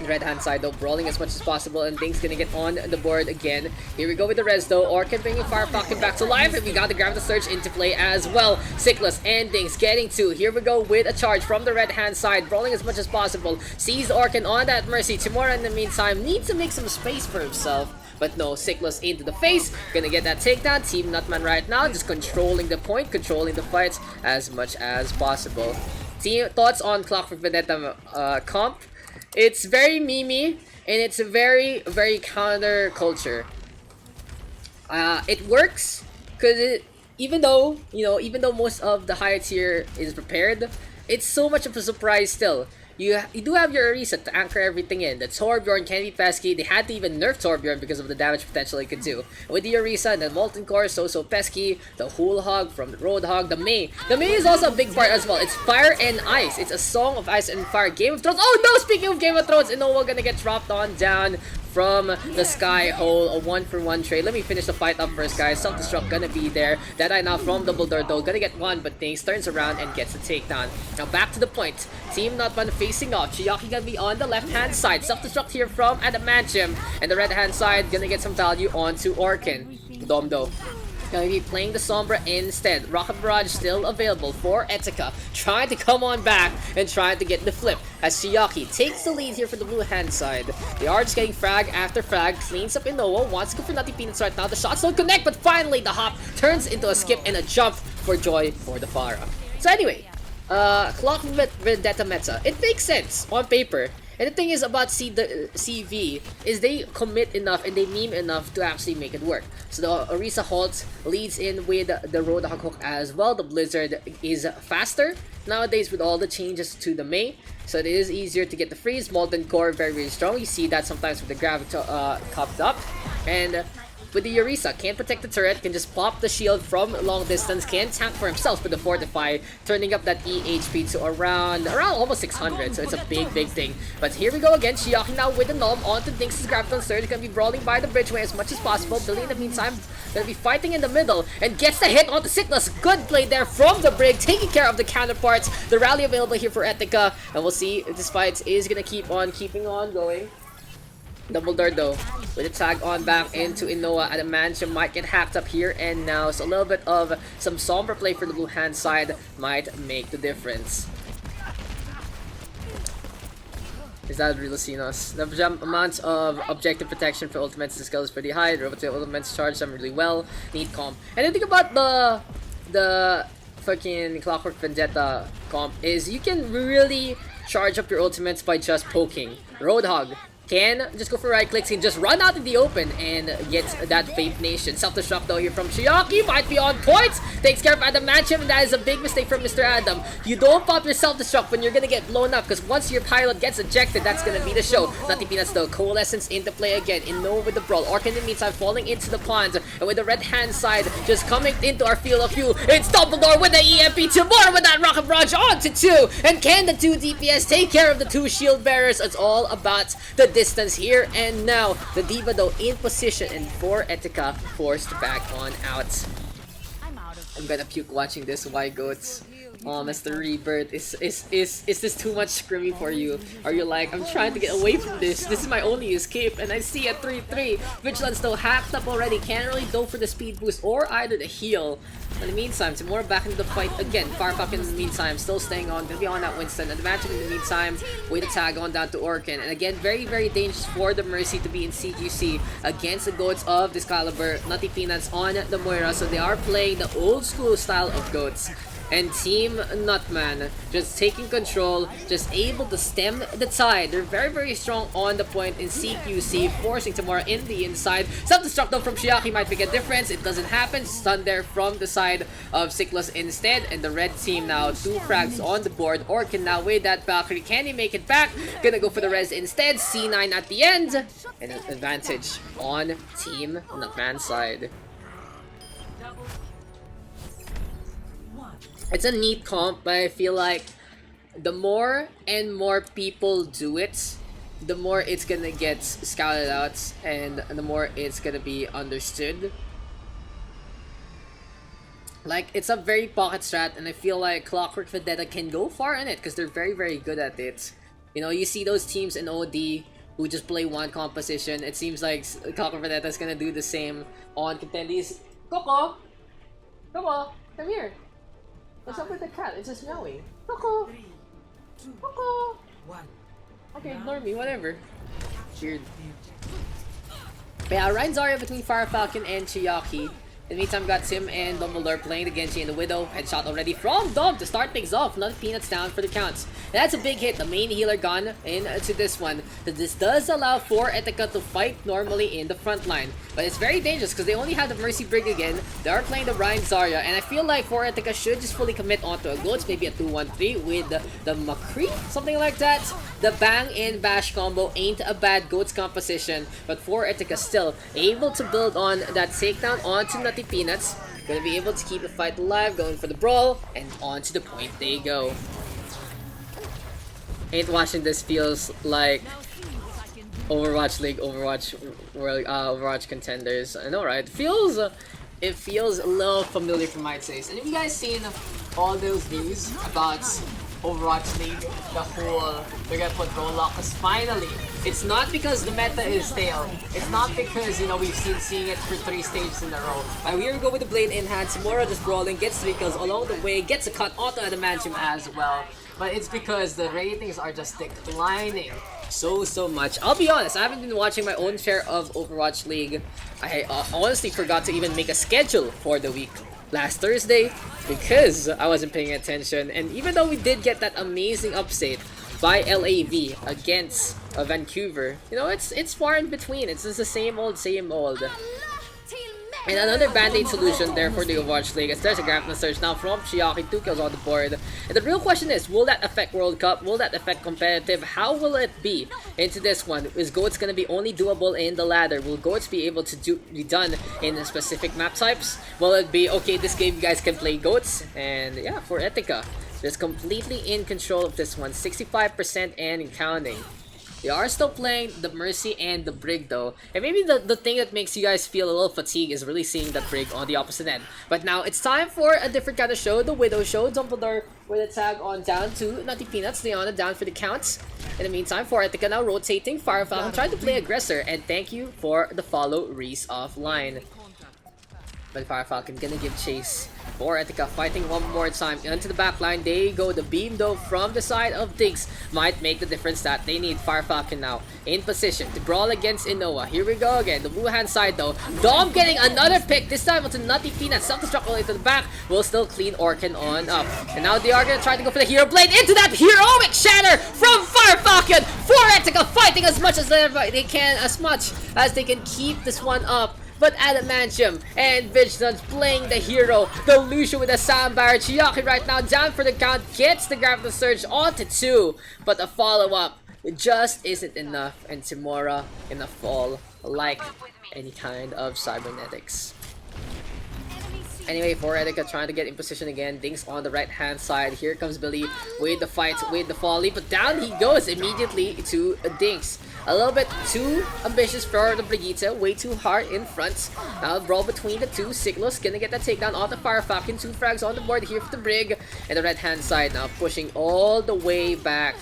Red hand side though, brawling as much as possible, and Ding's gonna get on the board again. Here we go with the res though. Orchid bringing Fire Falcon back to life, and we got the Grab the Surge into play as well. Sickless and Dings getting to. Here we go with a charge from the red hand side, brawling as much as possible. Sees Orchid on that Mercy. Timora in the meantime needs to make some space for himself. But no, Sickless into the face. Gonna get that takedown. Team Nutman right now just controlling the point, controlling the fights as much as possible. Team thoughts on Clockwork Vendetta comp? It's very memey and it's very counter culture. It works because even though most of the higher tier is prepared, it's so much of a surprise still. You do have your Orisa to anchor everything in. The Torbjorn can be pesky. They had to even nerf Torbjorn because of the damage potential it could do. With the Orisa and the Molten Core, so pesky. The Hool Hog from the Roadhog. The May. The May is also a big part as well. It's fire and ice. It's a song of ice and fire. Game of Thrones. Oh no! Speaking of Game of Thrones, Inoa gonna get dropped on down from the sky hole. A 1-for-1 trade. Let me finish the fight up first, guys. Self-destruct gonna be there. Deadeye now from Double Dorado. Gonna get one, but Things turns around and gets the takedown. Now back to the point. Team Nutman facing off. Chiaki gonna be on the left-hand side. Self-destruct here from Adamantium. And the red-hand side gonna get some value onto Orkin. Dom though gonna be playing the Sombra instead. Rocket Barrage still available for Etika. Trying to come on back and trying to get the flip as Chiaki takes the lead here for the blue hand side. They are just getting frag after frag. Cleans up Inoa. Wants to go for Nutty Peanuts right now. The shots don't connect, but finally the hop turns into a skip and a jump for joy for the Pharah. So anyway, Clock Vendetta meta. It makes sense on paper. And the thing is about the CV is they commit enough and they meme enough to actually make it work. So the Orisa Halt leads in with the Roadhog hook as well. The Blizzard is faster nowadays with all the changes to the May. So it is easier to get the freeze. Molten Core very strong. You see that sometimes with the Grav cupped up. And with the Orisa, can't protect the turret, can just pop the shield from long distance, can tank for himself with the Fortify, turning up that EHP to around almost 600, so it's a big thing. But here we go again, Chiaki now with the Nom onto Dinks' Graviton Surge, gonna be brawling by the bridgeway as much as possible. Billy in the meantime, gonna be fighting in the middle, and gets the hit onto Sickless. Good play there from the Brig, taking care of the counterparts. The rally available here for Etika, and we'll see if this fight is gonna keeping on going. Double Dorado with a tag on back into Inoa. Adamantium might get hacked up here and now, so a little bit of some somber play for the blue hand side might make the difference. Is that Rilucinos? The amount of objective protection for ultimates to scale is pretty high. The robotic ultimates charge them really well. Neat comp. And the thing about the fucking Clockwork Vendetta comp is you can really charge up your ultimates by just poking. Roadhog can just go for right clicks and just run out in the open and get that Faith Nation. Self-destruct though here from Chiaki, might be on points, takes care of Adamantium, and that is a big mistake from Mr. Adam. You don't pop your self-destruct when you're gonna get blown up, because once your pilot gets ejected, that's gonna be the show. Nutty Peanuts though, Coalescence into play again, in no with the brawl. Orc in the meantime falling into the pond, and with the red hand side just coming into our field of view, it's Dumbledore with the EMP, tomorrow with that Rocket Barrage on to 2, and can the 2 DPS take care of the 2 shield bearers? It's all about the distance here and now. The Diva though in position, and for Etika forced back on out. I'm gonna puke watching this. Why goats? Mr. Rebirth, is this too much scrimmy for you? Are you like, I'm trying to get away from this, this is my only escape, and I see a 3-3. Vigilance though hacked up already, can't really go for the speed boost or either the heal. In the meantime, Timura back into the fight again. Firefuck in the meantime, still staying on, gonna be on that Winston. And the matchup in the meantime, with the tag on down to Orkin. And again, very, very dangerous for the Mercy to be in CQC against the goats of this caliber. Nutty Peanuts on the Moira, so they are playing the old school style of goats. And Team Nutman just taking control, just able to stem the tide. They're very, very strong on the point in CQC, forcing Tamura in the inside. Self-destruct though from Shiaki might make a difference. It doesn't happen. Stun there from the side of Siklus instead. And the red team now 2 frags on the board. Orkin now with that Valkyrie. Can he make it back? Gonna go for the res instead. C9 at the end. And an advantage on Team Nutman's side. It's a neat comp, but I feel like the more and more people do it, the more it's gonna get scouted out and the more it's gonna be understood. Like, it's a very pocket strat, and I feel like Clockwork Vendetta can go far in it because they're very, very good at it. You know, you see those teams in OD who just play one composition. It seems like Clockwork Vendetta is gonna do the same on Contendies. Coco! Coco! Come here! What's up with the cat? It's just meowing. Coco! Coco! Okay, ignore me, whatever. Weird. But yeah, Ryan Zarya between Fire Falcon and Chiaki. In the meantime, got Tim and Dumbledore playing the Genji and the Widow. Headshot already from Dom to start things off. Nutty Peanuts down for the counts. And that's a big hit. The main healer gone into this one. This does allow for Etika to fight normally in the front line. But it's very dangerous because they only have the Mercy Brig again. They are playing the Ryan Zarya. And I feel like for Etika should just fully commit onto a Goats. Maybe a 2-1-3 with the McCree. Something like that. The Bang and Bash combo ain't a bad Goats composition. But for Etika still able to build on that takedown onto Nutty Peanuts. Gonna be able to keep the fight alive, going for the brawl, and on to the point they go. Ain't watching this feels like Overwatch League, Overwatch World, Overwatch Contenders. I know, right? It feels a little familiar from my taste. And have you guys seen all those news about Overwatch League, the whole they're gonna put goal lock? Because finally, it's not because the meta is stale. It's not because, you know, we've seeing it for 3 stages in a row. Right, here we go with the blade in hand. Samura just brawling, gets 3 kills along the way, gets a cut onto Adamantium as well. But it's because the ratings are just declining so much. I'll be honest, I haven't been watching my own share of Overwatch League. I honestly forgot to even make a schedule for the week last Thursday because I wasn't paying attention. And even though we did get that amazing upset by LAV against Vancouver, you know, it's far in between. It's just the same old. And another band-aid solution there for the Overwatch League, as there's a Grapple Surge now from Chiaki, 2 kills on the board. And the real question is, will that affect World Cup? Will that affect competitive? How will it be into this one? Is Goats going to be only doable in the ladder? Will Goats be able to be done in specific map types? Will it be, okay, this game you guys can play Goats? And yeah, for Etika, just completely in control of this one, 65% and counting. They are still playing the Mercy and the Brig though. And maybe the thing that makes you guys feel a little fatigued is really seeing the Brig on the opposite end. But now it's time for a different kind of show, the Widow show. Dumbledore with a tag on down to Nutty Peanuts. Leona down for the counts. In the meantime, for Etika now rotating. Fire Falcon trying to play aggressor. And thank you for the follow, Reese offline. But Fire Falcon gonna give chase. For Etika fighting one more time into the back line. They go. The beam though from the side of Daks might make the difference that they need. Fire Falcon now in position to brawl against Inoa. Here we go again. The blue hand side though. Dom getting another pick. This time onto Nutty Peanut. Self-destruct all the way to the back. Will still clean Orkin on up. And now they are gonna try to go for the Hero Blade into that heroic shatter from Fire Falcon. For Etika fighting as much as they can, as much as they can keep this one up. But Adamantium and Vigilance playing the hero. The Lucio with a Sound Barrier. Chiaki right now down for the count. Gets the grab of the surge onto 2. But the follow-up just isn't enough. And Timora gonna fall like any kind of cybernetics. Anyway, for Etika trying to get in position again. Dinks on the right-hand side. Here comes Billy with the fight, with the volley. But down he goes immediately to Dinks. A little bit too ambitious for the Brigitte. Way too hard in front. Now brawl between the two. Siglos gonna get that takedown off the Fire Falcon. 2 frags on the board here for the Brig. And the right-hand side now pushing all the way back.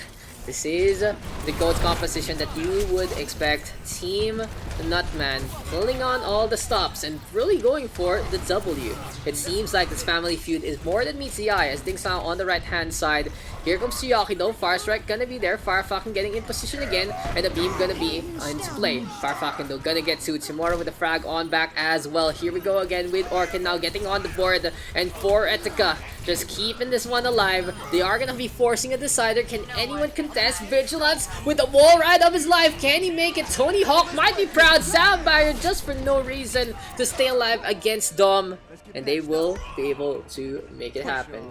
This is the GOAT composition that you would expect. Team Nutman pulling on all the stops and really going for the W. It seems like this family feud is more than meets the eye as Dinks now on the right hand side. Here comes Chiaki though. Fire Strike gonna be there. Fire Falcon getting in position again. And the beam gonna be into play. Fire Falcon though gonna get to Tomorrow with the frag on back as well. Here we go again with Orkin now getting on the board. And for Etika just keeping this one alive. They are gonna be forcing a decider. Can anyone contest? Vigilance with the wall ride of his life. Can he make it? Tony Hawk might be proud. Sound Barrier just for no reason to stay alive against Dom. And they will be able to make it happen.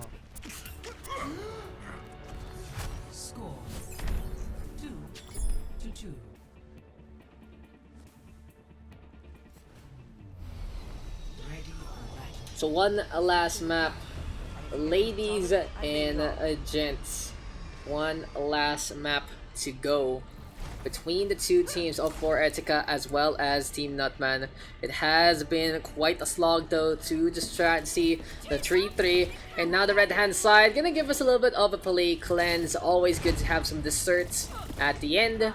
Score 2-2. Ready for battle. So one last map, ladies and gents. One last map to go between the two teams of For Etika as well as Team Nutman. It has been quite a slog though to just try and see the 3-3. And now the red hand side gonna give us a little bit of a palette cleanse. Always good to have some desserts at the end.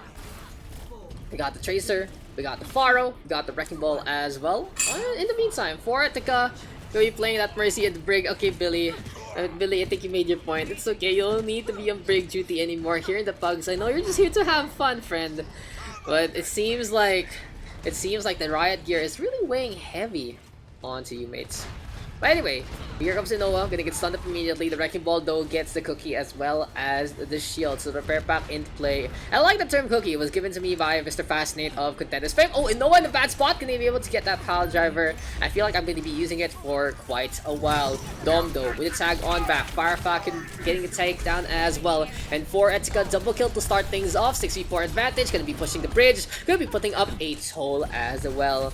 We got the Tracer, we got the Pharaoh, we got the Wrecking Ball as well. In the meantime, For Etika will be playing that Mercy and the Brig. Okay, Billy, I think you made your point. It's okay, you don't need to be on Brig duty anymore here in the Pugs. I know you're just here to have fun, friend. But it seems like the riot gear is really weighing heavy onto you, mates. But anyway, here comes Inoa, gonna get stunned up immediately. The Wrecking Ball though gets the cookie as well as the shield, so the repair pack into play. I like the term cookie, it was given to me by Mr. Fascinate of Contenders Fame. Oh, Inoa in a bad spot, gonna be able to get that pile driver. I feel like I'm gonna be using it for quite a while. Dom though, with a tag on back. Fire Falcon getting a takedown as well. And for Etika, double kill to start things off. 6v4 advantage, gonna be pushing the bridge, gonna be putting up a toll as well.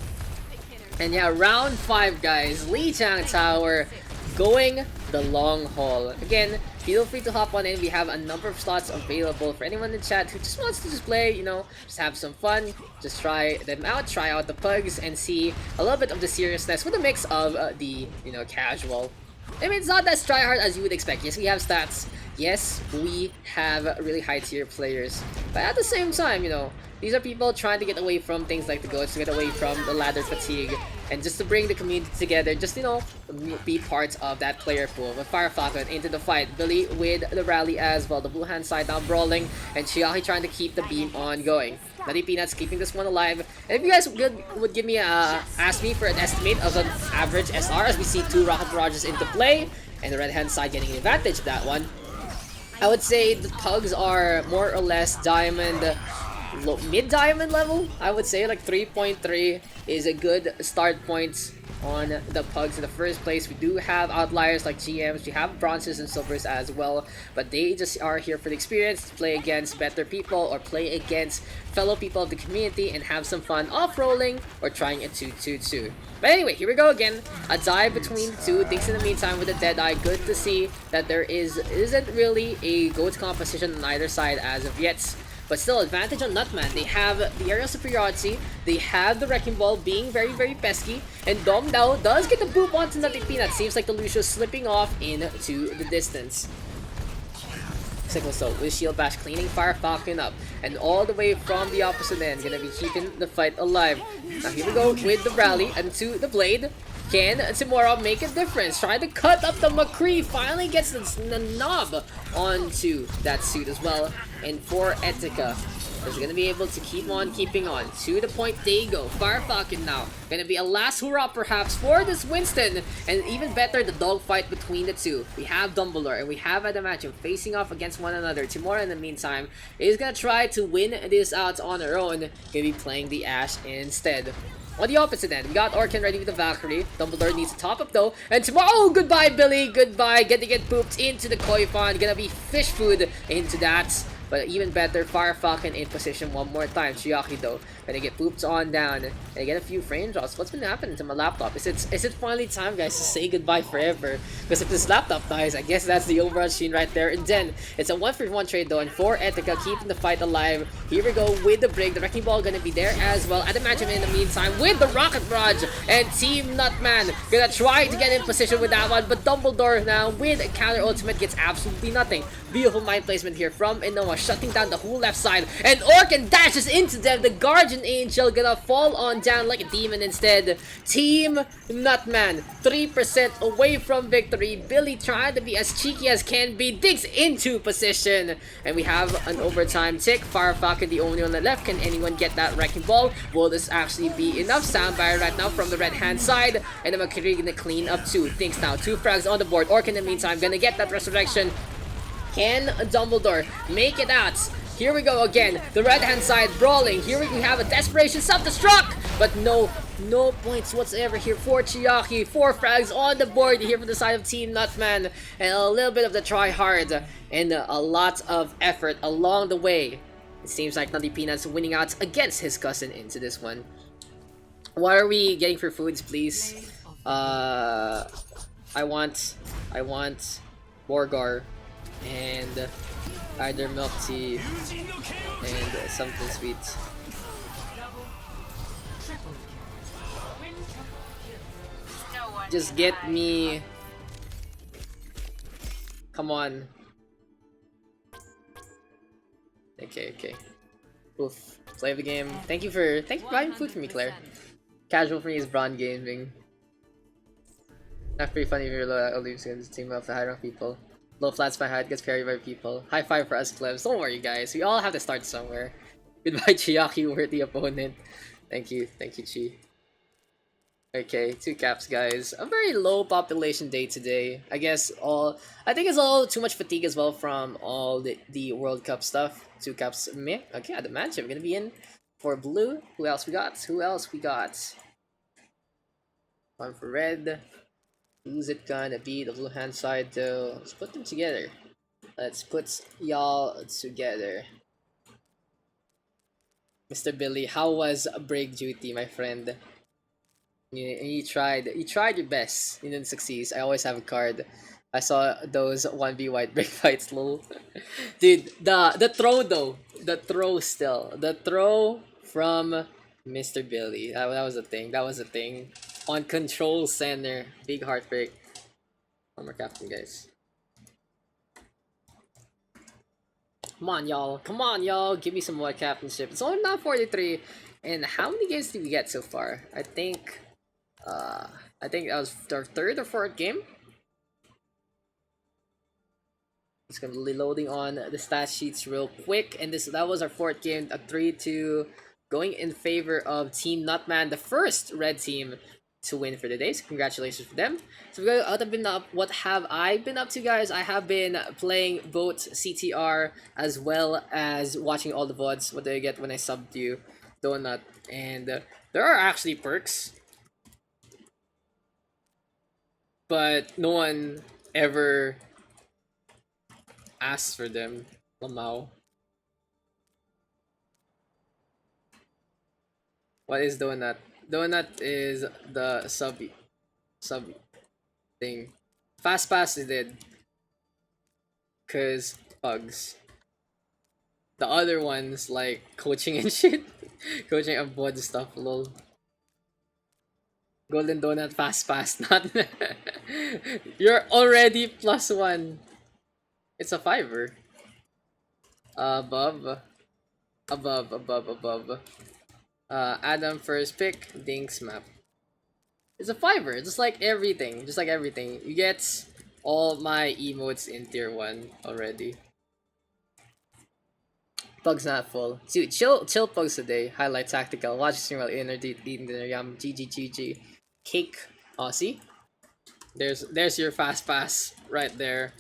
And yeah, round 5, guys. Lijiang Tower going the long haul. Again, feel free to hop on in. We have a number of slots available for anyone in the chat who just wants to just play, you know, just have some fun. Just try them out, try out the Pugs, and see a little bit of the seriousness with a mix of the, you know, casual. I mean, it's not as tryhard as you would expect. Yes, we have stats. Yes, we have really high tier players. But at the same time, you know, these are people trying to get away from things like the GOATs, to get away from the ladder fatigue, and just to bring the community together, just, you know, be part of that player pool. With Fire Falcon into the fight, Billy with the rally as well, the blue hand side now brawling, and Chiaki trying to keep the beam on going. Nutty Peanuts keeping this one alive. And if you guys would give me ask me for an estimate of an average SR, as we see 2 rocket barrages into play, and the red hand side getting the advantage of that one, I would say the Pugs are more or less diamond, mid-diamond level. I would say like 3.3 is a good start point on the Pugs in the first place. We do have outliers like GMs, we have bronzes and silvers as well, but they just are here for the experience, to play against better people or play against fellow people of the community and have some fun off-rolling or trying a 2-2-2. But anyway, here we go again. A dive between the two. Things in the meantime with the Deadeye. Good to see that there isn't really a GOAT composition on either side as of yet. But still, advantage on Nutman. They have the aerial superiority. They have the Wrecking Ball being very, very pesky. And Dom now does get the boop onto Nutty Peanut. Seems like the Lucio slipping off into the distance. Signal so with Shield Bash cleaning Fire Falcon up. And all the way from the opposite end, gonna be keeping the fight alive. Now here we go with the rally and to the blade. Can Timora make a difference? Trying to cut up the McCree. Finally gets the knob onto that suit as well. And for Etika, is gonna be able to keep on keeping on. To the point they go. Fire Falcon now. Gonna be a last hurrah perhaps for this Winston. And even better, the dogfight between the two. We have Dumbledore and we have Adamantium facing off against one another. Timora in the meantime is gonna try to win this out on her own. Gonna be playing the Ashe instead. On the opposite end, we got Orkin ready with the Valkyrie. Dumbledore needs to top up though. And tomorrow, oh, goodbye Billy, goodbye. Getting it pooped into the koi pond. Gonna be fish food into that. But even better, Fire Falcon in position one more time. Chiaki though, gonna get pooped on down and get a few frame drops. What's been happening to my laptop? Is it finally time, guys, to say goodbye forever? Because if this laptop dies, I guess that's the OverRush scene right there. And then it's a 1-for-1 trade though, and for Etika keeping the fight alive. Here we go with the break. The Wrecking Ball gonna be there as well. Adamantium in the meantime with the Rocket Barrage, and Team Nutman gonna try to get in position with that one, but Dumbledore now with a counter ultimate gets absolutely nothing. Beautiful mind placement here from Inoa, shutting down the whole left side, and Orkin dashes into them. The Guardian Angel gonna fall on down like a demon instead. Team Nutman 3% away from victory. Billy trying to be as cheeky as can be, digs into position, and we have an overtime tick. Fire Falcon the only on the left. Can anyone get that Wrecking Ball? Will this actually be enough? Soundbite right now from the red hand side, and the McCree gonna clean up 2 things now. 2 frags on the board. Orkin in the meantime gonna get that resurrection. Can Dumbledore make it out? Here we go again. The right hand side brawling. Here we have a desperation self-destruct, but no points whatsoever here for Chiaki. 4 frags on the board here from the side of Team Nutman, and a little bit of the try hard and a lot of effort along the way. It seems like Nutty Peanuts winning out against his cousin into this one. What are we getting for foods, please? I want Borgar and either milk tea and something sweet. Just get me. Come on. Okay. Oof. Play the game. Thank you for buying food for me, Claire. Casual for me is Braun Gaming. That's pretty funny if you're low leaves against the team of the high rank people. Low flats by height gets parried by people. High five for us plebs. Don't worry guys, we all have to start somewhere. Goodbye Chiaki, worthy opponent. Thank you Chi. Okay, 2 caps guys. A very low population day today. I think it's a little too much fatigue as well from all the World Cup stuff. 2 caps meh. Okay, the matchup gonna be in for blue. Who else we got? One for red. Who's it gonna be? The blue hand side though. Let's put them together. Let's put y'all together. Mr. Billy, how was break duty, my friend? You tried your best. You didn't succeed. I always have a card. I saw those 1v white break fights, lol. Dude, the throw though. The throw from Mr. Billy. That was a thing. On control center. Big heartbreak. One more captain, guys. Come on, y'all. Give me some more captainship. It's only now 43. And how many games did we get so far? I think that was our 3rd or 4th game. It's gonna be loading on the stat sheets real quick. And that was our 4th game. A 3-2 going in favor of Team Nutman, the first red team to win for the day. So congratulations for them. So what have I been up to, guys? I have been playing both CTR as well as watching all the VODs. What do I get when I sub to you? Donut. And there are actually perks, but no one ever asks for them. Lamau. What is Donut? Donut is the sub thing. Fast pass is did. Cause pugs. The other ones like coaching and shit. Coaching and bod stuff, lol. Golden Donut fast pass, not you're already +1. It's a 5er. Above. Adam first pick, Dinks map. It's a fiver, just like everything. Just like everything. You get all my emotes in tier 1 already. Pugs not full. Dude, chill Pugs today. Highlight tactical. Watch stream while eating dinner. Yum. GG. Cake. Oh, see? There's your fast pass right there.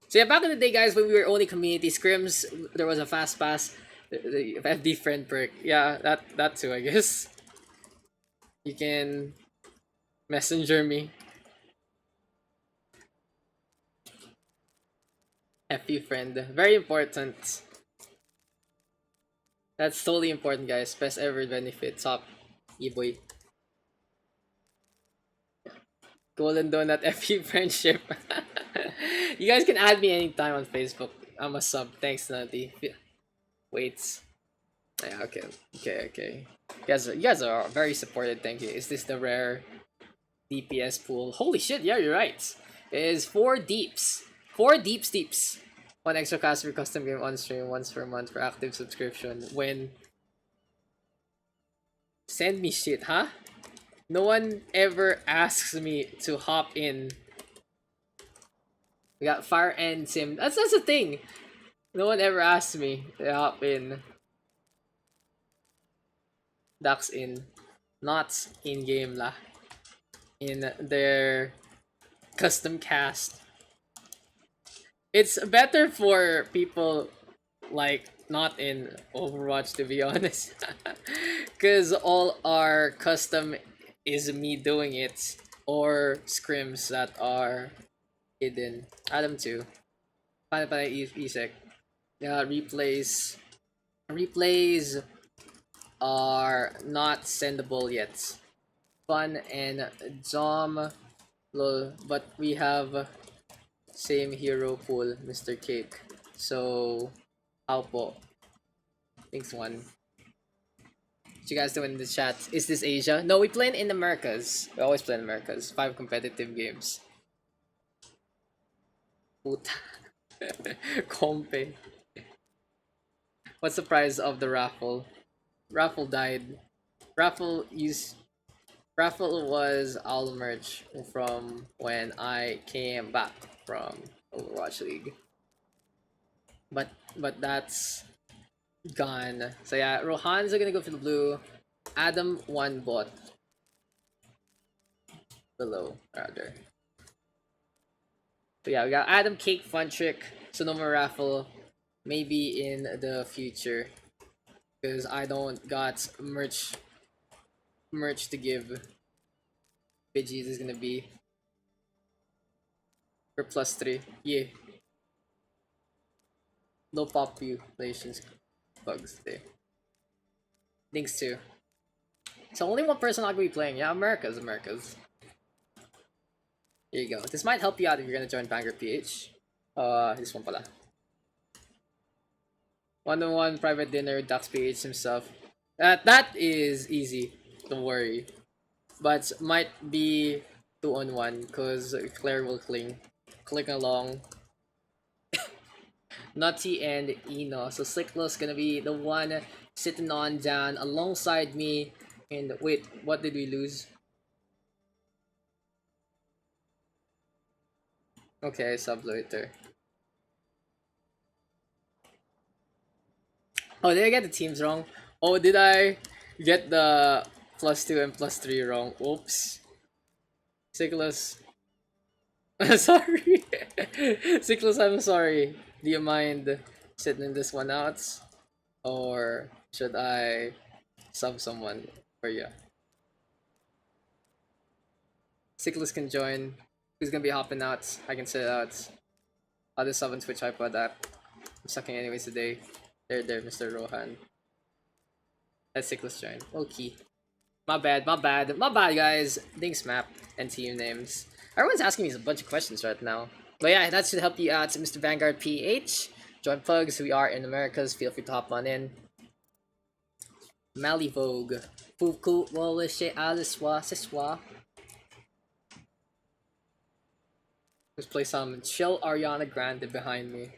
So yeah, back in the day, guys, when we were only community scrims, there was a fast pass. The FD friend perk. Yeah, that too, I guess. You can messenger me. FD friend. Very important. That's totally important, guys. Best ever benefit. Top. E-boy. Golden Donut FP friendship. You guys can add me anytime on Facebook. I'm a sub. Thanks, Nutty. Wait. Yeah, okay. You guys are very supported. Thank you. Is this the rare DPS pool? Holy shit! Yeah, you're right. It is 4 deeps. 4 deeps. 1 extra class for custom game on stream once per month for active subscription. When send me shit, huh? No one ever asks me to hop in. We got Fire and Sim. That's the thing. No one ever asks me to hop in. Daks in. Not in game lah. In their custom cast. It's better for people like not in Overwatch, to be honest. Cause all our custom is me doing it, or scrims that are hidden. Adam 2. Isek. Yeah, replays are not sendable yet. Fun and Dom, lol, but we have same hero pool, Mr. Cake. So, how po? Thanks, one. What you guys doing in the chat? Is this Asia? No, we play in Americas. We always play in Americas. 5 competitive games. Puta. Compe. What's the price of the raffle? Raffle died. Raffle was all merch from when I came back from Overwatch League. But that's gone. So yeah, Rohan's are gonna go for the blue. Adam 1 bot. Below, rather. So yeah, we got Adam, Cake, Fun Trick, Sonoma raffle. Maybe in the future. Because I don't got merch to give. Pidgeys is gonna be for +3. Yeah. No populations bugs today. Thanks too. So only one person not gonna be playing. Yeah, Americas. Here you go. This might help you out if you're gonna join Vanguard PH. This one pala. 1-on-1 private dinner, Daks PH himself. That is easy. Don't worry. But might be 2-on-1 because Claire will cling along. Nutty and Eno. So Slicklo's gonna be the one sitting on down alongside me. And wait, what did we lose? Okay, subloiter. Oh, did I get the teams wrong? Oh, did I get the +2 and +3 wrong? Oops. Sickles. Sorry. Sickles, I'm sorry. Do you mind sitting this one out? Or should I sub someone for you? Sickles can join. Who's gonna be hopping out? I can sit out. I'll just sub on Twitch iPod app. I'm sucking anyways today. There, Mr. Rohan. Let Sickles join. Okay. My bad, guys. Thanks, map and team names. Everyone's asking me a bunch of questions right now. But yeah, that should help you out, Mr. Vanguard PH. Join Pugs. We are in Americas. Feel free to hop on in. Mally Vogue. Puku Walishe Aliswa Siswa. Let's play some chill Ariana Grande behind me.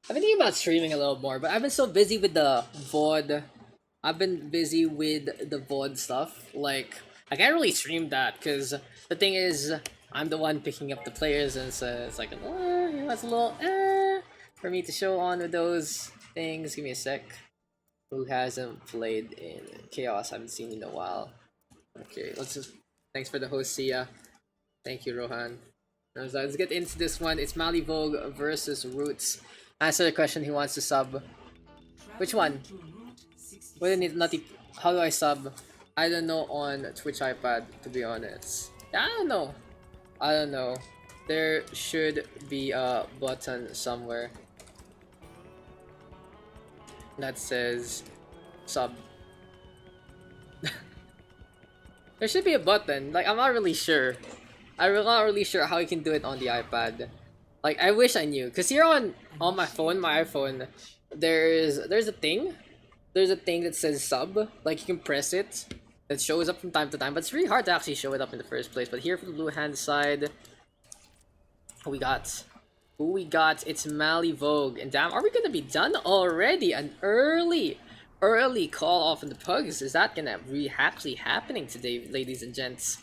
I've been thinking about streaming a little more, but I've been so busy with the VOD. I've been busy with the VOD stuff. Like, I can't really stream that because the thing is, I'm the one picking up the players, and so it's like, it's a little for me to show on with those things. Give me a sec. Who hasn't played in Chaos? I haven't seen in a while. Okay, let's just. Thanks for the host, Sia. Thank you, Rohan. So let's get into this one. It's Mali Vogue versus Roots. Answer the question. He wants to sub. Which one? What do you need? How do I sub? I don't know on Twitch iPad, to be honest. I don't know. I don't know. There should be a button somewhere that says sub. There should be a button. Like, I'm not really sure. I'm not really sure how you can do it on the iPad. Like, I wish I knew. Cause here on my phone, my iPhone, there's a thing. There's a thing that says sub. Like, you can press it. It shows up from time to time, but it's really hard to actually show it up in the first place. But here for the blue hand side, who we got? It's Mali Vogue. And damn, are we gonna be done already? An early call off in the pugs. Is that gonna be actually happening today, ladies and gents?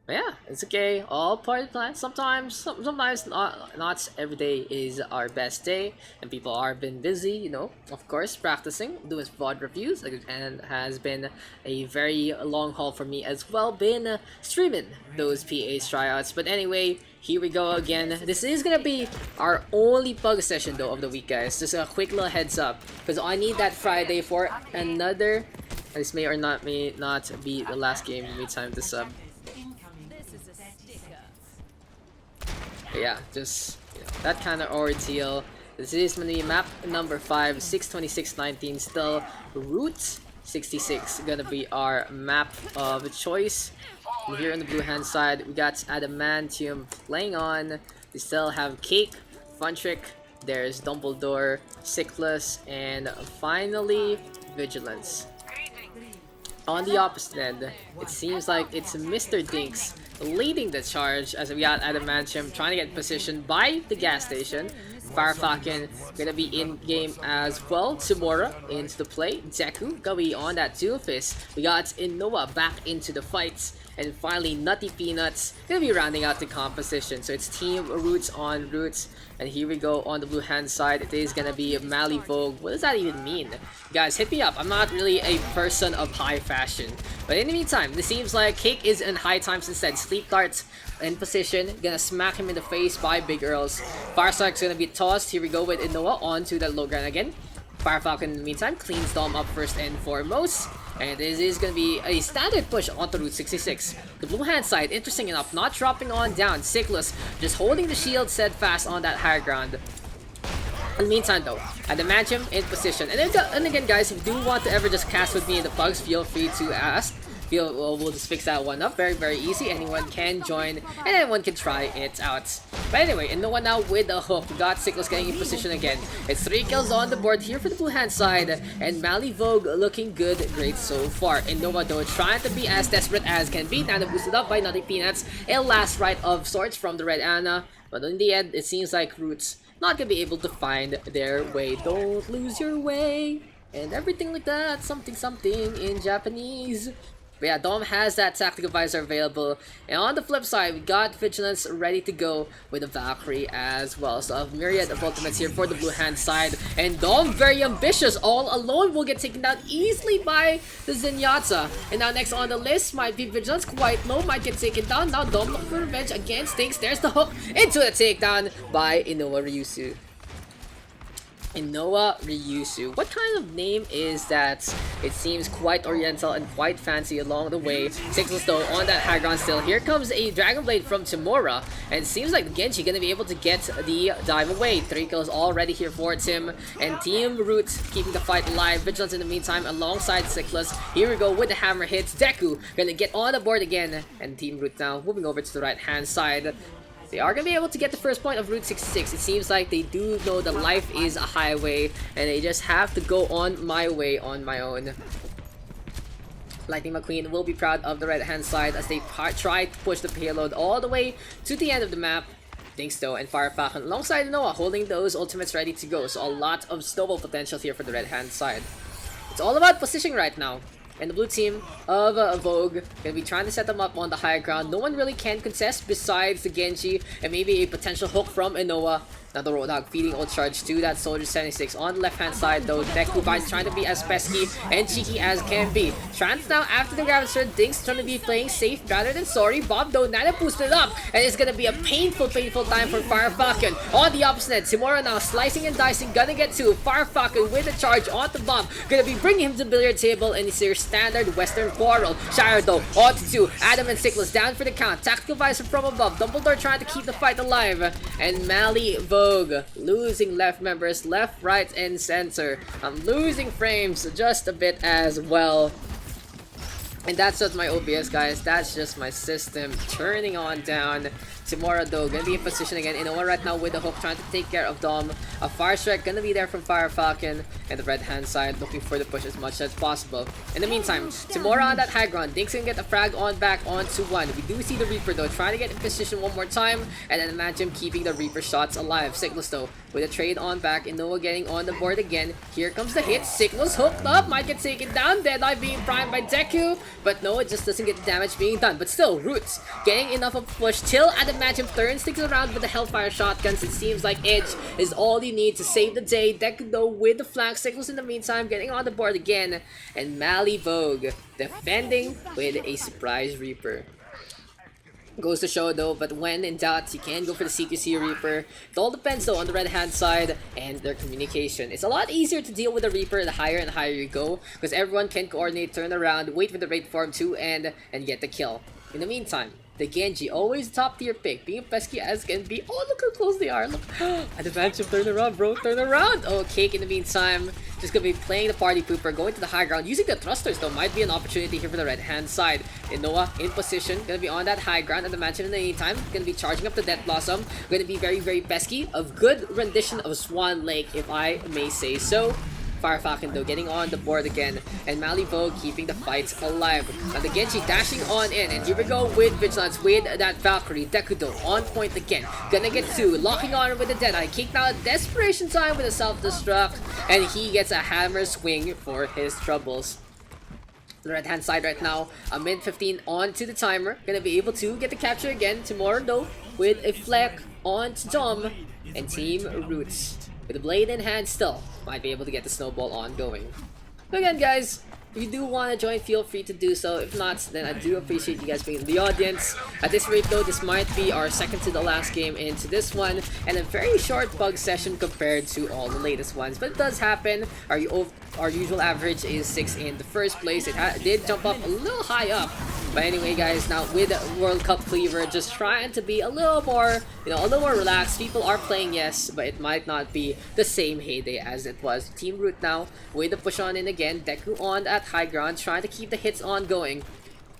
But yeah, it's okay. All part of the plan. Sometimes not every day is our best day, and people are been busy, you know, of course, practicing, doing VOD reviews, and has been a very long haul for me as well, been streaming those PH tryouts. But anyway, here we go again. This is gonna be our only pug session though of the week, guys. Just a quick little heads up, because I need that Friday for another. This may not be the last game we time to sub. But yeah, just that kind of ordeal. This is gonna be map number 5, 62619. Still Route 66 gonna be our map of choice. And here on the blue hand side, we got Adamantium playing on. We still have Cake, Funtrick. There's Dumbledore, Cyclus, and finally Vigilance. On the opposite end, it seems like it's Mr. Dinks leading the charge as we got Adamantium trying to get positioned by the gas station. Firefalcon gonna be in game as well. Tamura into the play. Deku gonna be on that dual fist. We got Inoa back into the fights. And finally, Nutty Peanuts gonna be rounding out the composition. So it's Team Roots on Roots. And here we go on the blue hand side. It is gonna be Mali Vogue. What does that even mean? Guys, hit me up. I'm not really a person of high fashion. But in the meantime, this seems like Cake is in high times instead. Sleep Darts in position. Gonna smack him in the face by Big Earls. Firestark's gonna be tossed. Here we go with Inoa onto the low ground again. Firefalcon in the meantime cleans Dom up first and foremost. And this is going to be a standard push onto Route 66. The blue hand side, interesting enough, not dropping on down. Cyclus just holding the shield steadfast on that higher ground. In the meantime though, Adamantium in position. And again guys, if you do want to ever just cast with me in the pugs, feel free to ask. We'll just fix that one up. Very, very easy. Anyone can join and anyone can try it out. But anyway, Inoa now with a hook. We got Cyclus getting in position again. It's 3 kills on the board here for the blue hand side. And Mali Vogue looking good, great so far. Inoa though trying to be as desperate as can be. Now boosted up by Nutty Peanuts. A last right of sorts from the red Anna. But in the end, it seems like Roots not gonna be able to find their way. Don't lose your way. And everything like that. Something in Japanese. But yeah, Dom has that tactical visor available. And on the flip side, we got Vigilance ready to go with the Valkyrie as well. So a myriad of ultimates here for the blue hand side. And Dom, very ambitious, all alone, will get taken down easily by the Zenyatta. And now next on the list might be Vigilance, quite low, might get taken down. Now Dom looking for revenge against Stinks. There's the hook into the takedown by Inoa Ryusu. Inoa Ryusu. What kind of name is that? It seems quite oriental and quite fancy along the way. Cyclus though on that high ground still. Here comes a Dragon Blade from Tamura. And it seems like Genji gonna be able to get the dive away. 3 kills already here for Tim. And Team Roots keeping the fight alive. Vigilance in the meantime alongside Cyclus. Here we go with the hammer hits. Deku gonna get on the board again. And Team Roots now moving over to the right hand side. They are going to be able to get the first point of Route 66. It seems like they do know that life is a highway and they just have to go on my way on my own. Lightning McQueen will be proud of the right hand side as they try to push the payload all the way to the end of the map. Thanks though, and Firefalcon alongside Noah holding those ultimates ready to go. So a lot of snowball potential here for the red hand side. It's all about positioning right now. And the blue team of Vogue gonna be trying to set them up on the higher ground. No one really can contest besides the Genji and maybe a potential hook from Inoa. Now the Roadhog feeding ult charge to that Soldier 76 on the left hand side though. Deku is trying to be as pesky and cheeky as can be. Trans now after the Gravity Dinks trying to be playing safe rather than sorry. Bob though Nana boosted up and it's gonna be a painful time for Fire Falcon. On the opposite end, Simora now slicing and dicing, gonna get to Fire Falcon with a charge onto Bomb. Gonna be bringing him to the billiard table and it's your standard Western quarrel. Shire though onto 2. Adam and Sickles down for the count. Tactical visor from above. Dumbledore trying to keep the fight alive. And Mali Vogue losing left members left, right, and center. I'm losing frames just a bit as well. And that's just my OBS, guys. That's just my system turning on down. Timora though gonna be in position again. Inoa right now with the hook trying to take care of Dom. A Fire Strike gonna be there from Fire Falcon. And the red hand side looking for the push as much as possible. In the meantime, Timora on that high ground. Dinks can get a frag on back onto 1. We do see the Reaper though trying to get in position one more time. And then imagine keeping the Reaper shots alive. Sickles though with a trade on back. Inoa getting on the board again. Here comes the hit. Sickles hooked up. Might get taken down. Deadeye being primed by Deku. But no, it just doesn't get the damage being done. But still, Roots getting enough of a push till Adamantium turns things around with the Hellfire shotguns. It seems like Edge is all you need to save the day. Deku though with the flank. Sickles in the meantime getting on the board again. And Mali Vogue defending with a surprise Reaper. Goes to show though, but when in doubt, you can go for the CQC Reaper. It all depends though on the red hand side and their communication. It's a lot easier to deal with the Reaper the higher and higher you go, because everyone can coordinate, turn around, wait for the raid form to end, and get the kill. In the meantime, the Genji, always top tier pick, being pesky as can be. Oh, look how close they are. Look. Advantage, turn around, bro, turn around. Oh, Cake in the meantime, just gonna be playing the party pooper, going to the high ground. Using the thrusters though might be an opportunity here for the red hand side. Inoa in position, gonna be on that high ground at the mansion in the meantime. Gonna be charging up the Death Blossom. Gonna be very pesky. A good rendition of Swan Lake, if I may say so. Fire Falcon though getting on the board again, and Mali Vogue keeping the fights alive. Now the Genji dashing on in, and here we go with Vigilance with that Valkyrie. Deku though on point again, gonna get 2, locking on with the Deadeye. Kick now desperation time with a self-destruct, and he gets a hammer swing for his troubles. The red hand side right now, a mid 15 onto the timer, gonna be able to get the capture again. Tomorrow though with a fleck onto Dom, and Team Roots with the blade in hand still might be able to get the snowball ongoing. So again guys, if you do want to join, feel free to do so. If not, then I do appreciate you guys being in the audience. At this rate though, this might be our second to the last game into this one, and a very short bug session compared to all the latest ones, but it does happen. Our usual average is 6 in the first place. It did jump up a little high up. But anyway guys, now with World Cup Cleaver, just trying to be a little more, a little more relaxed. People are playing, yes, but it might not be the same heyday as it was. Team Root now with the push on in again. Deku on at high ground, trying to keep the hits ongoing.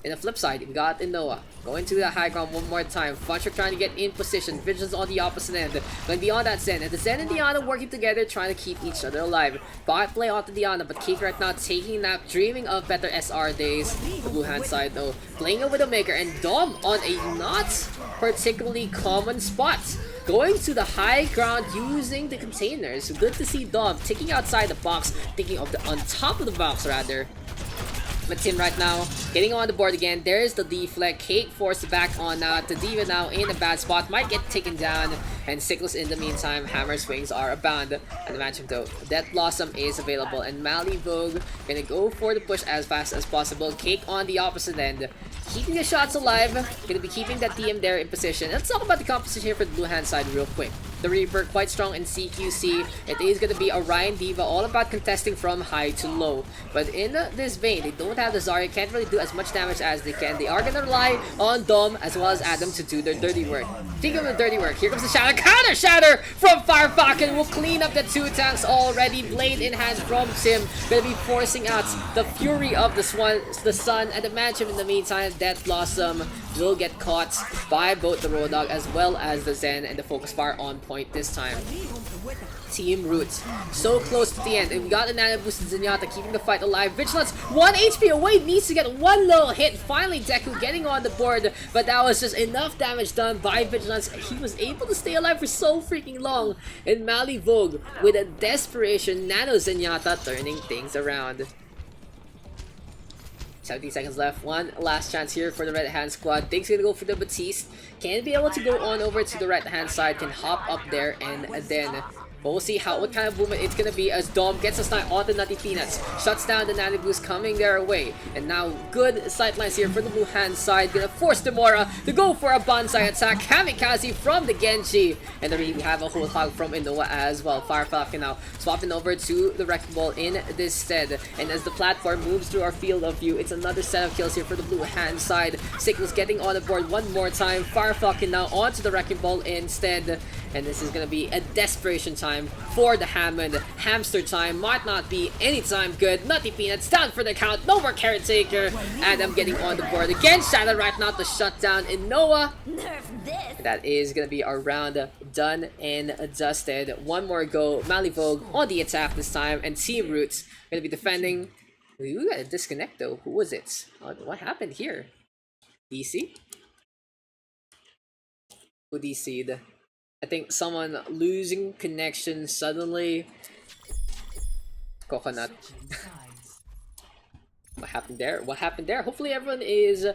In the flip side, we got Inoa going to the high ground one more time. Funcher trying to get in position. Vigilance on the opposite end. Going beyond that Zen. And the Zen and Diana working together, trying to keep each other alive. Bot play onto Diana, but Cake right now taking a nap, dreaming of better SR days. The blue hand side though, playing a Widowmaker, and Dom on a not particularly common spot. Going to the high ground using the containers. Good to see Dom ticking outside the box, thinking of the on top of the box rather. But Tim right now getting on the board again. There's the deflect. Cake forced back on the Diva now in a bad spot. Might get taken down. And Sickles in the meantime. Hammer swings are abound. And the matchup though, Death Blossom is available. And Mali Vogue gonna go for the push as fast as possible. Cake on the opposite end, keeping the shots alive. Gonna be keeping that TM there in position. Let's talk about the composition here for the blue hand side real quick. The Reaper quite strong in CQC. It is going to be a Ryan Diva, all about contesting from high to low. But in this vein, they don't have the Zarya, can't really do as much damage as they can. They are going to rely on Dom as well as Adam to do their dirty work. Think of the dirty work. Here comes the Shatter. Counter Shatter from Fire Falcon. Will clean up the 2 tanks already. Blade in hand from Tim. Going to be forcing out the fury of the sun and the matchup in the meantime. Death Blossom will get caught by both the Roadhog as well as the Zen, and the focus fire on point this time. Team Roots so close to the end, and we got a nano boosted Zenyatta keeping the fight alive. Vigilance 1 HP away, needs to get one little hit. Finally Deku getting on the board, but that was just enough damage done by Vigilance. He was able to stay alive for so freaking long, and Mali Vogue with a desperation nano Zenyatta turning things around. 17 seconds left. One last chance here for the red hand squad. Dink's gonna go for the Batiste. Can be able to go on over to the right hand side. Can hop up there and then we'll see what kind of movement it's gonna be as Dom gets a snipe onto Nutty Peanuts. Shuts down the Natty Blues coming their way. And now good sight lines here for the blue hand side. Gonna force Demora to go for a bonsai attack. Kamikaze from the Genji. And then we have a whole hog from Inoa as well. Fire Falcon now swapping over to the Wrecking Ball in this stead. And as the platform moves through our field of view, it's another set of kills here for the blue hand side. Sickles getting on the board one more time. Fire Falcon now onto the Wrecking Ball instead. And this is gonna be a desperation time for the Hammond. Hamster time might not be anytime good. Nutty Peanuts down for the count. No more Caretaker. Adam getting on the board again. Shadow right now to shut down Inoa. That is gonna be our round done and dusted. One more go. Malivogue on the attack this time. And Team Roots gonna be defending. We got a disconnect though. Who was it? What happened here? DC? Who DC'd? I think someone losing connection suddenly. Coconut. What happened there? What happened there? Hopefully everyone is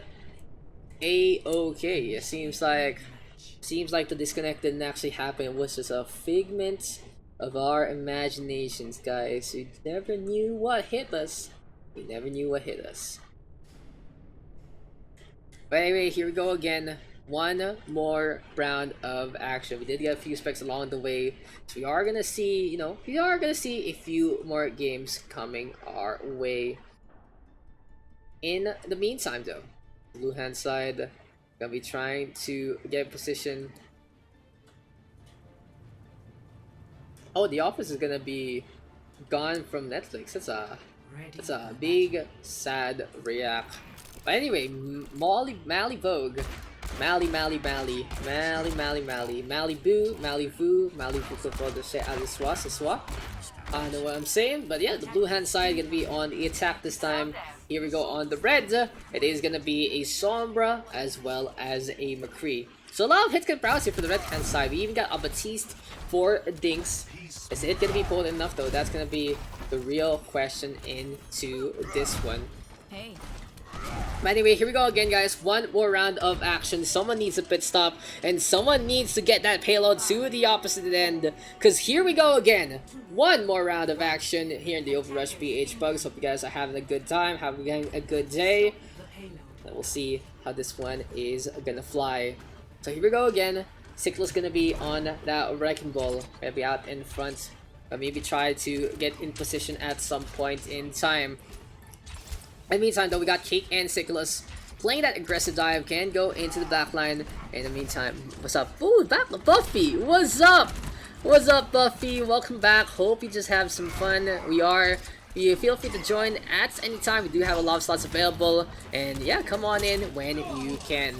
a-okay. It seems like the disconnect didn't actually happen. It was just a figment of our imaginations, guys. We never knew what hit us. We never knew what hit us. But anyway, here we go again. One more round of action. We did get a few specs along the way, so we are gonna see, a few more games coming our way. In the meantime, though, blue hand side gonna be trying to get position. Oh, The Office is gonna be gone from Netflix. That's a big sad react. But anyway, Malivogue. Malibu, I don't know what I'm saying, but yeah, the blue hand side gonna be on the attack this time. Here we go on the red. It is gonna be a Sombra as well as a McCree. So a lot of hits can browse here for the red hand side. We even got a Batiste for Dinks. Is it gonna be potent enough though? That's gonna be the real question into this one. Hey. But anyway, here we go again, guys. One more round of action. Someone needs a pit stop, and someone needs to get that payload to the opposite end. Because here we go again. One more round of action here in the OverRush PH PUGS. Hope you guys are having a good time, having a good day. And we'll see how this one is gonna fly. So here we go again. Sickle's gonna be on that Wrecking Ball. Gonna be out in front. But maybe try to get in position at some point in time. In the meantime, though, we got Cake and Sickles playing that aggressive dive. Can go into the back line. In the meantime, what's up? Ooh, back Buffy! What's up? What's up, Buffy? Welcome back. Hope you just have some fun. You feel free to join at any time. We do have a lot of slots available. And yeah, come on in when you can.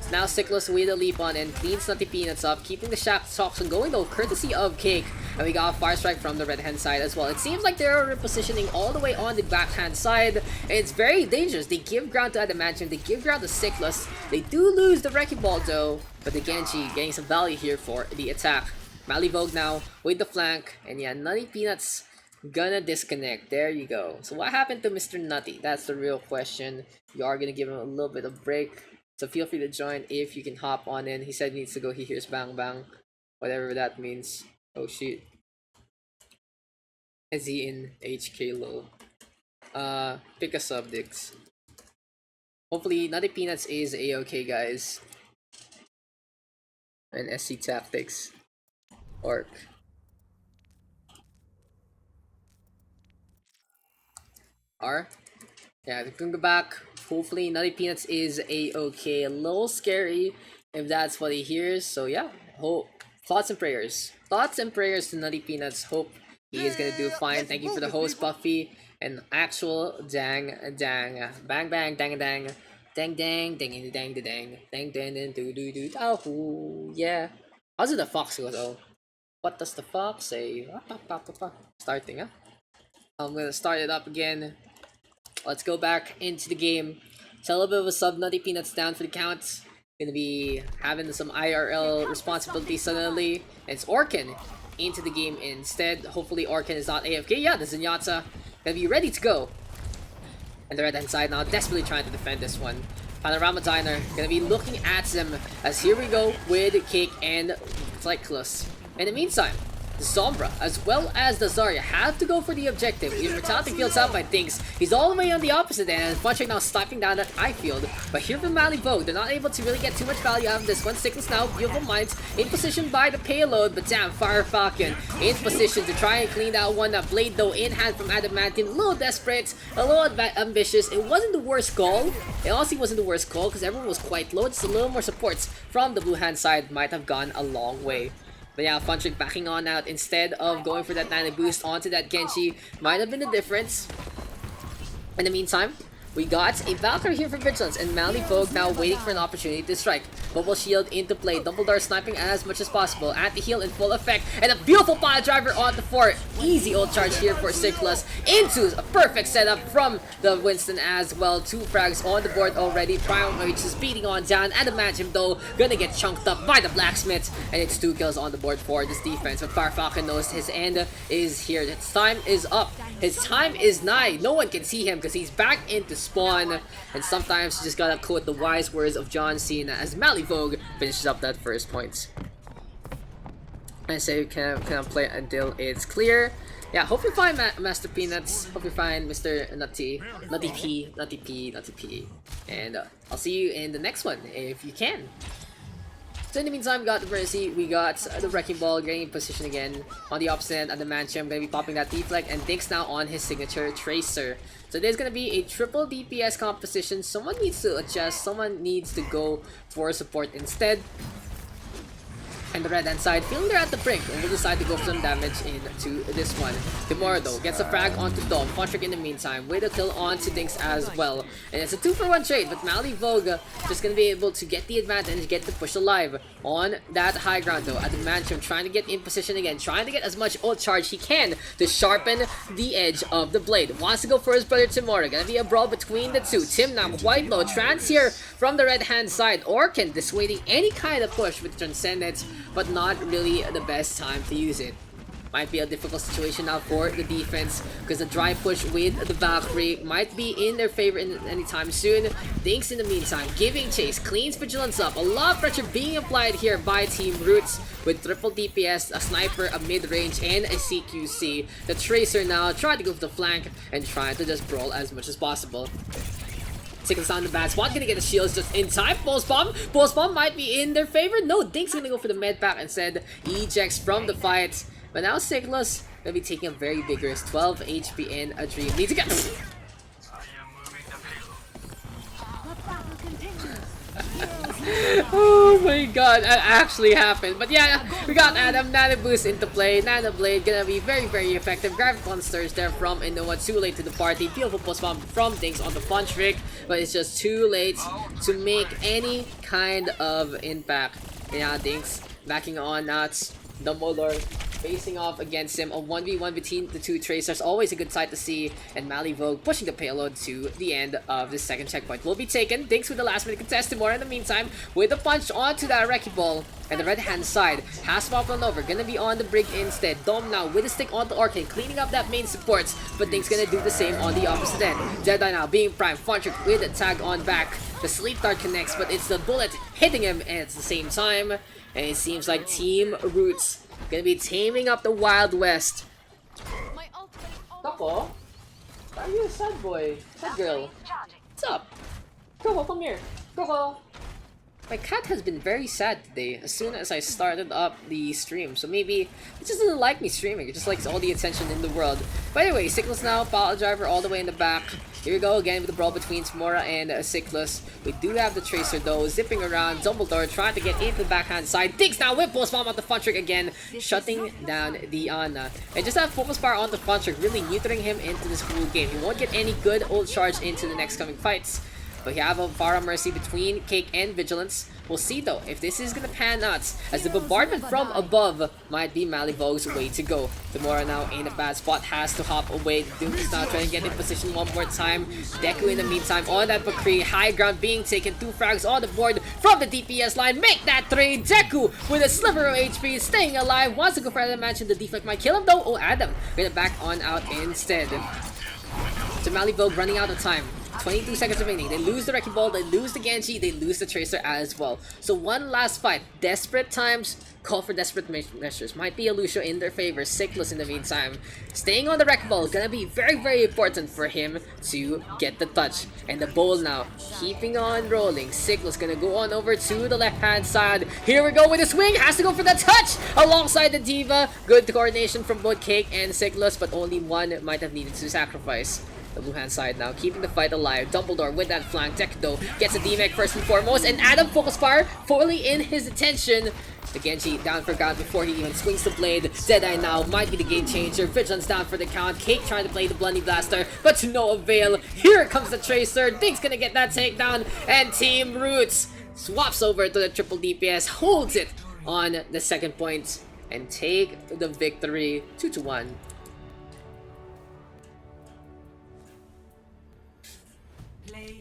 So now Sickles with a leap on and cleans Nutty Peanuts up, keeping the Shack Toxin going though, courtesy of Cake. And we got a Fire Strike from the red hand side as well. It seems like they're repositioning all the way on the back hand side. And it's very dangerous. They give ground to Adamantium, they give ground to Sickles. They do lose the Wrecking Ball though, but the Genji getting some value here for the attack. Malivogue now with the flank, and yeah, Nutty Peanuts gonna disconnect. There you go. So what happened to Mr. Nutty? That's the real question. We are gonna give him a little bit of break. So feel free to join if you can hop on in. He said he needs to go. He hears bang bang. Whatever that means. Oh shit. Is he in HK low? Pick a sub, Dix. Hopefully Nutty Peanuts is a-okay, guys. And SC Tactics. Orc. R. Yeah, we can go back. Hopefully Nutty Peanuts is a-okay. A little scary if that's what he hears. So yeah, thoughts and prayers. Thoughts and prayers to Nutty Peanuts. Hope he is gonna do fine. Thank you for the host, Buffy. And actual dang. Bang bang dang dang. Dang dang dang dang dang dang dang do do do. Oh yeah. How's it the fox goes? Oh. What does the fox say? Starting, huh? I'm gonna start it up again. Let's go back into the game. It's a little bit of a sub. Nutty Peanuts down for the count. Gonna be having some IRL responsibilities suddenly. And it's Orkin into the game instead. Hopefully Orkin is not AFK. Yeah, the Zenyatta gonna be ready to go. And the red hand side now desperately trying to defend this one. Panorama Diner gonna be looking at them as here we go with Cake and Cyclus. In the meantime, the Sombra as well as the Zarya have to go for the objective. Immortality fields out by Daks. He's all the way on the opposite end, and Funchik now sniping down that eye field. But here from Mali Vogue, they're not able to really get too much value out of this one. Sickness now, Beautiful Minds in position by the payload, but damn, Fire Falcon in position to try and clean that one up. Blade though in hand from Adamantine, a little desperate, a little ambitious. It wasn't the worst call. It honestly wasn't the worst call because everyone was quite low. Just a little more supports from the blue hand side might have gone a long way. But yeah, Funchik backing on out instead of going for that nano boost onto that Genji might have been the difference. In the meantime, we got a Valkyrie here for Vigilance, and Mali Vogue now waiting for an opportunity to strike. Bubble Shield into play, Dumbledore sniping as much as possible, anti-heal in full effect, and a beautiful pile driver on the 4. Easy ult charge here for Cyclus into a perfect setup from the Winston as well. 2 frags on the board already, Prime Mage is beating on down, and Adamantium though gonna get chunked up by the Blacksmith, and it's 2 kills on the board for this defense. But Fire Falcon knows his end is here, his time is up, his time is nigh. No one can see him because he's back into spawn, and sometimes you just gotta quote the wise words of John Cena as Mali Vogue finishes up that first point. I say you can play until it's clear. Yeah, hope you find Master Peanuts. Hope you find Mr. Nutty P. And I'll see you in the next one if you can. So in the meantime, we got the Mercy, we got the Wrecking Ball getting in position again on the opposite end, and the Mantium gonna be popping that deflect, and Daks now on his signature Tracer. So there's gonna be a triple DPS composition. Someone needs to adjust, someone needs to go for support instead. And the red hand side feeling they're at the brink and will decide to go for some damage into this one. Dorado gets a frag onto Dom. Funchik in the meantime with a kill onto Daks as well. And it's a 2-for-1 trade, but Mali Vogue just gonna be able to get the advantage, get the push alive on that high ground though. Adamantium trying to get in position again, trying to get as much ult charge he can to sharpen the edge of the blade. Wants to go for his brother Timora. Gonna be a brawl between the two. Tim now quite low. Trans here from the red hand side. Orkan dissuading any kind of push with Transcendence, but not really the best time to use it. Might be a difficult situation now for the defense because the dry push with the Valkyrie might be in their favor anytime soon. Daks in the meantime giving chase, cleans Vigilance up. A lot of pressure being applied here by Team Roots with triple DPS, a sniper, a mid-range, and a CQC. The Tracer now trying to go to the flank and trying to just brawl as much as possible. Sickness on the bad spot, gonna get the shields just in time. Pulse bomb might be in their favor. No, Daks gonna go for the med pack and said ejects from the fight. But now Cyclus gonna be taking a very vigorous 12 HP in a dream. Need to get oh my god, that actually happened. But yeah, we got Adam, Nano Boost into play. Nano Blade gonna be very effective. Graviton Stirs there from Inoa, too late to the party. Beautiful post bomb from Daks on the Funchik, but it's just too late to make any kind of impact. Yeah, Daks backing on nuts. Dumbledore facing off against him. A 1v1 between the two Tracers, always a good sight to see. And Mali Vogue pushing the payload to the end of the second checkpoint will be taken. Daks with the last minute contest. More in the meantime with a punch onto that Wrecking Ball. And the red hand side has popped on over, gonna be on the brig instead. Dom now with a stick onto Orchid, cleaning up that main support, but Daks gonna do the same on the opposite end. Jedi now being primed, Funchik with a tag on back. The sleep dart connects, but it's the bullet hitting him at the same time. And it seems like Team Roots gonna be taming up the Wild West. Coco? Why are you a sad boy? Sad girl? What's up? Coco, come here. Coco! My cat has been very sad today as soon as I started up the stream. So maybe it just doesn't like me streaming. It just likes all the attention in the world. But anyway, Cyclus now, Power Driver all the way in the back. Here we go again with the brawl between Timora and Cyclus. We do have the Tracer though, zipping around. Dumbledore trying to get into the backhand side. Daks now with Pulse Bomb on the Funchik again, shutting down the Ana. And just have Focus Power on the Funchik, really neutering him into this whole game. He won't get any good ult charge into the next coming fights. But you have a Vara Mercy between Cake and Vigilance. We'll see though if this is gonna pan out, as the bombardment from above might be Mali Vogue's way to go. Timora now in a bad spot, has to hop away. Doom is now trying to get in position one more time. Deku in the meantime on that Bakri, high ground being taken, 2 frags on the board from the DPS line. Make that trade. Deku with a sliver of HP, staying alive. Wants to go for Adam Mansion. The deflect might kill him though. Oh, Adam gonna back on out instead. So Mali Vogue running out of time. 22 seconds remaining. They lose the Wrecking Ball, they lose the Genji, they lose the Tracer as well. So one last fight. Desperate times call for desperate measures. Might be a Lucio in their favor. Cyclus in the meantime. Staying on the Wrecking Ball, gonna be very important for him to get the touch. And the bowl now, keeping on rolling. Cyclus gonna go on over to the left-hand side. Here we go with the swing, has to go for the touch alongside the Diva. Good coordination from both Cake and Cyclus, but only one might have needed to sacrifice. The blue hand side now, keeping the fight alive. Dumbledore with that flank. Tekdo gets a DMAC first and foremost, and Adam focus fire fully in his attention. The Genji down for count before he even swings the blade. Deadeye now might be the game changer. Vigilance down for the count. Cake trying to play the Bloody Blaster, but to no avail. Here comes the Tracer. Dink's gonna get that takedown, and Team Roots swaps over to the triple DPS, holds it on the second point, and take the victory 2-1.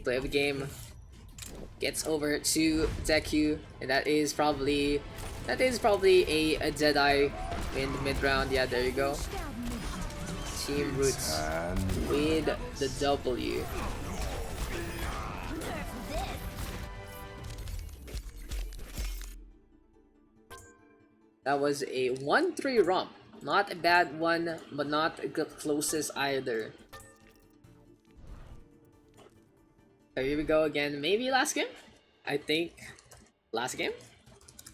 Play of the game gets over to Deku, and that is probably a Deadeye in the mid round. Yeah, there you go. Team Roots with the W. That was a 1-3 romp. Not a bad one, but not the closest either. So here we go again. Maybe last game? I think last game?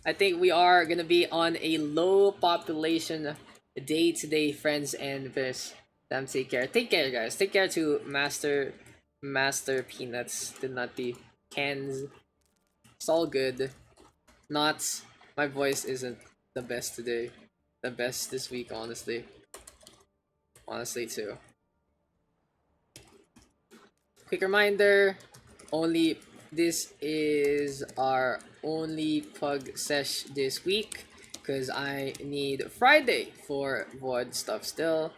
I think we are gonna be on a low population day today, friends and viewers. Damn, take care. Take care, guys. Take care to Master Peanuts. Did not be cans. It's all good. Not my voice isn't the best today. The best this week, honestly. Honestly too. Quick reminder. This is our only pug sesh this week, because I need Friday for VOD stuff still.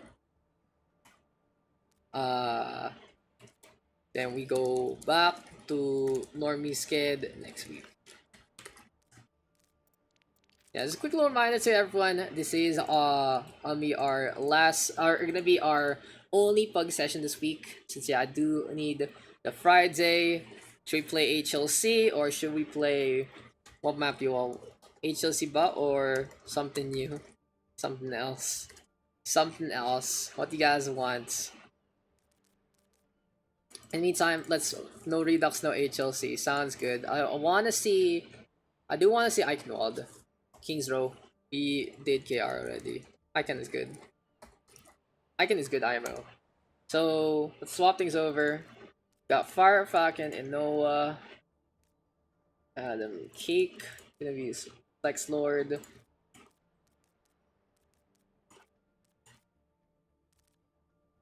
Then we go back to normie sked next week. Yeah, just a quick little reminder to everyone. This is gonna be our only pug session this week, since yeah, I do need the Friday. Should we play HLC or should we play what map you all? HLC bot or something new? Something else. Something else. What do you guys want? In the meantime, let's no Redux, no HLC. Sounds good. I do wanna see Eichenwalde. King's Row. We did KR already. Icon is good. Icon is good IMO. So let's swap things over. Got Fire Falcon and Noah. Adam Cake. Gonna be Flex Lord.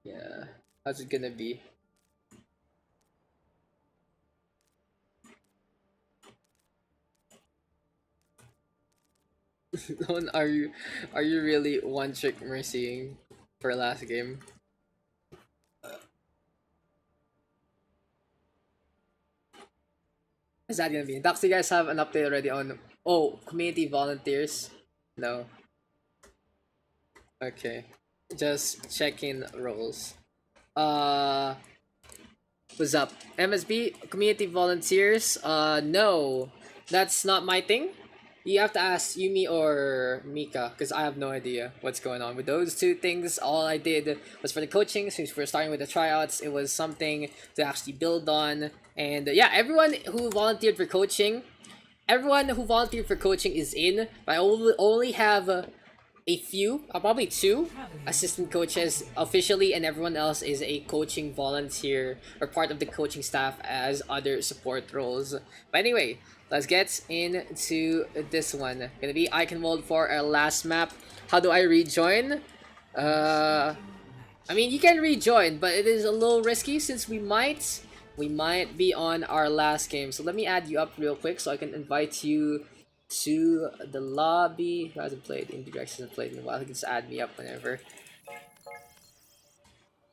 Yeah. How's it gonna be? Are you really one trick mercying for last game? Is that gonna be? Daks, do you guys have an update already on community volunteers? No. Okay. Just checking roles. What's up? MSB community volunteers? No. That's not my thing. You have to ask Yumi or Mika, because I have no idea what's going on with those two things. All I did was for the coaching, since we're starting with the tryouts, it was something to actually build on. And yeah, everyone who volunteered for coaching is in. But I only have a few, probably 2 assistant coaches officially, and everyone else is a coaching volunteer or part of the coaching staff as other support roles. But anyway, let's get into this one. Gonna be Eichenwalde for our last map. How do I rejoin? I mean, you can rejoin, but it is a little risky since we might be on our last game. So let me add you up real quick so I can invite you to the lobby. Who hasn't played? Indirex hasn't played in a while. You can just add me up whenever.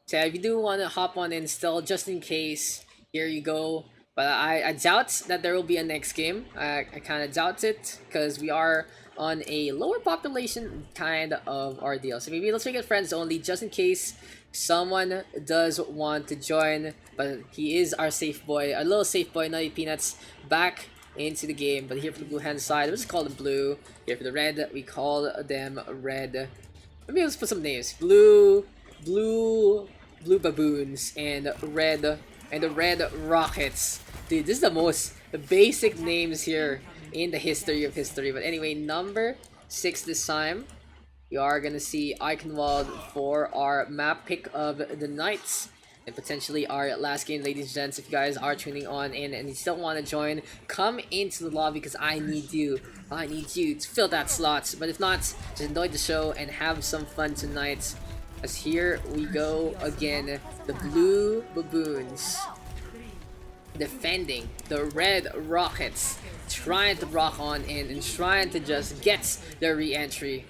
So yeah, if you do want to hop on in still, just in case, here you go. But I doubt that there will be a next game. I kind of doubt it, because we are on a lower population kind of ordeal. So maybe let's make it friends only, just in case someone does want to join, but he is our safe boy, our little safe boy, Nutty Peanuts, back into the game. But here for the blue hand side, let's call them blue. Here for the red, we call them red. Maybe let's put some names. Blue baboons, and the red rockets. Dude, this is the most basic names here in the history of history. But anyway, number 6 this time. You are gonna see Eichenwalde for our map pick of the night, and potentially our last game, ladies and gents. If you guys are tuning on in and you still want to join, come into the lobby because I need you to fill that slot. But if not, just enjoy the show and have some fun tonight, as here we go again. The blue baboons defending the red rockets, trying to rock on in and trying to just get their re-entry.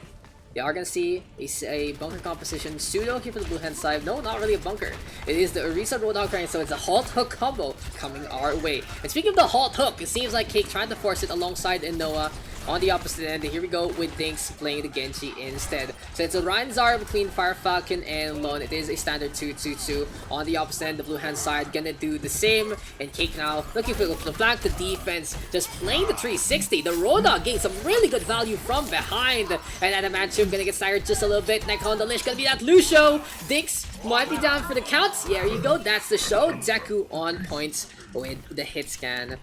You are gonna see a bunker composition pseudo here for the blue hand side. No, not really a bunker. It is the Orisa Roadhog Crane, so it's a halt hook combo coming our way. And speaking of the halt hook, it seems like Cake trying to force it alongside Inoa. On the opposite end, here we go with Dinks playing the Genji instead. So it's a Ryan Zara between Fire Falcon and Lone. It is a standard 2-2-2. On the opposite end, the blue hand side gonna do the same. And Cake now looking for the flank, the defense, just playing the 360. The Roadhog getting some really good value from behind. And Adamantium gonna get staggered just a little bit. Next on the Lich gonna be that Lucio. Dinks might be down for the counts. Yeah, there you go. That's the show. Deku on points with the hit scan.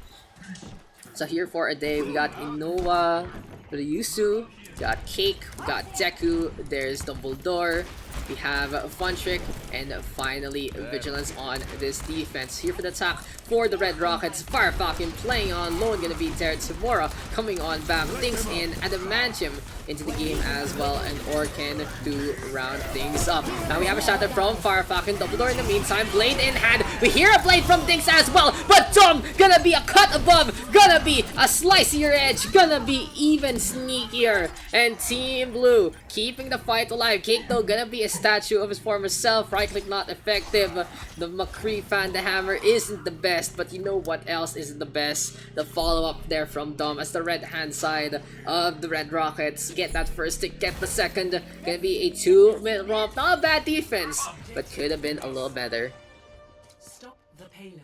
So here for a day, we got Inoa, Ryusu, we got Cake, we got Deku, there's Dumbledore, we have Fun Trick, and finally Vigilance on this defense. Here for the attack for the Red Rockets, Fire Falcon playing on Lone, gonna be Derek Tamora coming on back, Dinks in, Adamantium into the game as well, and Orkan to round things up. Now we have a shatter from Fire Falcon, Dumbledore in the meantime, Blade in hand, we hear a blade from Dinks as well, but Dom gonna be a cut above, gonna be a slicier edge, gonna be even sneakier, and Team Blue keeping the fight alive. Cake though gonna be a statue of his former self, right click not effective, the McCree fan, the hammer isn't the best, but you know what else isn't the best? The follow up there from Dom as the red hand side of the Red Rockets get that first tick, get the second, gonna be a 2-minute romp. Not a bad defense, but could have been a little better. Stop the payload.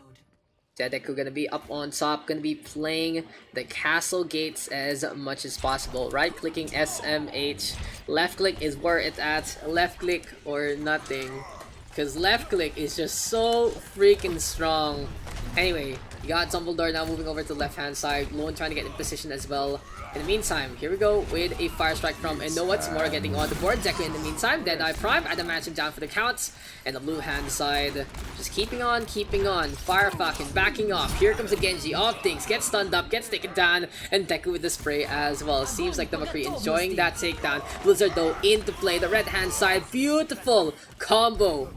Deku gonna be up on top, gonna be playing the castle gates as much as possible. Right clicking SMH, left click is where it's at, left click or nothing, because left click is just so freaking strong. Anyway, you got Dumbledore now moving over to the left hand side, Lone trying to get in position as well. In the meantime, here we go with a Fire Strike from Inoa. Tamora getting on the board. Deku in the meantime. Deadeye Prime. Adamantium down for the counts. And the blue hand side just keeping on, keeping on. Fire Falcon backing off. Here comes the Genji. All things. Gets stunned up. Gets taken down. And Deku with the spray as well. Seems like the McCree enjoying that takedown. Blizzard though into play. The red hand side. Beautiful combo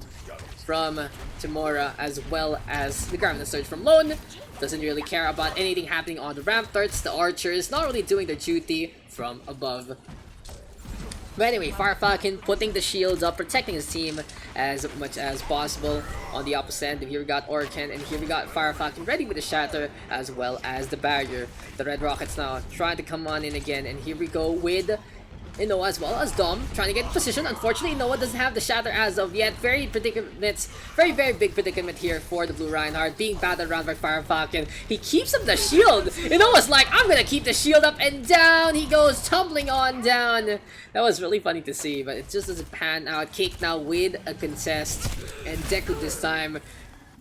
from Tamora as well as the Garment Surge from Lone. Doesn't really care about anything happening on the ramparts. The archers not really doing their duty from above. But anyway, Fire Falcon putting the shields up, protecting his team as much as possible. On the opposite end, here we got Orkan, and here we got Fire Falcon ready with the shatter as well as the barrier. The Red Rockets now trying to come on in again, and here we go with Inoa as well as Dom trying to get in position. Unfortunately, Inoa doesn't have the shatter as of yet. Very big predicament here for the Blue Reinhardt, being battered around by Fire Falcon. He keeps up the shield. Inoa's like, I'm gonna keep the shield up, and down he goes, tumbling on down. That was really funny to see, but it just doesn't pan out. Cake now with a contest, and Deku this time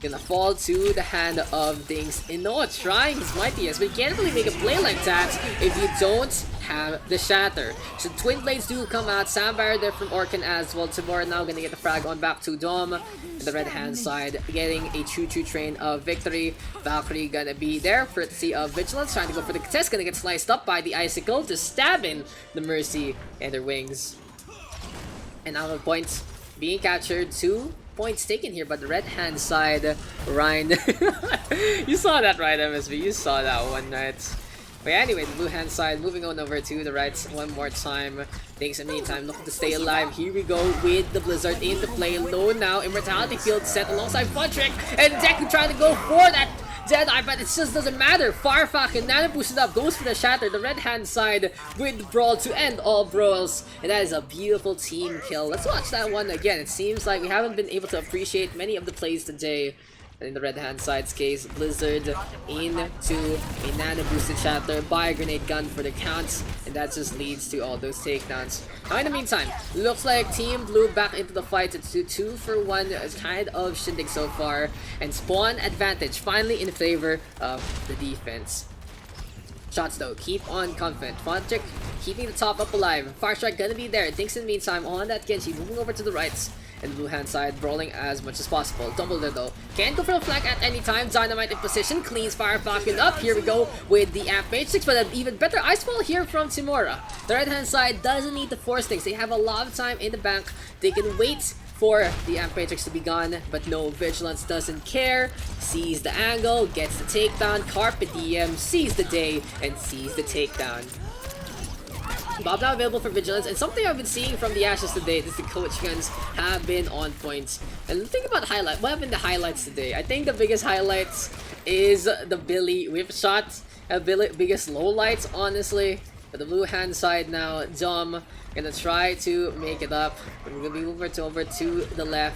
gonna fall to the hand of Dinks. Inoa trying his mightiest, but you can't really make a play like that if you don't have the shatter. So Twin Blades do come out. Sound Barrier there from Orkan as well. Tamora now gonna get the frag on back to Dom. And the red hand side getting a choo-choo train of victory. Valkyrie gonna be there for the Vigilance, trying to go for the contest. Gonna get sliced up by the Icicle, just stabbing the Mercy and their wings. And out of points being captured. 2 points taken here by the red hand side. Ryan, you saw that, right, MSV? You saw that one, right? But anyway, the blue hand side moving on over to the right one more time. Thanks in the meantime, looking to stay alive. Here we go with the Blizzard into play. Low now, Immortality Field set alongside Fun Trick, and Deku trying to go for that Deadeye, but it just doesn't matter. Firefalcon, Nano boosted up, goes for the Shatter, the red hand side with the Brawl to end all brawls. And that is a beautiful team kill. Let's watch that one again. It seems like we haven't been able to appreciate many of the plays today. And in the red hand side's case, Blizzard into a nano boosted Shatter by a grenade gun for the counts, and that just leads to all those takedowns. Now in the meantime, looks like Team Blue back into the fight. It's 2-for-1 kind of shindig so far, and spawn advantage finally in favor of the defense. Shots though, keep on confident. Fontrick keeping the top up alive. Firestrike gonna be there. Dinks in the meantime on that Genji, moving over to the right. And the blue hand side brawling as much as possible. Dumbledore though can't go for the flank at any time. Dynamite in position, cleans Firefalcon up. Here we go with the Amp Matrix, but an even better ice ball here from Timura. The right hand side doesn't need to force things. They have a lot of time in the bank. They can wait for the Amp Matrix to be gone, but no, Vigilance doesn't care. Sees the angle, gets the takedown. Carpe Diem sees the day and sees the takedown. Bob now available for Vigilance, and something I've been seeing from the Ashes today is the coach guns have been on point. And think about highlight. What have been the highlights today? I think the biggest highlights is the Billy whip shot. Biggest lowlights, honestly. But the blue hand side now, Dom gonna try to make it up. We're gonna be over to the left.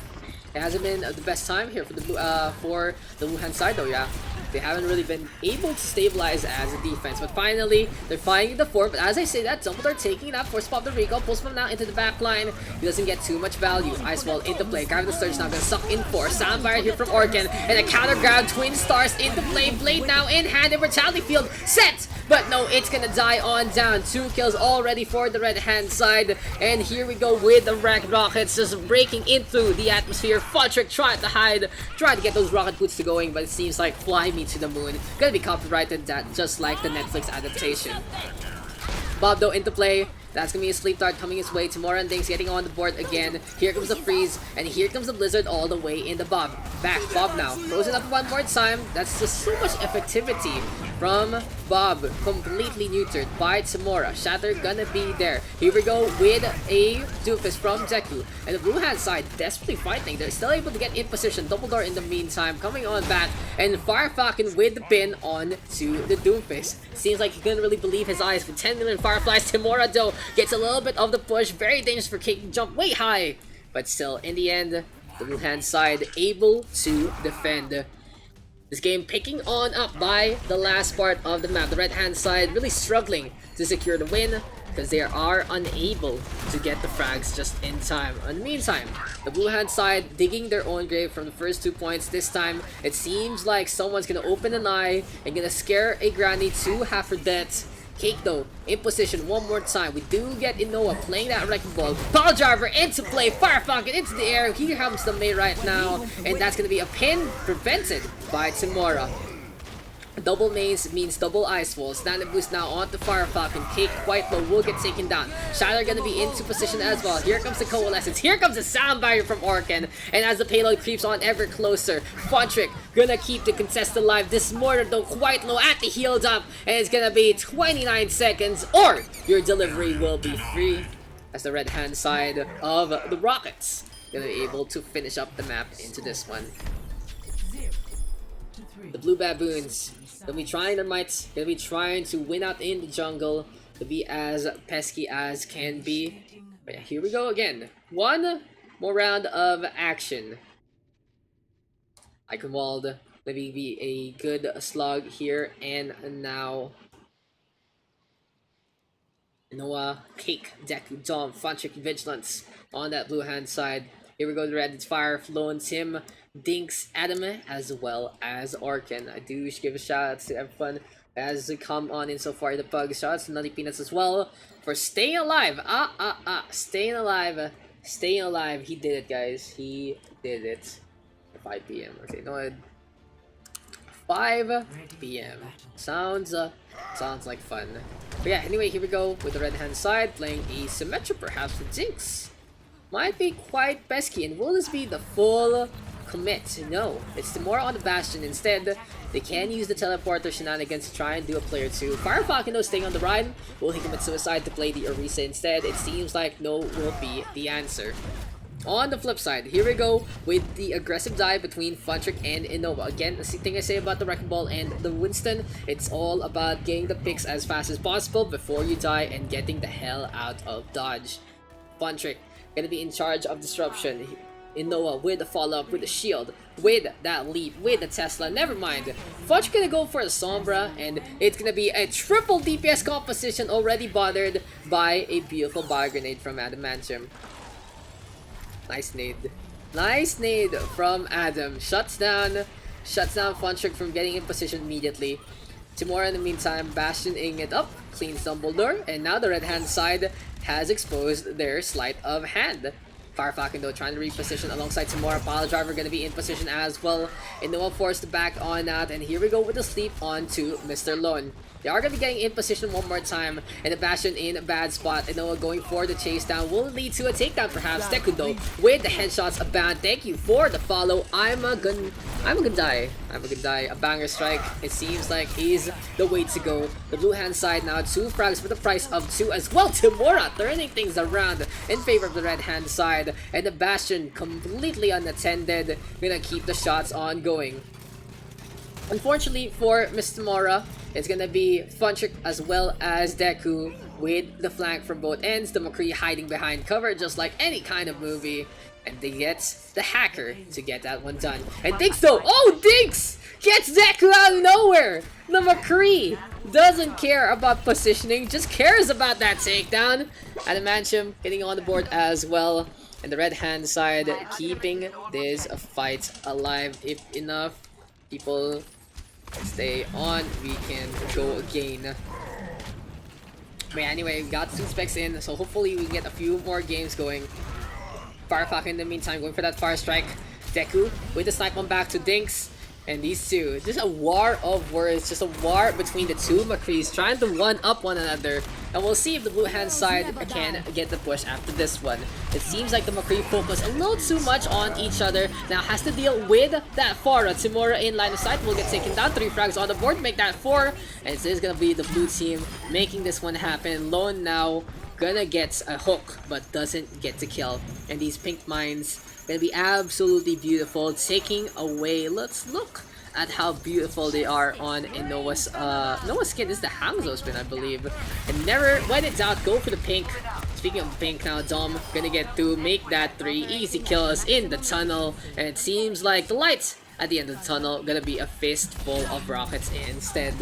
It hasn't been the best time here for the blue hand side though, yeah. They haven't really been able to stabilize as a defense, but finally they're finding the form. But as I say that, Dumbledore taking it up, force pop the recall, pulls him now into the back line. He doesn't get too much value. Ice Wall into play. Guy with the Surge now gonna suck in 4. Soundfire here from Orkan, and a counter grab. Twin Stars into play. Blade now in hand. Immortality Field set, but no, it's gonna die on down. 2 kills already for the red hand side, and here we go with the Wrecked Rockets just breaking into the atmosphere. Fontrick tried to hide, tried to get those rocket boots to going, but it seems like Fly Me to the Moon gonna be copyrighted, that just like the Netflix adaptation. Bob though into play. That's gonna be a sleep dart coming his way. Timura and Dinks getting on the board again. Here comes the freeze, and here comes the blizzard all the way in the Bob. Back, Bob now. Frozen up one more time. That's just so much effectivity from Bob. Completely neutered by Timura. Shatter gonna be there. Here we go with a Doofus from Deku. And the blue hand side desperately fighting. They're still able to get in position. Dumbledore in the meantime coming on back. And Firefalcon with the pin on to the Doofus. Seems like he couldn't really believe his eyes with 10 million Fireflies. Timura though gets a little bit of the push. Very dangerous for Cake to jump way high. But still, in the end, the blue hand side able to defend. This game picking on up by the last part of the map. The red hand side really struggling to secure the win because they are unable to get the frags just in time. In the meantime, the blue hand side digging their own grave from the first 2 points. This time, it seems like someone's gonna open an eye and gonna scare a granny to half her death. Cake though, in position one more time. We do get Inoa playing that wrecking ball. Ball driver into play. Firefalcon into the air. Here comes the May right now. And that's going to be a pin prevented by Timura. Double mains means double ice walls. Standard boost now onto Firefalcon. Cake quite low, will get taken down. Shadow gonna be into position as well. Here comes the coalescence. Here comes the sound barrier from Orkan. And as the payload creeps on ever closer, Fontrick gonna keep the contest alive. This mortar though quite low at the heal dump. And it's gonna be 29 seconds or your delivery will be free. As the red hand side of the Rockets gonna be able to finish up the map into this one. The Blue Baboons gonna be trying their might, gonna be trying to win out in the jungle, to be as pesky as can be. But yeah, here we go again. One more round of action. Eichenwalde maybe be a good slug here and now. Noah, Cake, Deku, Dom, Fontrick, Vigilance on that blue hand side. Here we go, the red, it's Fire, Flown, Tim, Dinks, Adam, as well as Orkan. I do give a shout out to everyone that has come on in so far in the Pugs. Shout out to Nutty Peanuts as well for staying alive. Staying alive. Staying alive. He did it, guys. He did it. 5 p.m. Okay, no, 5 p.m. Sounds like fun. But yeah, anyway, here we go with the red hand side playing a Symmetra perhaps for Dinks. Might be quite pesky, and will this be the full commit? No, it's more on the Bastion. Instead, they can use the teleporter shenanigans to try and do a play or two. Firefalcon though staying on the ride. Will he commit suicide to play the Orisa instead? It seems like no will be the answer. On the flip side, here we go with the aggressive dive between Funtrick and Innova. Again, the thing I say about the Wrecking Ball and the Winston, it's all about getting the picks as fast as possible before you die and getting the hell out of dodge. Funtrick gonna be in charge of disruption. Innova with the follow-up, with the shield, with that leap, with the Tesla, never mind. Funtrick gonna go for the Sombra, and it's gonna be a triple DPS composition already bothered by a beautiful bio grenade from Adamantium. Nice nade. Nice nade from Adam. Shuts down Funtrick from getting in position immediately. Timora in the meantime bastioning it up, cleans Dumbledore, and now the red hand side has exposed their sleight of hand. Firefalcon though trying to reposition alongside Timora. Pile Driver gonna be in position as well. Innova forced to back on that, and here we go with the sleep onto Mr. Lone. They are gonna be getting in position one more time, and the Bastion in a bad spot. Innova going for the chase down will lead to a takedown perhaps. Deku though with the headshots abound. Thank you for the follow. I'm a gonna die. A banger strike. It seems like is the way to go. The blue hand side now 2 frags for the price of 2 as well. Timora turning things around in favor of the red hand side, and the Bastion completely unattended. Gonna keep the shots on going. Unfortunately for Mr. Mora, it's gonna be Funtrick as well as Deku with the flank from both ends. The McCree hiding behind cover just like any kind of movie. And they get the hacker to get that one done. And Daks though, oh Daks gets Deku out of nowhere! The McCree doesn't care about positioning, just cares about that takedown. Adamantium getting on the board as well. And the red hand side keeping this fight alive. If enough people stay on, we can go again. But anyway, we got 2 specs in, so hopefully we can get a few more games going. Firefalcon in the meantime going for that fire strike. Deku with the snipe on back to Daks. And these two, just a war of words, just a war between the two McCrees trying to one-up one another. And we'll see if the blue hand side can get the push after this one. It seems like the McCree focus a little too much on each other. Now has to deal with that Pharah. Timora in line of sight will get taken down. 3 frags on the board, make that 4. And it is going to be the blue team making this one happen. Lone now gonna get a hook, but doesn't get to kill. And these pink mines gonna be absolutely beautiful, taking away. Let's look at how beautiful they are on Innova's Noah's skin. This is the Hangzhou spin, I believe. And never, when in doubt, go for the pink. Speaking of pink now, Dom gonna get to make that 3 easy kills in the tunnel. And it seems like the light at the end of the tunnel gonna be a fistful of rockets instead.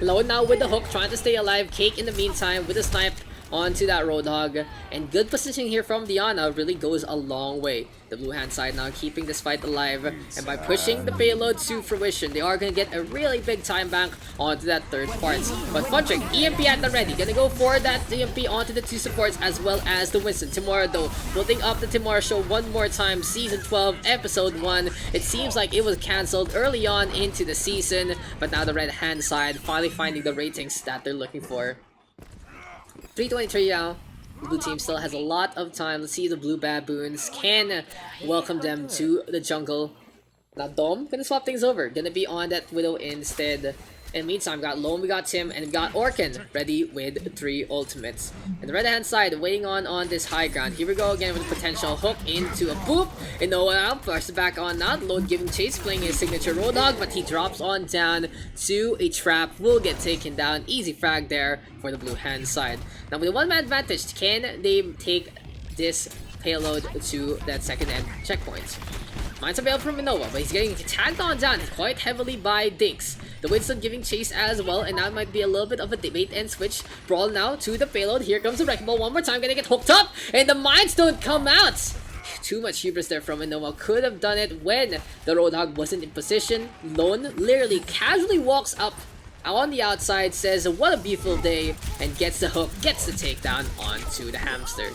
Lone now with the hook, trying to stay alive. Cake in the meantime with a snipe onto that Roadhog. And good positioning here from Diana really goes a long way. The blue hand side now keeping this fight alive. And by pushing the payload to fruition, they are going to get a really big time bank onto that 3rd part. But Funtrick, EMP at the ready. Gonna go for that EMP onto the 2 supports as well as the Winston. Timora though, building up the Timora show one more time. Season 12, episode 1. It seems like it was cancelled early on into the season. But now the red hand side finally finding the ratings that they're looking for. 323 now. The blue team still has a lot of time. Let's see if the blue baboons can welcome them to the jungle. Now Dom gonna swap things over. Gonna be on that Widow instead. In the meantime, we got Lone, we got Tim, and we got Orkin ready with 3 ultimates. And the red hand side waiting on this high ground. Here we go again with a potential hook into a boop. And no one out, pushes back on that. Lone giving chase, playing his signature Roadhog, but he drops on down to a trap. Will get taken down. Easy frag there for the blue hand side. Now with a 1-man advantage, can they take this payload to that 2nd end checkpoint? Mines available from Innova, but he's getting tagged on down quite heavily by Daks. The Winston giving chase as well, and that might be a little bit of a debate and switch. Brawl now to the payload. Here comes the Wrecking Ball one more time, gonna get hooked up, and the mines don't come out! Too much hubris there from Innova. Could have done it when the Roadhog wasn't in position. Lone literally casually walks up on the outside, says what a beautiful day, and gets the hook, gets the takedown onto the hamster.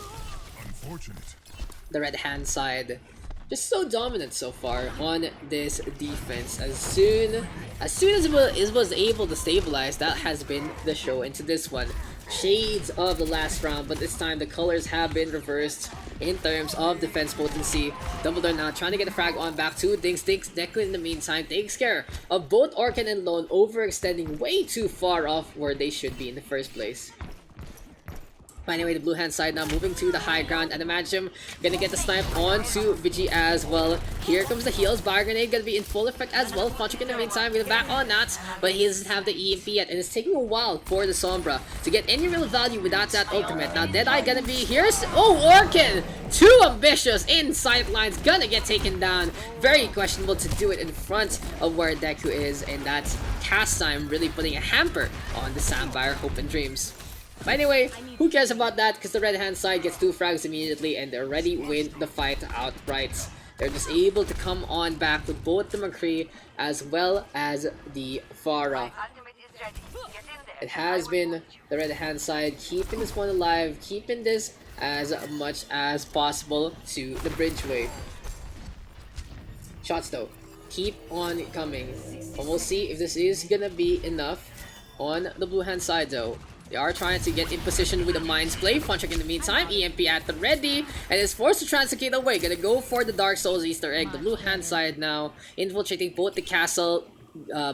Unfortunate. The red hand side just so dominant so far on this defense. As soon as it was able to stabilize, that has been the show into this one. Shades of the last round, but this time the colors have been reversed in terms of defense potency. Dumbledore now trying to get a frag on back to Daks. Deku in the meantime takes care of both Orkin and Lone, overextending way too far off where they should be in the first place. But anyway, the blue hand side now moving to the high ground, and imagine gonna get the snipe onto Vigi as well. Here comes the heals. Bio grenade gonna be in full effect as well. Fontrick in the meantime with back on that, but he doesn't have the EMP yet, and it's taking a while for the Sombra to get any real value without that ultimate. Now Deadeye gonna be here. Oh, Orkin! Too ambitious in sidelines, gonna get taken down. Very questionable to do it in front of where Deku is, and that's cast time really putting a hamper on the Sandfire Hope and Dreams. But anyway, who cares about that, because the red hand side gets 2 frags immediately and they already win the fight outright. They're just able to come on back with both the McCree as well as the Pharah. It has been the red hand side keeping this one alive, keeping this as much as possible to the bridgeway. Shots though, keep on coming. And we'll see if this is gonna be enough on the blue hand side though. They are trying to get in position with the Mind's Play. Fontrick in the meantime, EMP at the ready, and is forced to translocate away. Gonna go for the Dark Souls Easter egg. The blue hand side now infiltrating both the castle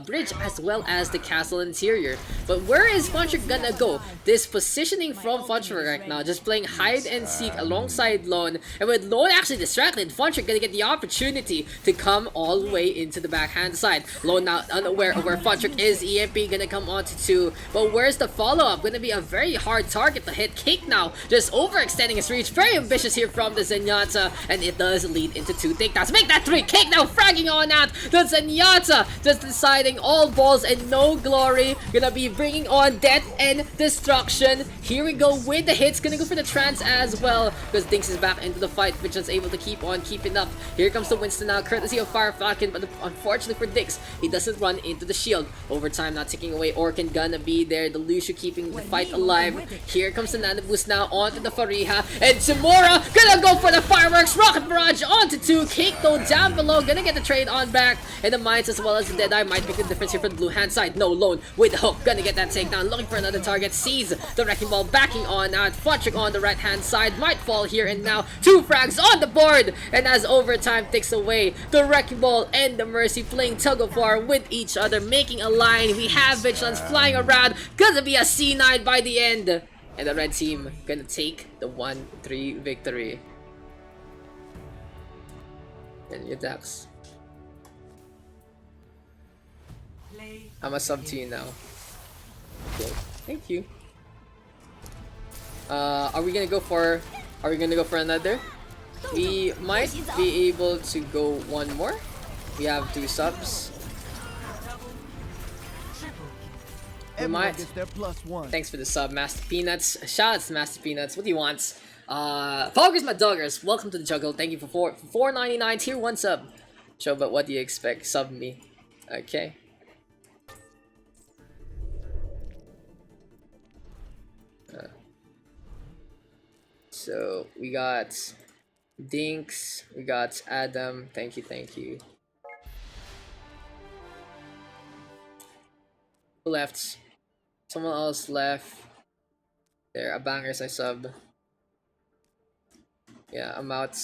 bridge as well as the castle interior. But where is Fontrick gonna go? This positioning from Fontrick right now, just playing hide and seek alongside Lone, and with Lone actually distracted, Fontrick gonna get the opportunity to come all the way into the backhand side. Lone now unaware of where Fontrick is. EMP gonna come onto 2, but where's the follow-up? Gonna be a very hard target to hit. Cake now just overextending his reach. Very ambitious here from the Zenyatta, and it does lead into 2 takedowns. Make that 3. Cake now fragging on out the Zenyatta, just deciding all balls and no glory. Gonna be bringing on death and destruction. Here we go with the hits. Gonna go for the trance as well, because Dinks is back into the fight. Vigilance able to keep on keeping up. Here comes the Winston now, courtesy of Fire Falcon, but unfortunately for Dinks, he doesn't run into the shield. Overtime not ticking away. Orkin gonna be there. The Lucio keeping the fight alive. Here comes the Nana Boost now onto the Fariha, and Timura gonna go for the fireworks. Rocket Barrage onto 2. Cake though down below, gonna get the trade on back, and the Mines as well as the Deadeye might make the difference here for the blue hand side. No, Lone with the hook, gonna get that takedown, looking for another target, sees the Wrecking Ball backing on out. Fontrick on the right hand side might fall here, and now 2 frags on the board, and as overtime takes away, the Wrecking Ball and the Mercy playing tug of war with each other, making a line. We have Vigilance flying around, gonna be a C9 by the end, and the red team gonna take the 1-3 victory. And your Daks. I'm a sub to you now. Okay, thank you. Are we gonna go for another? We might be able to go one more. We have 2 subs. We might. Gets their +1. Thanks for the sub, Master Peanuts. Shoutouts to Master Peanuts. What do you want? Poggers my doggers, welcome to the juggle. Thank you for $4.99 tier 1 sub. Show, but what do you expect? Sub me. Okay. So we got Dinks, we got Adam. Thank you, thank you. Who left? Someone else left. There, a bangers I sub. Yeah, I'm out.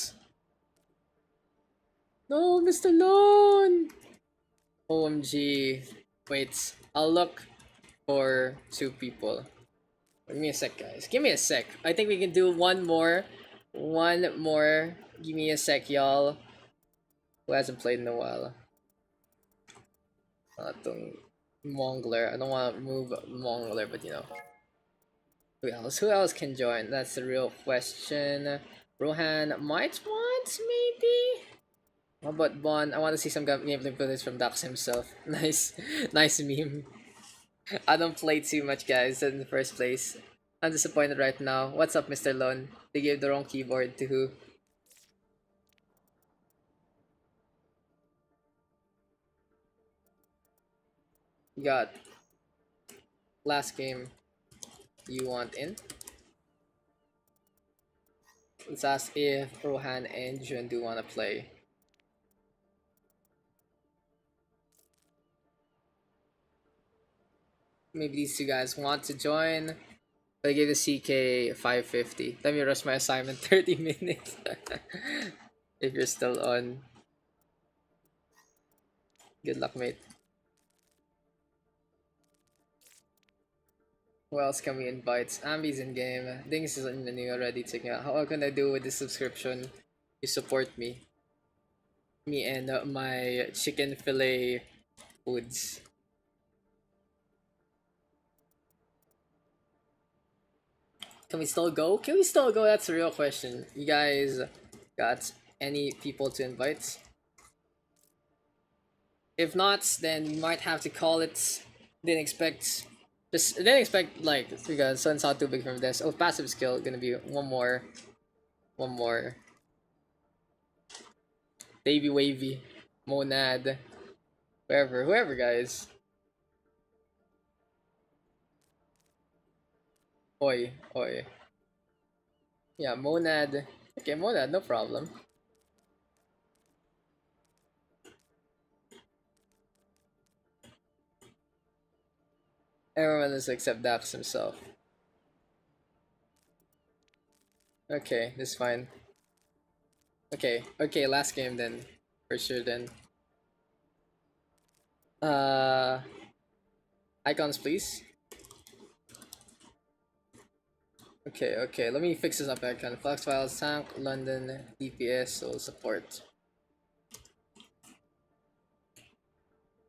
No, Mr. Lone! OMG. Wait, I'll look for 2 people. Give me a sec, guys. Give me a sec. I think we can do one more. One more. Give me a sec, y'all. Who hasn't played in a while? Itong Mongler. I don't want to move Mongler, but you know. Who else? Who else can join? That's the real question. Rohan might want, maybe? How about Bon? I want to see some gameplay footage from Daks himself. Nice. Nice meme. I don't play too much, guys, in the first place. I'm disappointed right now. What's up, Mr. Lone? They gave the wrong keyboard to who? You got last game you want in? Let's ask if Rohan and Jun do want to play. Maybe these 2 guys want to join. I gave the CK 550. Let me rush my assignment 30 minutes. If you're still on. Good luck, mate. Who else can we invite? Ambi's in game. Dings is in menu already checking out. How can I do with this subscription? You support me. Me and my chicken fillet foods. Can we still go? Can we still go? That's a real question. You guys got any people to invite? If not, then we might have to call it. Didn't expect like you guys. Sun's not too big from this. Oh, passive skill gonna be one more. Baby wavy, monad, whoever guys. Oi. Yeah, monad. Okay, monad, no problem. Everyone is except Daks himself. Okay, this is fine. Okay, last game then. For sure then. Icons please. Okay, let me fix this up icon. Flux files, tank, London, DPS, soul support.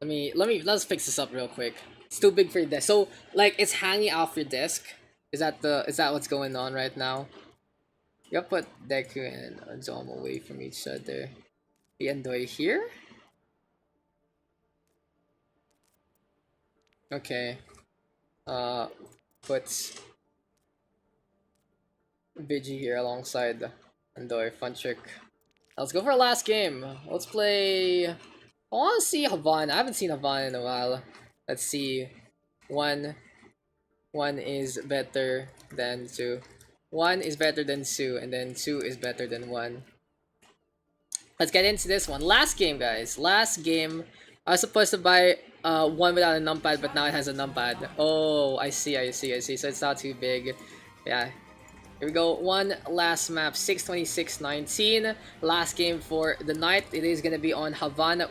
Let's fix this up real quick. It's too big for your desk. So like it's hanging off your desk. Is that what's going on right now? You gotta put Deku and Dom away from each other. The Endoy here? Okay. Put Vigi here alongside Endoy. Fun trick. Let's go for our last game. Let's play. I want to see Havana. I haven't seen Havana in a while. Let's see. One is better than two. 1 is better than 2, and then 2 is better than 1. Let's get into this one. Last game, guys. Last game. I was supposed to buy one without a numpad, but now it has a numpad. Oh, I see. So it's not too big. Yeah. Here we go. One last map. 626-19. Last game for the night. It is gonna be on Havana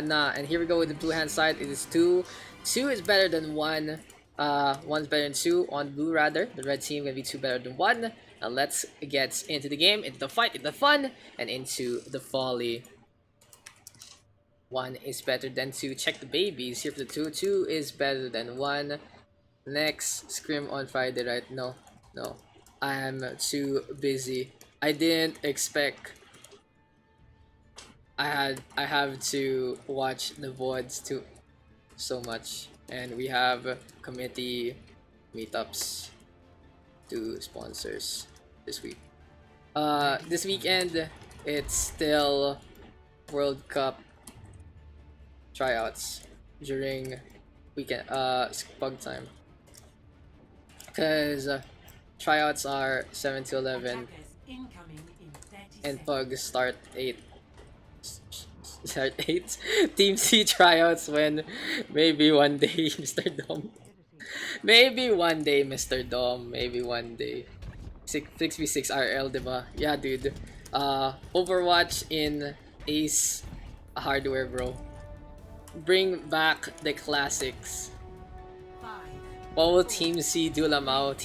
Na. And here we go with the blue hand side. It is 2. 2 is better than 1. 1's better than 2 on blue rather. The red team gonna be 2 better than 1. Now let's get into the game, into the fight, into the fun, and into the folly. 1 is better than 2. Check the babies here for the 2. 2 is better than 1. Next scrim on Friday, right? No. I am too busy. I didn't expect. I have to watch the VODs too so much. And we have committee meetups to sponsors this week. This weekend it's still World Cup tryouts during weekend pug time. Cause tryouts are 7 to 11 and pugs start 8. Start 8. Team C tryouts when maybe one day Mr. Dom. Maybe one day Mr. Dom. Maybe one day. 6v6 RL, diba? Yeah, dude. Overwatch in Ace hardware, bro. Bring back the classics. What will Team C do, Lamau?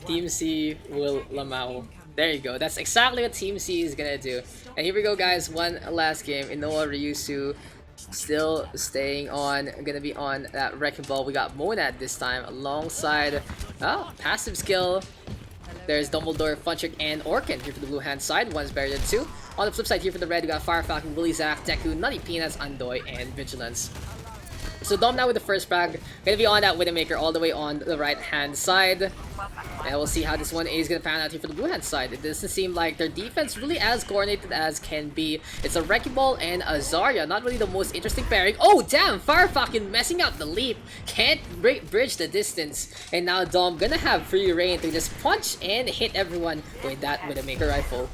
Team C will Lamau. There you go. That's exactly what Team C is gonna do. And here we go, guys. One last game. Inoa Ryusu still staying on. Gonna be on that Wrecking Ball. We got Monad this time alongside passive skill. There's Dumbledore, Funtrick, and Orkin here for the blue hand side. 1's better than 2. On the flip side here for the red, we got Fire Falcon, Willy Zach, Deku, Nutty Peanuts, Andoy, and Vigilance. So Dom now with the first frag, gonna be on that Widowmaker all the way on the right hand side. And we'll see how this one is gonna pan out here for the blue hand side. It doesn't seem like their defense really as coordinated as can be. It's a Wrecking Ball and a Zarya, not really the most interesting pairing. Oh damn, Fire Falcon messing up the leap. Can't bridge the distance. And now Dom gonna have free reign to just punch and hit everyone with that Widowmaker rifle.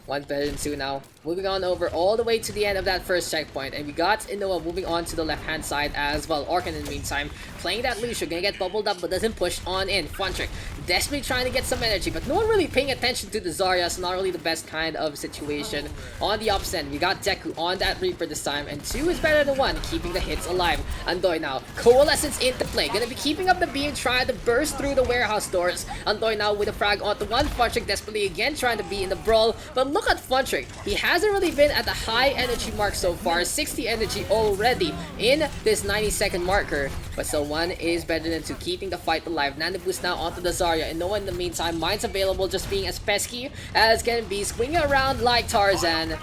1's better than 2 now. moving on over all the way to the end of that first checkpoint, and we got Inoa moving on to the left-hand side as well. Orkan in the meantime playing that Lucio, gonna get bubbled up but doesn't push on in. Funtrick desperately trying to get some energy, but no one really paying attention to the Zarya, so not really the best kind of situation. On the opposite end, we got Deku on that Reaper this time, and 2 is better than 1, keeping the hits alive. Andoy now, Coalescence into play, gonna be keeping up the beam, trying to burst through the warehouse doors. Andoy now with a frag onto 1, Funtrick desperately again trying to be in the brawl, but look at Funtrick, he hasn't really been at the high energy mark so far, 60 energy already in this 90-second marker, but still 1 is better than 2, keeping the fight alive. Nano boost now onto the Zarya, and no one in the meantime, mines available, just being as pesky as can be, swinging around like Tarzan.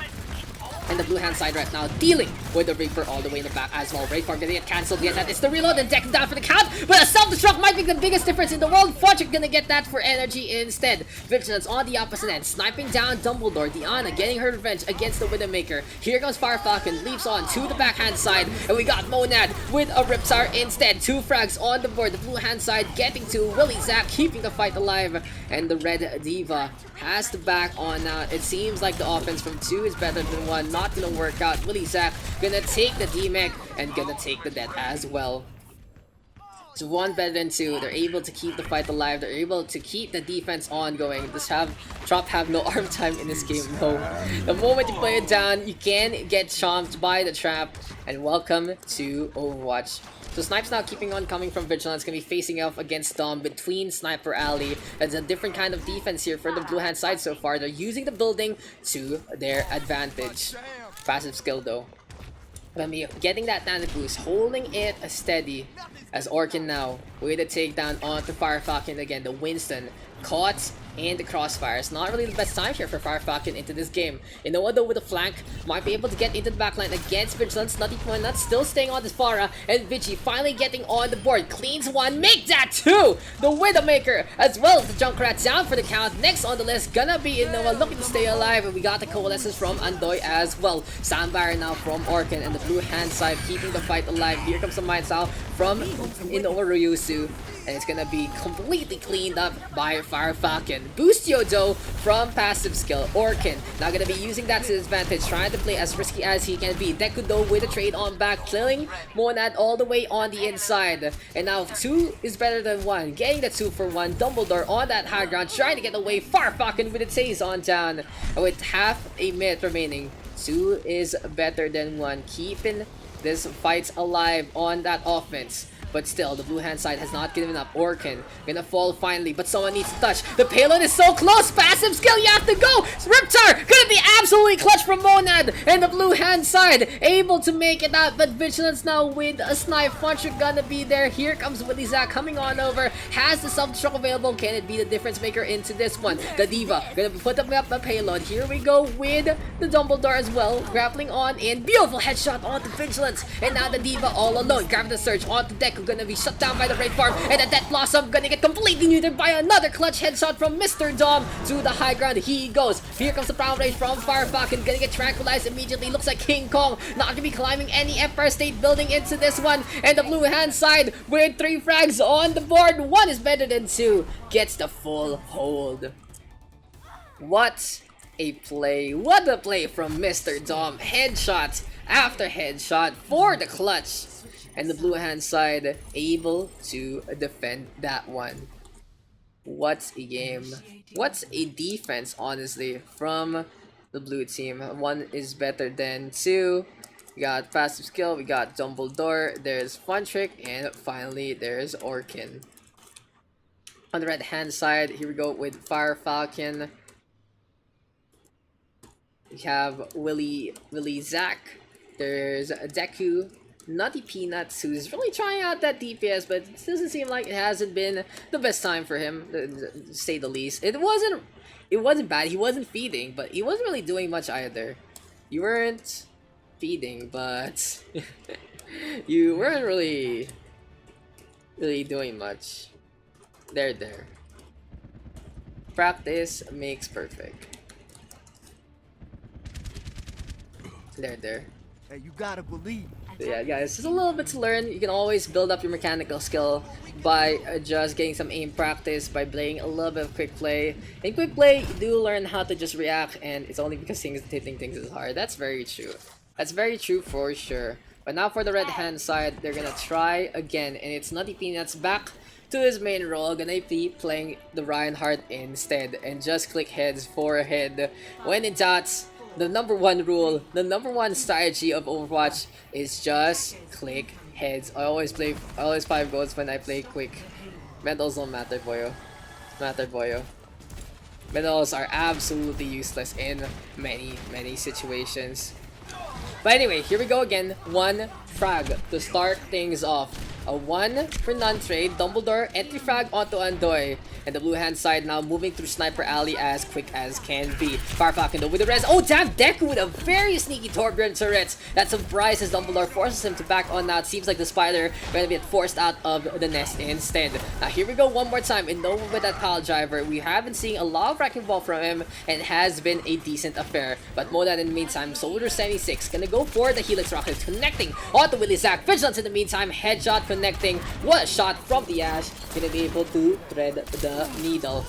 And the blue hand side right now dealing with the Reaper all the way in the back as well. Raidfarm gonna get cancelled, yet that is the reload and Deck down for the count, but a self-destruct might make the biggest difference in the world. Funtrick gonna get that for energy instead. Vigilance on the opposite end, sniping down Dumbledore. Diana getting her revenge against the Widowmaker. Here comes Fire Falcon, leaps on to the backhand side, and we got Monad with a Riptire instead. 2 frags on the board, the blue hand side getting to Willie Zap, keeping the fight alive, and the Red Diva has the back on now. It seems like the offense from 2 is better than 1, not gonna work out. Willie Zap gonna take the D-Mech and gonna take the death as well. So 1 better than 2. They're able to keep the fight alive. They're able to keep the defense ongoing. This Trop have no arm time in this game. No. The moment you play it down, you can get chomped by the trap. And welcome to Overwatch. So Snipe's now keeping on coming from Vigilance, gonna be facing off against Dom between Sniper Alley. It's a different kind of defense here for the blue hand side so far. They're using the building to their advantage. Passive skill though. Remy getting that nano boost, holding it steady as Orkan now with a takedown onto Fire Falcon again. The Winston caught in the crossfires. Not really the best time here for Fire Falcon into this game. Inoa though with a flank might be able to get into the backline against Vigilance. Nutty still staying on this Pharah, and Vigi finally getting on the board. Cleans 1, make that 2! The Widowmaker as well as the Junkrat down for the count. Next on the list gonna be Inoa looking to stay alive, and we got the Coalescence from Andoy as well. Sandbar now from Orkan, and the blue hand side keeping the fight alive. Here comes the Mind Style from Inoa Ryusu, and it's gonna be completely cleaned up by Fire Falcon. Boostio though from passive skill. Orkan now gonna be using that to his advantage, trying to play as risky as he can be. Deku though with a trade on back, killing Monad all the way on the inside. And now 2 is better than 1, getting the 2 for 1. Dumbledore on that high ground, trying to get away. Fire Falcon with a Taze on down. And with half a minute remaining, 2 is better than 1, keeping this fight alive on that offense. But still, the blue hand side has not given up. Orkan gonna fall finally, but someone needs to touch. The payload is so close. Passive skill, you have to go. Riptire gonna be absolutely clutch from Monad, and the blue hand side able to make it out. But Vigilance now with a snipe. Funtrick gonna be there. Here comes Willie Zach coming on over. Has the self-destruct available. Can it be the difference maker into this one? The Diva gonna be putting up a payload. Here we go with the Dumbledore as well, grappling on in. Beautiful headshot onto Vigilance, and now the Diva all alone. Grab the surge onto Deku. Gonna be shut down by the Raidfarm, and the Death Blossom gonna get completely neutered by another clutch headshot from Mr. Dom. To the high ground he goes. Here comes the Brown Rage from Fire Falcon, gonna get tranquilized immediately. Looks like King Kong not gonna be climbing any Empire State Building into this one, and the blue hand side with 3 frags on the board. 1 is better than 2, gets the full hold. What a play, what a play from Mr. Dom. Headshot after headshot for the clutch. And the blue hand side able to defend that one. What a game. What a defense, honestly, from the blue team. 1 is better than 2. We got passive skill, we got Dumbledore, there's Funtrick, and finally there's Orkan. On the red hand side, here we go with Fire Falcon. We have Willie Zach. There's Deku. Nutty Peanuts, who's really trying out that DPS, but it doesn't seem like it hasn't been the best time for him, to say the least. It wasn't bad. He wasn't feeding, but he wasn't really doing much either. You weren't feeding, but you weren't really doing much. There. Practice makes perfect. There. Hey, you gotta believe. So yeah, guys, just a little bit to learn. You can always build up your mechanical skill by just getting some aim practice, by playing a little bit of quick play. In quick play, you do learn how to just react, and it's only because hitting things is hard. That's very true. That's very true for sure. But now for the red hand side, they're gonna try again, and it's Nutty Peanuts back to his main role. Gonna be playing the Reinhardt instead, and just click heads for a head. When in doubts, the number one rule, the number one strategy of Overwatch is just click heads. I always 5 goals when I play quick. Medals don't matter, boyo. Medals are absolutely useless in many situations. But anyway, here we go again. One frag to start things off. A 1 for non-trade, Dumbledore, entry frag onto Andoy. And the blue hand side now moving through Sniper Alley as quick as can be. Farfalcon though with the res. Oh damn, Deku with a very sneaky Torbjorn turret. That surprises Dumbledore, forces him to back on now. It seems like the spider gonna get forced out of the nest instead. Now here we go one more time. And Nova with that pile driver. We have been seeing a lot of wrecking ball from him, and it has been a decent affair. But Modan in the meantime, Soldier 76 gonna go for the Helix Rocket, connecting onto Willy Zach. Vigilance in the meantime, headshot connecting. What a shot from the Ash. Gonna be able to thread the needle.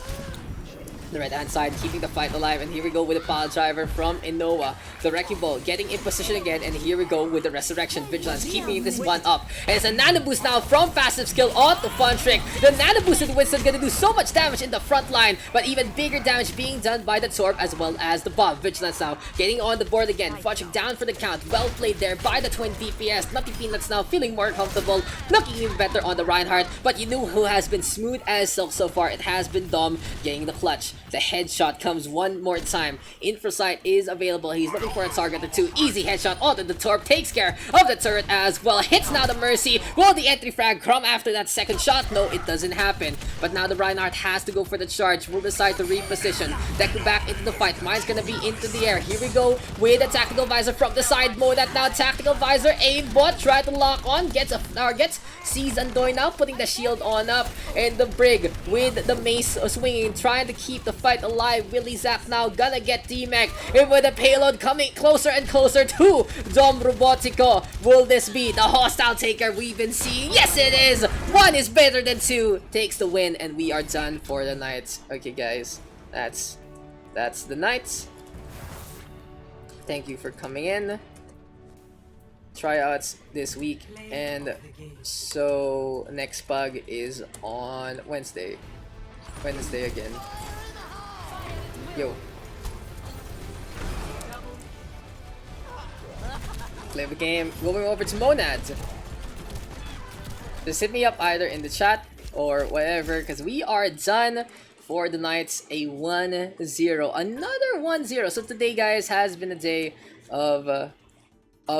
The right hand side keeping the fight alive, and here we go with the pile driver from Inoa. The wrecking ball getting in position again, and here we go with the resurrection. Vigilance keeping this one up, and it's a nano boost now from passive skill on to Fun Trick. The nano boosted Winston gonna do so much damage in the front line, but even bigger damage being done by the Torb as well as the bomb. Vigilance now getting on the board again. Fun Trick down for the count. Well played there by the twin DPS. Nutty Peanuts now feeling more comfortable, looking even better on the Reinhardt, but you know who has been smooth as silk so far. It has been Dom getting the clutch. The headshot comes one more time. Infrasight is available. He's looking for a target or two. Easy headshot onto the Torp. Takes care of the turret as well. Hits now the Mercy. Will the entry frag come after that second shot? No, it doesn't happen. But now the Reinhardt has to go for the charge. Will decide to reposition. Deku back into the fight. Mine's gonna be into the air. Here we go with a tactical visor from the side mode. That now tactical visor. Aimbot. Try to lock on. Gets a target. Sees Andoy now putting the shield on up. And the Brig with the mace swinging. Trying to keep the fight alive. Willy Zap now gonna get D-Mech, and with the payload coming closer and closer to Dom Robotico. Will this be the hostile taker we've been seeing? Yes, it is! One is better than two. Takes the win, and we are done for the night. Okay, guys, that's the night. Thank you for coming in. Tryouts this week, and so next pug is on Wednesday again. Yo. Play the game. Going over to Monad. Just hit me up either in the chat or whatever, because we are done for the night. A 1-0. Another 1-0. So today, guys, has been a day of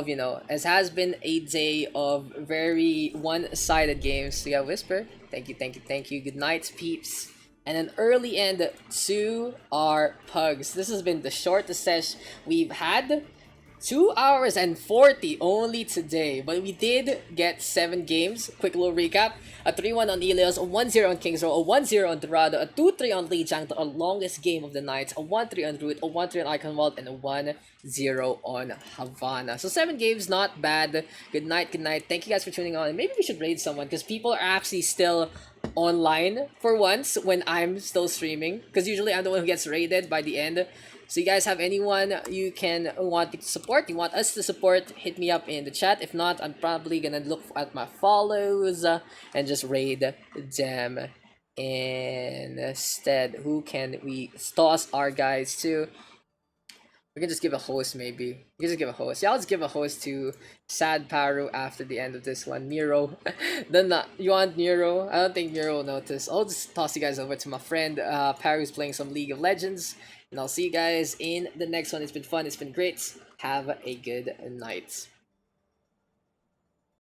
you know, as has been a day of very one-sided games. So yeah, Whisper. Thank you. Good night, peeps. And an early end to our pugs. This has been the shortest sesh we've had. 2 hours and 40 only today. But we did get 7 games. Quick little recap. A 3-1 on Ilios, a 1-0 on Kings Row, a 1-0 on Dorado, a 2-3 on Lijiang Tower, our longest game of the night, a 1-3 on Root, a 1-3 on Eichenwalde, and a 1-0 on Havana. So 7 games, not bad. Good night. Thank you guys for tuning on. And maybe we should raid someone, because people are actually still online for once when I'm still streaming, because usually I'm the one who gets raided by the end. So you guys have anyone you want to support, you want us to support, hit me up in the chat. If not, I'm probably gonna look at my follows and just raid them instead. Who can we toss our guys to? We can just give a host, maybe. We can just give a host. Yeah, I'll just give a host to Sad Paru after the end of this one. Miro. Then you want Miro? I don't think Miro will notice. I'll just toss you guys over to my friend Paru's playing some League of Legends. And I'll see you guys in the next one. It's been fun. It's been great. Have a good night.